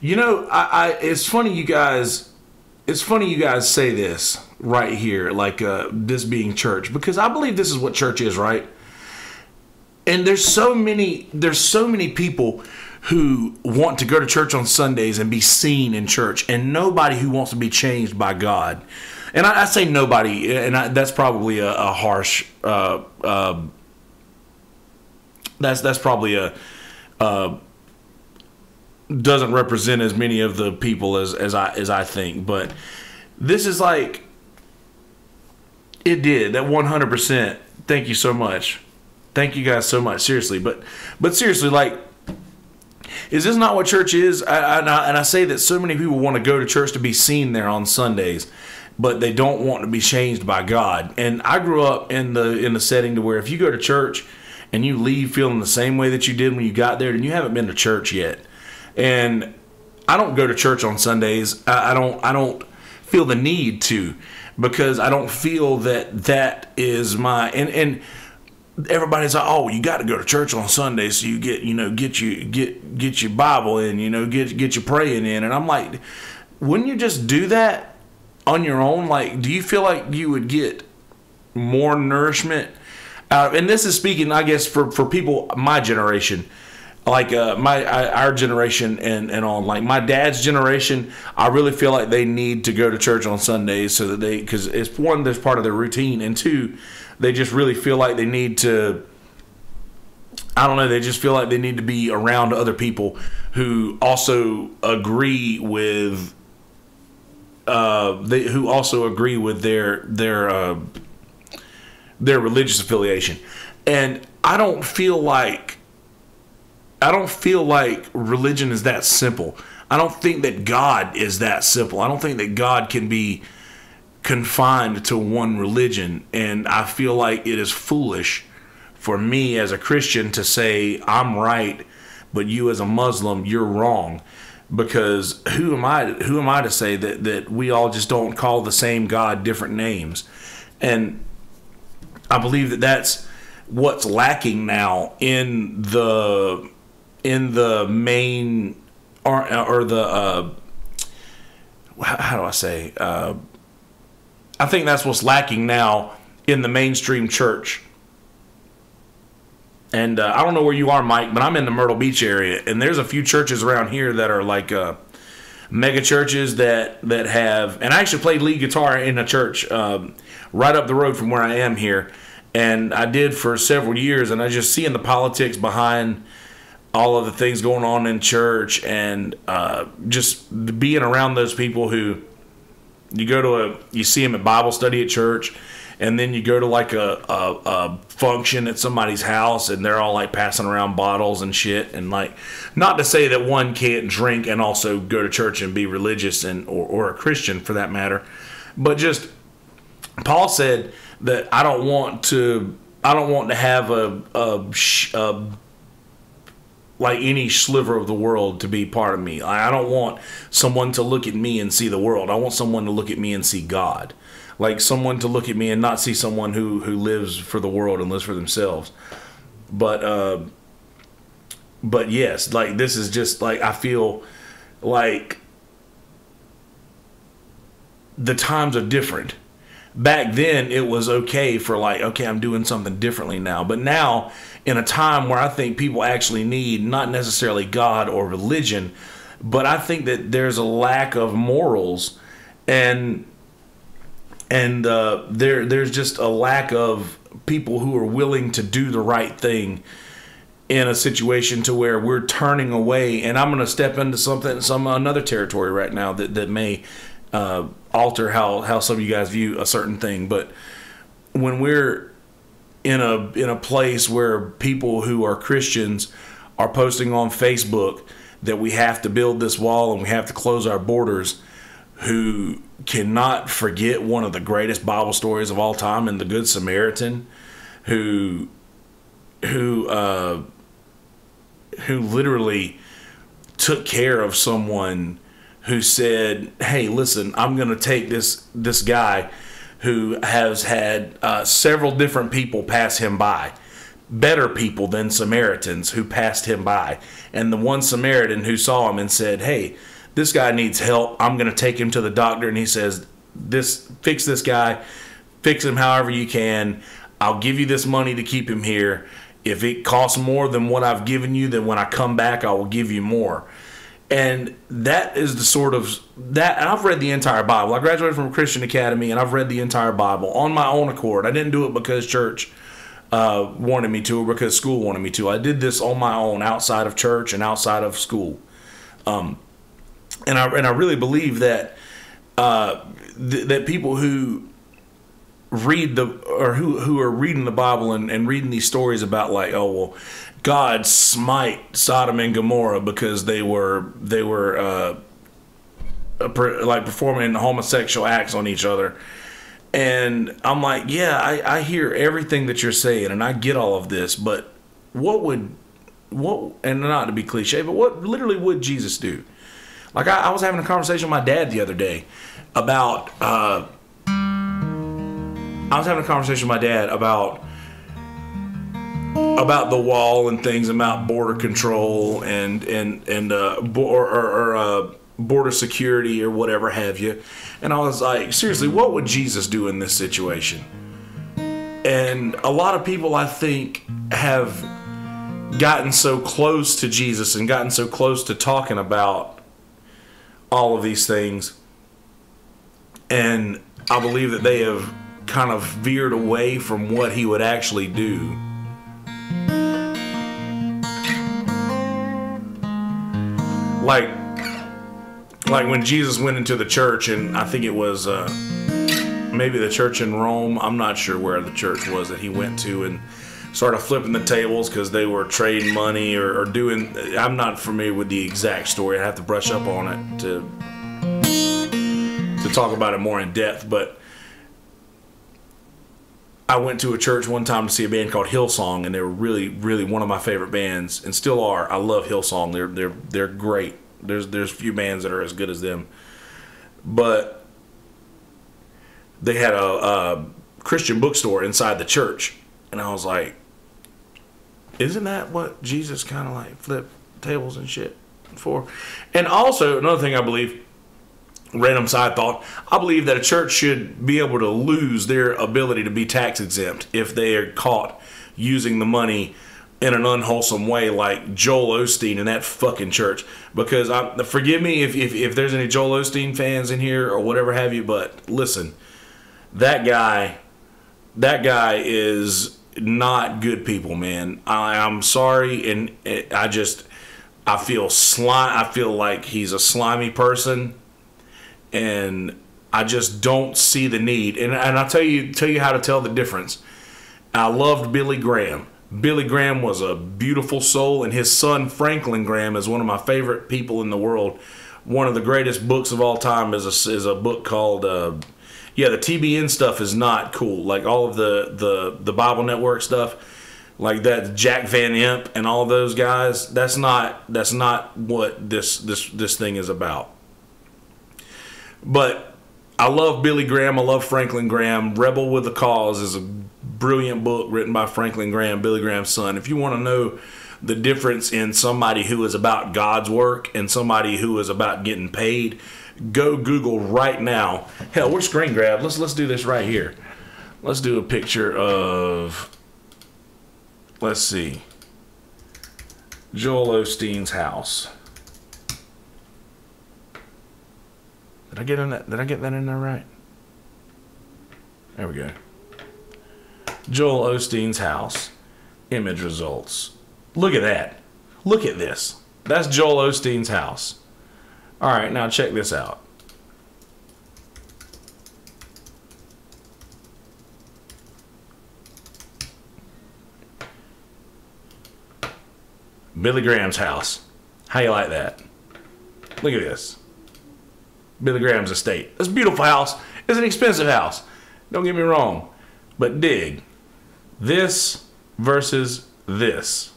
You know, it's funny you guys say this right here, like this being church, because I believe this is what church is, right? And there's so many people who want to go to church on Sundays and be seen in church, and nobody who wants to be changed by God. And I say nobody, and that's probably a harsh. That's probably a doesn't represent as many of the people as I think, but this is like it did that 100%. Thank you so much. Thank you guys so much. Seriously, but seriously, like, is this not what church is? And I say that so many people want to go to church to be seen there on Sundays, but they don't want to be changed by God. And I grew up in the setting to where if you go to church and you leave feeling the same way that you did when you got there, then you haven't been to church yet. And I don't go to church on Sundays. I don't feel the need to, because I don't feel that is my and everybody's like, oh, you got to go to church on Sunday so you get your Bible in, get your praying in. And I'm like, wouldn't you just do that on your own? Like, do you feel like you would get more nourishment out of, and this is speaking, I guess, for people my generation, like our generation and on, like my dad's generation, I really feel like they need to go to church on Sundays so that because it's one, that's part of their routine, and two, they just really feel like they need to, I don't know, they just feel like they need to be around other people who also agree with their religious affiliation. And I don't feel like religion is that simple. I don't think that God is that simple. I don't think that God can be confined to one religion. And I feel like it is foolish for me as a Christian to say I'm right, but you as a Muslim, you're wrong. Because who am I to say that we all just don't call the same God different names? And I believe that that's what's lacking now in the main or the how do I say? I think that's what's lacking now in the mainstream church. And I don't know where you are, Mike, but I'm in the Myrtle Beach area, and there's a few churches around here that are like mega churches that have. And I actually played lead guitar in a church right up the road from where I am here, and I did for several years. And I just seeing the politics behind all of the things going on in church, and just being around those people who you see them at Bible study at church. And then you go to like a function at somebody's house, and they're all like passing around bottles and shit. And like, not to say that one can't drink and also go to church and be religious or a Christian for that matter, but just Paul said that I don't want to I don't want to have like any sliver of the world to be part of me. I don't want someone to look at me and see the world. I want someone to look at me and see God. Like someone to look at me and not see someone who lives for the world and lives for themselves. But yes, like this is just like, I feel like the times are different. Back then it was okay for like, okay, I'm doing something differently now. But now, in a time where I think people actually need not necessarily God or religion, but I think that there's a lack of morals, and there's just a lack of people who are willing to do the right thing in a situation to where we're turning away. And I'm going to step into another territory right now that may alter how some of you guys view a certain thing. But when we're in a place where people who are Christians are posting on Facebook that we have to build this wall and we have to close our borders, who cannot forget one of the greatest Bible stories of all time in the Good Samaritan, who literally took care of someone who said, hey, listen, I'm going to take this guy who has had several different people pass him by, better people than Samaritans who passed him by. And the one Samaritan who saw him and said, hey, this guy needs help. I'm going to take him to the doctor. And he says, fix this guy, fix him however you can. I'll give you this money to keep him here. If it costs more than what I've given you, then when I come back, I will give you more. And that is the sort of that. And I've read the entire Bible. I graduated from a Christian academy, and I've read the entire Bible on my own accord. I didn't do it because church wanted me to, or because school wanted me to. I did this on my own, outside of church and outside of school. And I really believe that that people who read who are reading the Bible and reading these stories about, like, oh well, God smite Sodom and Gomorrah because they were like performing homosexual acts on each other. And I'm like, yeah, I hear everything that you're saying, and I get all of this, but and not to be cliche, but what literally would Jesus do? Like, I was having a conversation with my dad the other day about about the wall and things, about border control and border security or whatever have you. And I was like, seriously, what would Jesus do in this situation? And a lot of people, I think, have gotten so close to Jesus and gotten so close to talking about all of these things, and I believe that they have kind of veered away from what he would actually do. Like when Jesus went into the church, and I think it was maybe the church in Rome, I'm not sure where the church was that he went to, and started flipping the tables because they were trading money or doing, I'm not familiar with the exact story. I have to brush up on it to talk about it more in depth. But I went to a church one time to see a band called Hillsong, and they were really, really one of my favorite bands, and still are. I love Hillsong. They're great. There's few bands that are as good as them. But they had a Christian bookstore inside the church, and I was like, isn't that what Jesus kind of like flipped tables and shit for? And also, another thing I believe, random side thought, I believe that a church should be able to lose their ability to be tax exempt if they are caught using the money in an unwholesome way, like Joel Osteen and that fucking church. Because forgive me if there's any Joel Osteen fans in here or whatever have you, but listen, that guy is not good people, man. I'm sorry, and I feel like he's a slimy person, and I just don't see the need. And I'll tell you how to tell the difference. I loved Billy Graham. Billy Graham was a beautiful soul, and his son Franklin Graham is one of my favorite people in the world. One of the greatest books of all time is a book called Yeah, the TBN stuff is not cool. Like all of the Bible Network stuff, like that Jack Van Imp and all those guys. That's not what this thing is about. But I love Billy Graham. I love Franklin Graham. Rebel with a Cause is a brilliant book written by Franklin Graham, Billy Graham's son. If you want to know the difference in somebody who is about God's work and somebody who is about getting paid, go Google right now. Hell, we're screen grab. Let's do this right here. Let's do a picture of, let's see, Joel Osteen's house. Did I get in that? Did I get that in there right? There we go. Joel Osteen's house. Image results. Look at that. Look at this. That's Joel Osteen's house. All right, now check this out. Billy Graham's house. How you like that? Look at this. Billy Graham's estate. It's a beautiful house. It's an expensive house. Don't get me wrong. But dig. This versus this.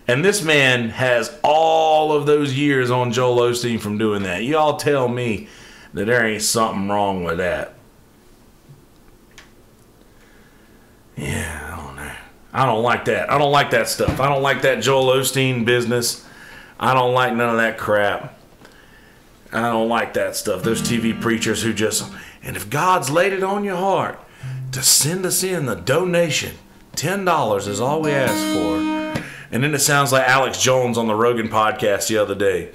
And this man has all of those years on Joel Osteen from doing that. Y'all tell me that there ain't something wrong with that. Yeah, I don't know. I don't like that. I don't like that stuff. I don't like that Joel Osteen business. I don't like none of that crap. I don't like that stuff. Those TV preachers who just, and if God's laid it on your heart to send us in the donation, $10 is all we ask for. And then it sounds like Alex Jones on the Rogan podcast the other day.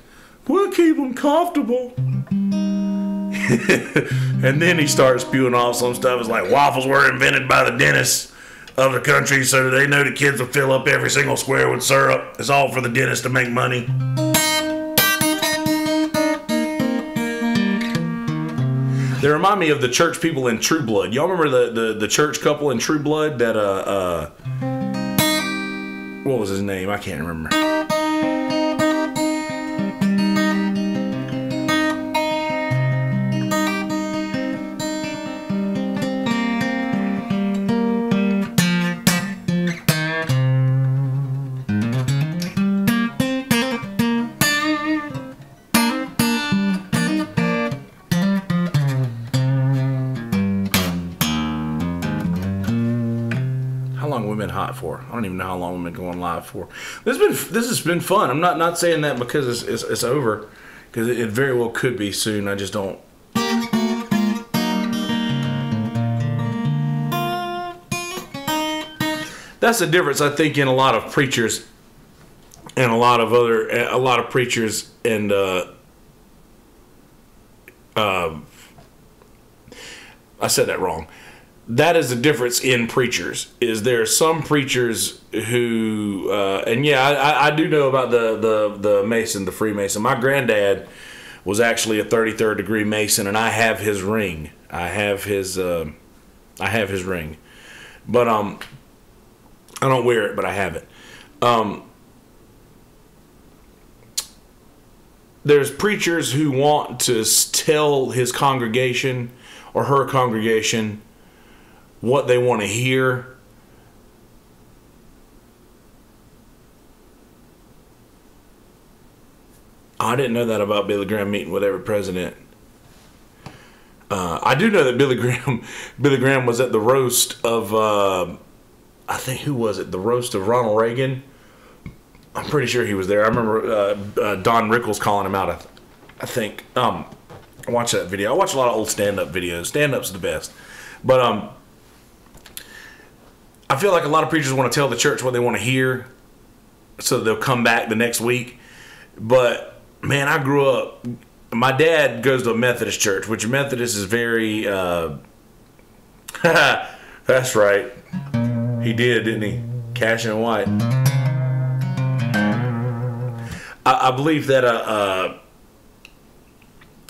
We'll keep them comfortable. And then he starts spewing off some stuff. It's like waffles were invented by the dentists of the country so that they know the kids will fill up every single square with syrup. It's all for the dentist to make money. They remind me of the church people in True Blood. Y'all remember the church couple in True Blood that what was his name? I can't remember. Hot for. I don't even know how long we've been going live for. This has been fun. I'm not saying that because it's over, because it very well could be soon. I just don't. That's the difference, I think, in a lot of preachers and a lot of preachers and I said that wrong. That is the difference in preachers. Is there are some preachers who, and yeah, I do know about the Mason, the Freemason. My granddad was actually a 33rd degree Mason, and I have his ring. I have his ring, but I don't wear it, but I have it. There's preachers who want to tell his congregation or her congregation what they want to hear. I didn't know that about Billy Graham meeting with every president. I do know that Billy Graham was at the roast of, I think, who was it? The roast of Ronald Reagan. I'm pretty sure he was there. I remember Don Rickles calling him out. I think. I watched that video. I watch a lot of old stand-up videos. Stand-up's the best. But I feel like a lot of preachers want to tell the church what they want to hear so that they'll come back the next week. But, man, I grew up, my dad goes to a Methodist church, which Methodist is very, that's right. He did, didn't he? Cash and White. I believe that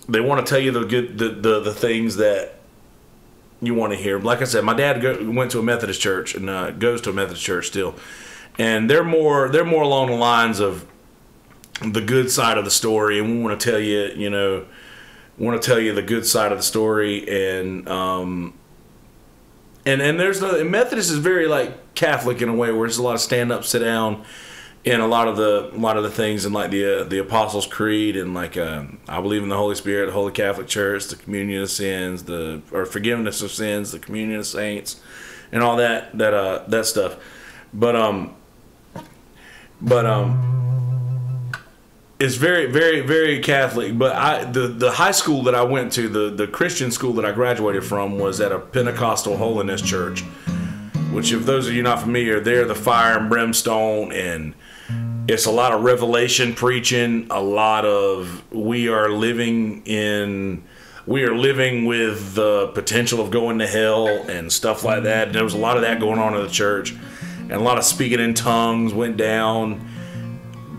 they want to tell you the things that you want to hear. Like I said, my dad went to a Methodist church and goes to a Methodist church still, and they're more along the lines of the good side of the story, and we want to tell you, want to tell you the good side of the story, and there's no, Methodist is very like Catholic in a way where there's a lot of stand up, sit down, in a lot of the things in like the Apostles' Creed, and like I believe in the Holy Spirit, the Holy Catholic Church, the communion of sins, or forgiveness of sins, the communion of saints, and all that stuff. But it's very, very, very Catholic. But the high school that I went to, the Christian school that I graduated from, was at a Pentecostal holiness church. Which, if those of you not familiar, they're the fire and brimstone, and it's a lot of revelation preaching, a lot of we are living with the potential of going to hell and stuff like that. And there was a lot of that going on in the church, and a lot of speaking in tongues went down.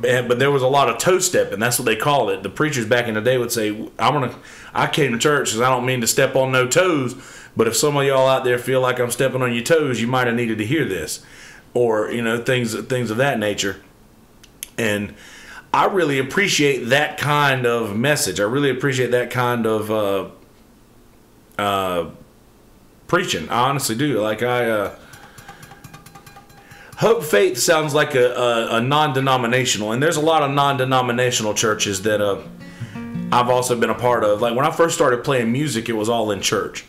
But there was a lot of toe stepping. That's what they called it. The preachers back in the day would say, I came to church because I don't mean to step on no toes, but if some of y'all out there feel like I'm stepping on your toes, you might have needed to hear this, or things of that nature. And I really appreciate that kind of message. I really appreciate that kind of preaching. I honestly do. Like Hope Faith sounds like a non-denominational, and there's a lot of non-denominational churches that I've also been a part of. Like when I first started playing music, it was all in church.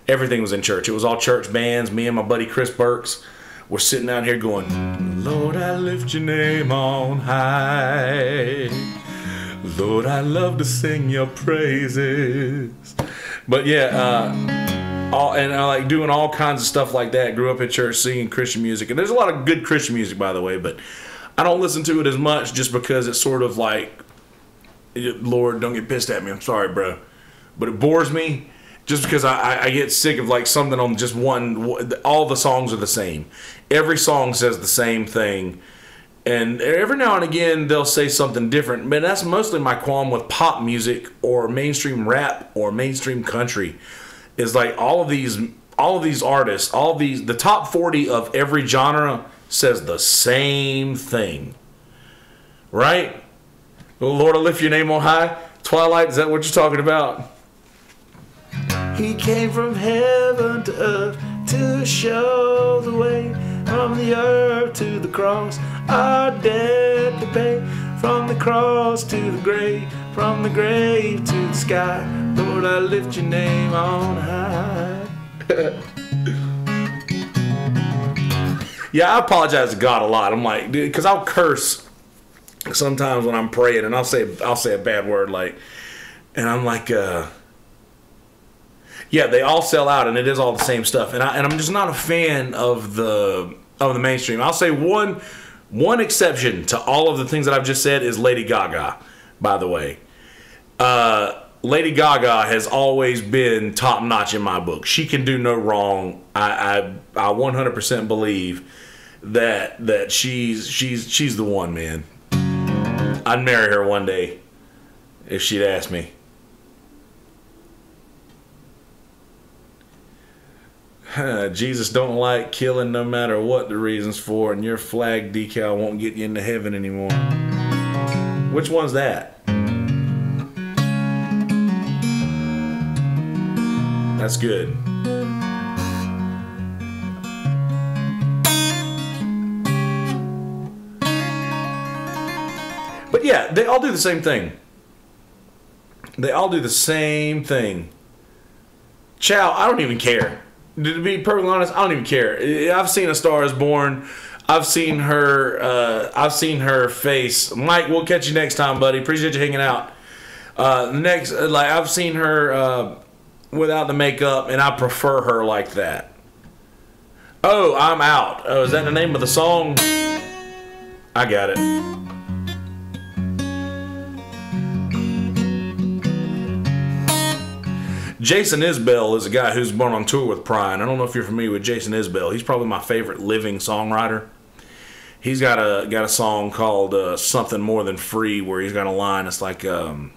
Everything was in church. It was all church bands. Me and my buddy Chris Burks were sitting out here going, Lord, I lift your name on high. Lord, I love to sing your praises. But yeah, and I like doing all kinds of stuff like that. Grew up at church singing Christian music. And there's a lot of good Christian music, by the way, but I don't listen to it as much just because it's sort of like, Lord, don't get pissed at me. I'm sorry, bro. But it bores me. Just because I get sick of like something on just one, all the songs are the same. Every song says the same thing. And every now and again they'll say something different. But that's mostly my qualm with pop music or mainstream rap or mainstream country. Is like all of these artists, the top 40 of every genre says the same thing. Right? Oh, Lord, I lift your name on high. Twilight, is that what you're talking about? He came from heaven to earth to show the way, from the earth to the cross, our debt to pay, from the cross to the grave, from the grave to the sky. Lord, I lift your name on high. Yeah, I apologize to God a lot. I'm like, dude, because I'll curse sometimes when I'm praying, and I'll say a bad word, like, and I'm like, yeah, they all sell out, and it is all the same stuff. And I'm just not a fan of the mainstream. I'll say one exception to all of the things that I've just said is Lady Gaga, by the way. Lady Gaga has always been top notch in my book. She can do no wrong. I 100% believe that she's the one, man. I'd marry her one day if she'd ask me. Jesus don't like killing no matter what the reasons for, and your flag decal won't get you into heaven anymore. Which one's that? That's good. But yeah, they all do the same thing. They all do the same thing. Chow, I don't even care. To be perfectly honest, I don't even care. I've seen A Star Is Born. I've seen her face. Mike, we'll catch you next time, buddy. Appreciate you hanging out. I've seen her without the makeup, and I prefer her like that. Oh, I'm Out. Oh, is that the name of the song? I got it. Jason Isbell is a guy who's been on tour with Prine. I don't know if you're familiar with Jason Isbell. He's probably my favorite living songwriter. He's got a song called Something More Than Free, where he's got a line. It's like, when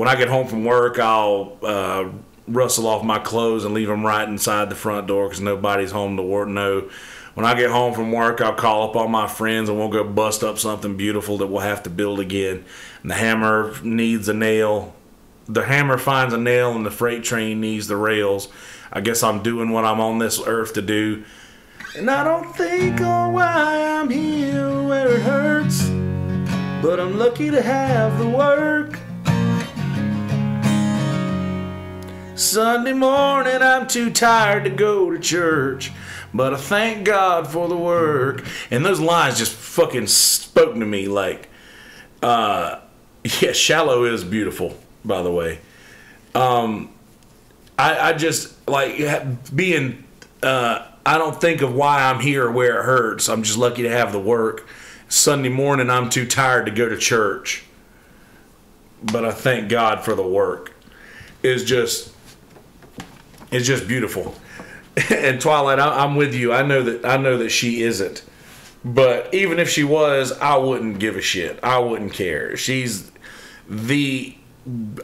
I get home from work, I'll rustle off my clothes and leave them right inside the front door because nobody's home to work. No. When I get home from work, I'll call up all my friends and we'll go bust up something beautiful that we'll have to build again. And the hammer needs a nail. the hammer finds a nail and the freight train needs the rails. I guess I'm doing what I'm on this earth to do. And I don't think on why I'm here where it hurts, but I'm lucky to have the work. Sunday morning I'm too tired to go to church, but I thank God for the work. And those lines just fucking spoke to me like, yeah, Shallow is beautiful, by the way. I just like being, I don't think of why I'm here where it hurts. I'm just lucky to have the work. Sunday morning I'm too tired to go to church, but I thank God for the work. It's just beautiful. And Twilight, I'm with you. I know that she isn't, but even if she was, I wouldn't give a shit. I wouldn't care.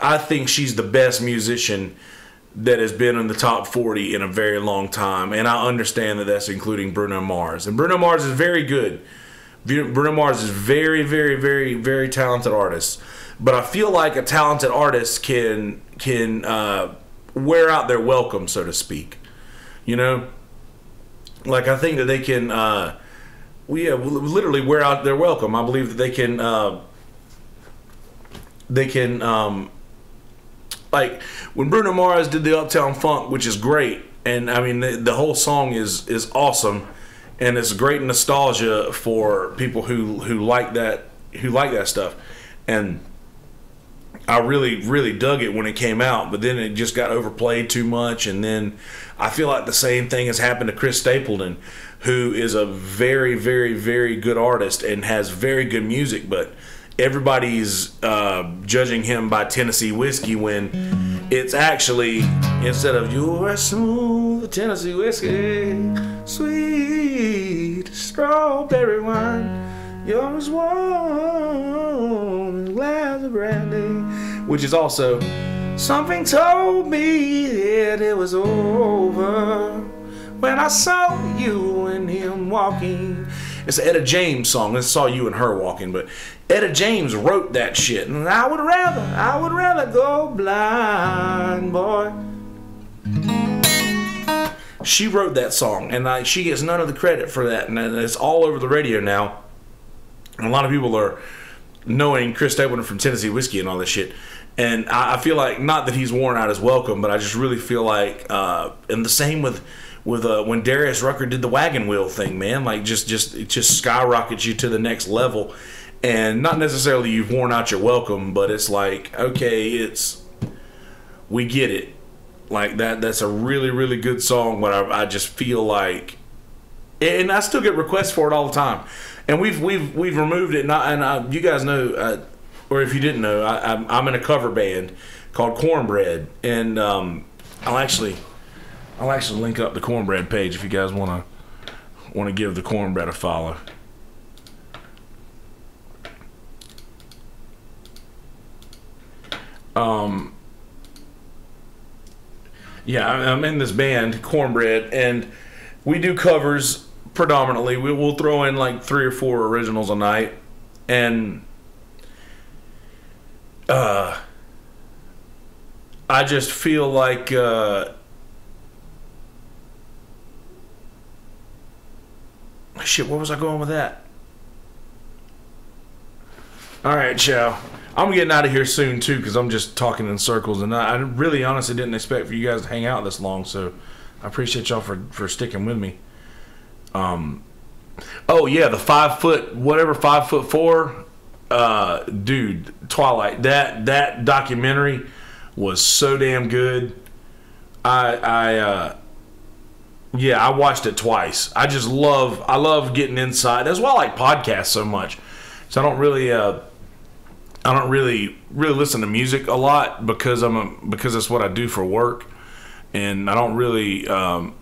I think she's the best musician that has been in the top 40 in a very long time, and I understand that that's including Bruno Mars. And Bruno Mars is very good. Bruno Mars is very, very, very, very talented artist. But I feel like a talented artist can wear out their welcome, so to speak. You know, like I think that they can, literally wear out their welcome. I believe that they can, like when Bruno Mars did the Uptown Funk, which is great, and I mean the whole song is awesome, and it's great nostalgia for people who like that stuff, and I really, really dug it when it came out, but then it just got overplayed too much. And then I feel like the same thing has happened to Chris Stapleton, who is a very, very, very good artist and has very good music, but everybody's judging him by Tennessee Whiskey when it's actually, instead of you're a smooth Tennessee whiskey, sweet strawberry wine, you're as warm as a glass of brandy, which is also something told me that it was over when I saw you and him walking. It's an Etta James song. I saw you and her walking, but Etta James wrote that shit. And I would rather go blind, boy. She wrote that song, and she gets none of the credit for that. And it's all over the radio now. And a lot of people are knowing Chris Stapleton from Tennessee Whiskey and all this shit. And I feel like, not that he's worn out his welcome, but I just really feel like, and the same with when Darius Rucker did the wagon wheel thing, man, like it just skyrockets you to the next level. And not necessarily you've worn out your welcome, but it's like, okay, we get it. Like that's a really, really good song, but I just feel like, and I still get requests for it all the time. And we've removed it, and you guys know, or if you didn't know, I'm in a cover band called Cornbread, and I'll actually link up the Cornbread page if you guys want to give the Cornbread a follow. Yeah, I'm in this band Cornbread, and we do covers predominantly. We'll throw in like 3 or 4 originals a night, and I just feel like shit, where was I going with that? Alright, Chow. I'm getting out of here soon too, because I'm just talking in circles, and I really honestly didn't expect for you guys to hang out this long, so I appreciate y'all for sticking with me. Oh yeah, the 5'4", dude, Twilight, that documentary was so damn good. I watched it twice. I love getting inside. That's why I like podcasts so much. So I don't really listen to music a lot because it's what I do for work, and I don't really find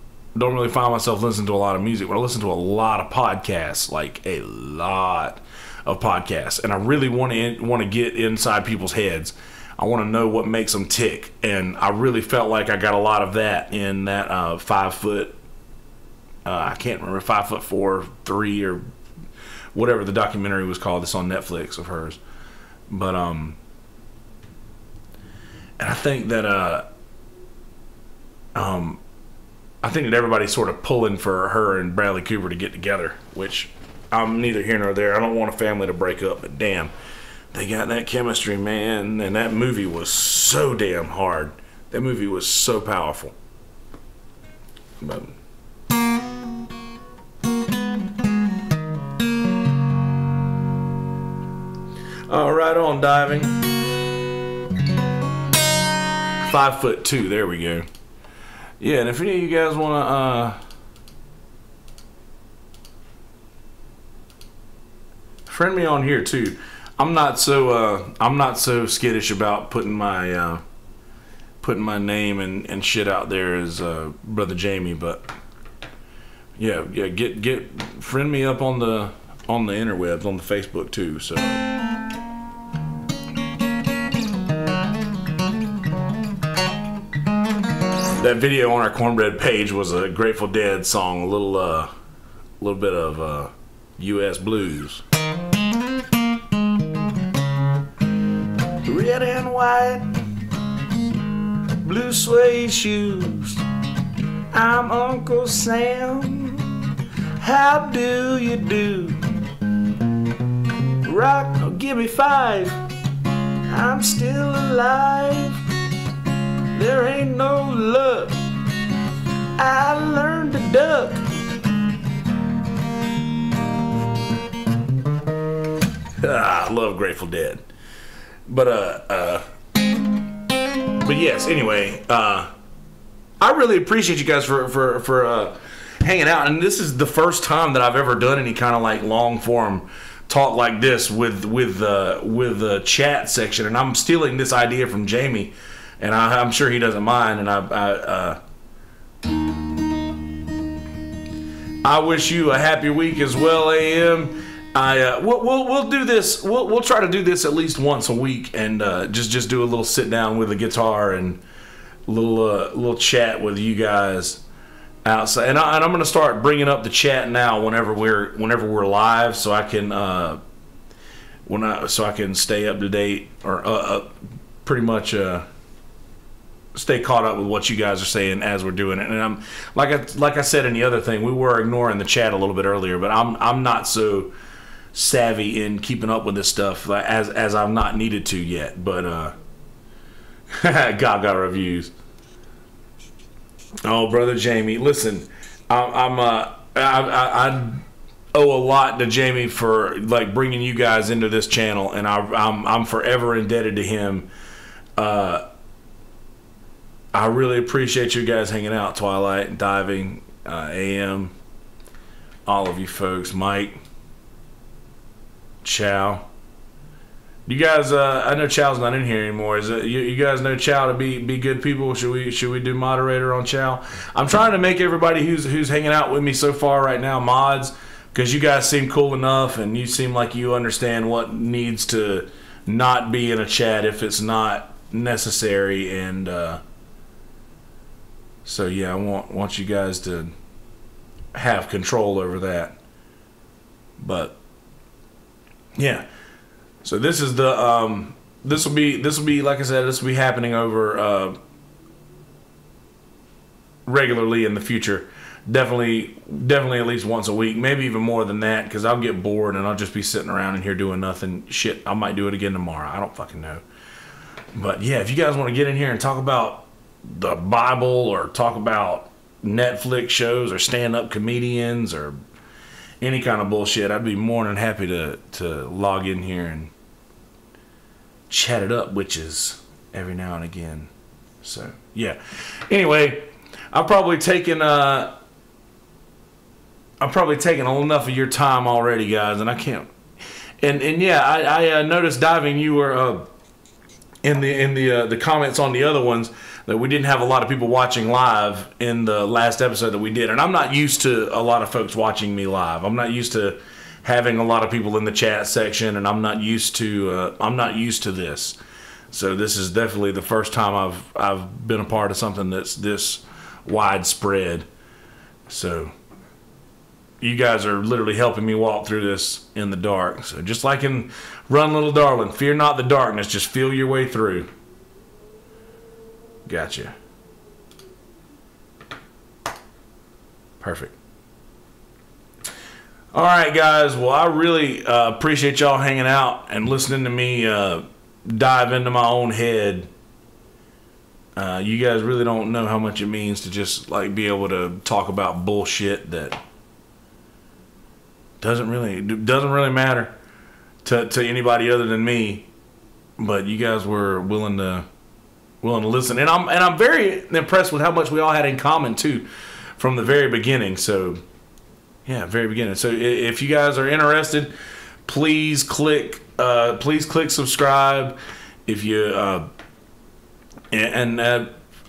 myself listening to a lot of music. But I listen to a lot of podcasts, like a lot of podcasts, and I really want to get inside people's heads. I want to know what makes them tick, and I really felt like I got a lot of that in that 5 foot. I can't remember, 5'4", 3 or whatever the documentary was called. It's on Netflix of hers. But And I think that everybody's sort of pulling for her and Bradley Cooper to get together, which I'm neither here nor there. I don't want a family to break up, but damn, they got that chemistry, man. And that movie was so damn hard. That movie was so powerful. But right on, diving. 5'2", there we go. Yeah, and if any of you guys want to friend me on here too. I'm not so skittish about putting my name and shit out there as Brother Jamie, but yeah, get friend me up on the interwebs, on the Facebook too. So. That video on our cornbread page was a Grateful Dead song, a little bit of U.S. blues. Red and white, blue suede shoes. I'm Uncle Sam. How do you do? Rock, give me 5. I'm still alive. There ain't no luck. I learned to duck. I love Grateful Dead. But yes, anyway, I really appreciate you guys for hanging out. And this is the first time that I've ever done any kind of like long form talk like this with the chat section. And I'm stealing this idea from Jamie. And I'm sure he doesn't mind, and I wish you a happy week as well, AM. We'll do this. We'll try to do this at least once a week, and just do a little sit down with a guitar and a little chat with you guys outside. And I'm going to start bringing up the chat now whenever we're live, so I can stay up to date or pretty much. Stay caught up with what you guys are saying as we're doing it. And I'm like I said in the other thing, we were ignoring the chat a little bit earlier, but I'm not so savvy in keeping up with this stuff as I've not needed to yet. But Gaga reviews. Oh, Brother Jamie, listen, I owe a lot to Jamie for like bringing you guys into this channel, and I'm forever indebted to him. I really appreciate you guys hanging out, Twilight, Diving, AM, all of you folks, Mike, Chow. You guys, I know Chow's not in here anymore. Is it you guys know Chow to be good people? Should we do moderator on Chow? I'm trying to make everybody who's hanging out with me so far right now mods, because you guys seem cool enough and you seem like you understand what needs to not be in a chat if it's not necessary. And so yeah, I want you guys to have control over that. But yeah, so this is the this will be like I said, this will be happening over regularly in the future. Definitely at least once a week, maybe even more than that, because I'll get bored and I'll just be sitting around in here doing nothing. Shit, I might do it again tomorrow. I don't fucking know. But yeah, if you guys want to get in here and talk about the Bible or talk about Netflix shows or stand-up comedians or any kind of bullshit, I'd be more than happy to log in here and chat it up, which is every now and again. So yeah, anyway, I've probably taken enough of your time already, guys, and I can't. And yeah, I noticed, Diving, you were in the comments on the other ones that we didn't have a lot of people watching live in the last episode that we did, and I'm not used to a lot of folks watching me live. I'm not used to having a lot of people in the chat section, and I'm not used to this. So this is definitely the first time I've been a part of something that's this widespread. So you guys are literally helping me walk through this in the dark. So just like in Run Little Darling, fear not the darkness, just feel your way through. Gotcha. Perfect. All right, guys. Well, I really appreciate y'all hanging out and listening to me dive into my own head. You guys really don't know how much it means to just like be able to talk about bullshit that doesn't really matter to anybody other than me. But you guys were willing to listen, and I'm very impressed with how much we all had in common too, from the very beginning. So. Yeah, very beginning. So if you guys are interested, please click subscribe. If you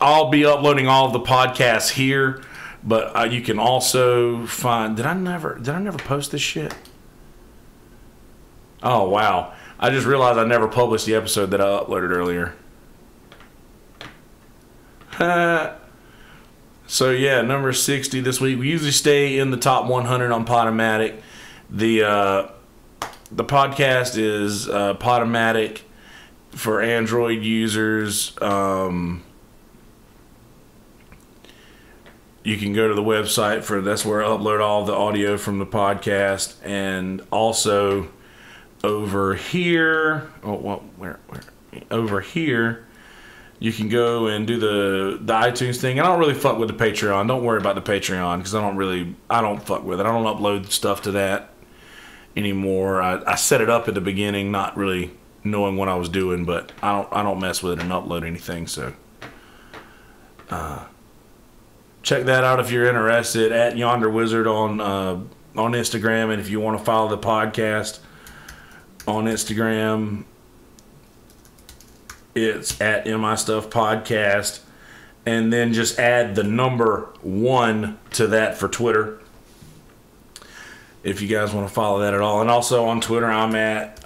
I'll be uploading all of the podcasts here, but you can also find. Did I never post this shit? Oh wow! I just realized I never published the episode that I uploaded earlier. So yeah, number 60 this week. We usually stay in the top 100 on Podomatic. The podcast is Podomatic for Android users. You can go to the website that's where I upload all the audio from the podcast, and also over here. Over here. You can go and do the iTunes thing. I don't really fuck with the Patreon. Don't worry about the Patreon because I don't fuck with it. I don't upload stuff to that anymore. I set it up at the beginning, not really knowing what I was doing, but I don't mess with it and upload anything. So check that out if you're interested at Yonder Wizard on Instagram, and if you want to follow the podcast on Instagram. It's at MI Stuff Podcast, and then just add the number 1 to that for Twitter if you guys want to follow that at all. And also on Twitter, I'm at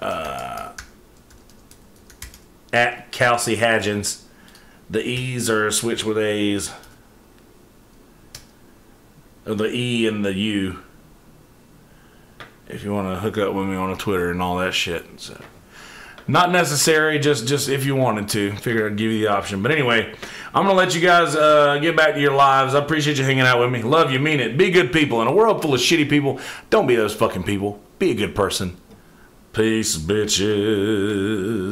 Kelsey Hadgens. The E's are switched with A's, or the E and the U, if you want to hook up with me on Twitter and all that shit. So. Not necessary, just if you wanted to. Figured I'd give you the option. But anyway, I'm going to let you guys get back to your lives. I appreciate you hanging out with me. Love you, mean it. Be good people. In a world full of shitty people, don't be those fucking people. Be a good person. Peace, bitches.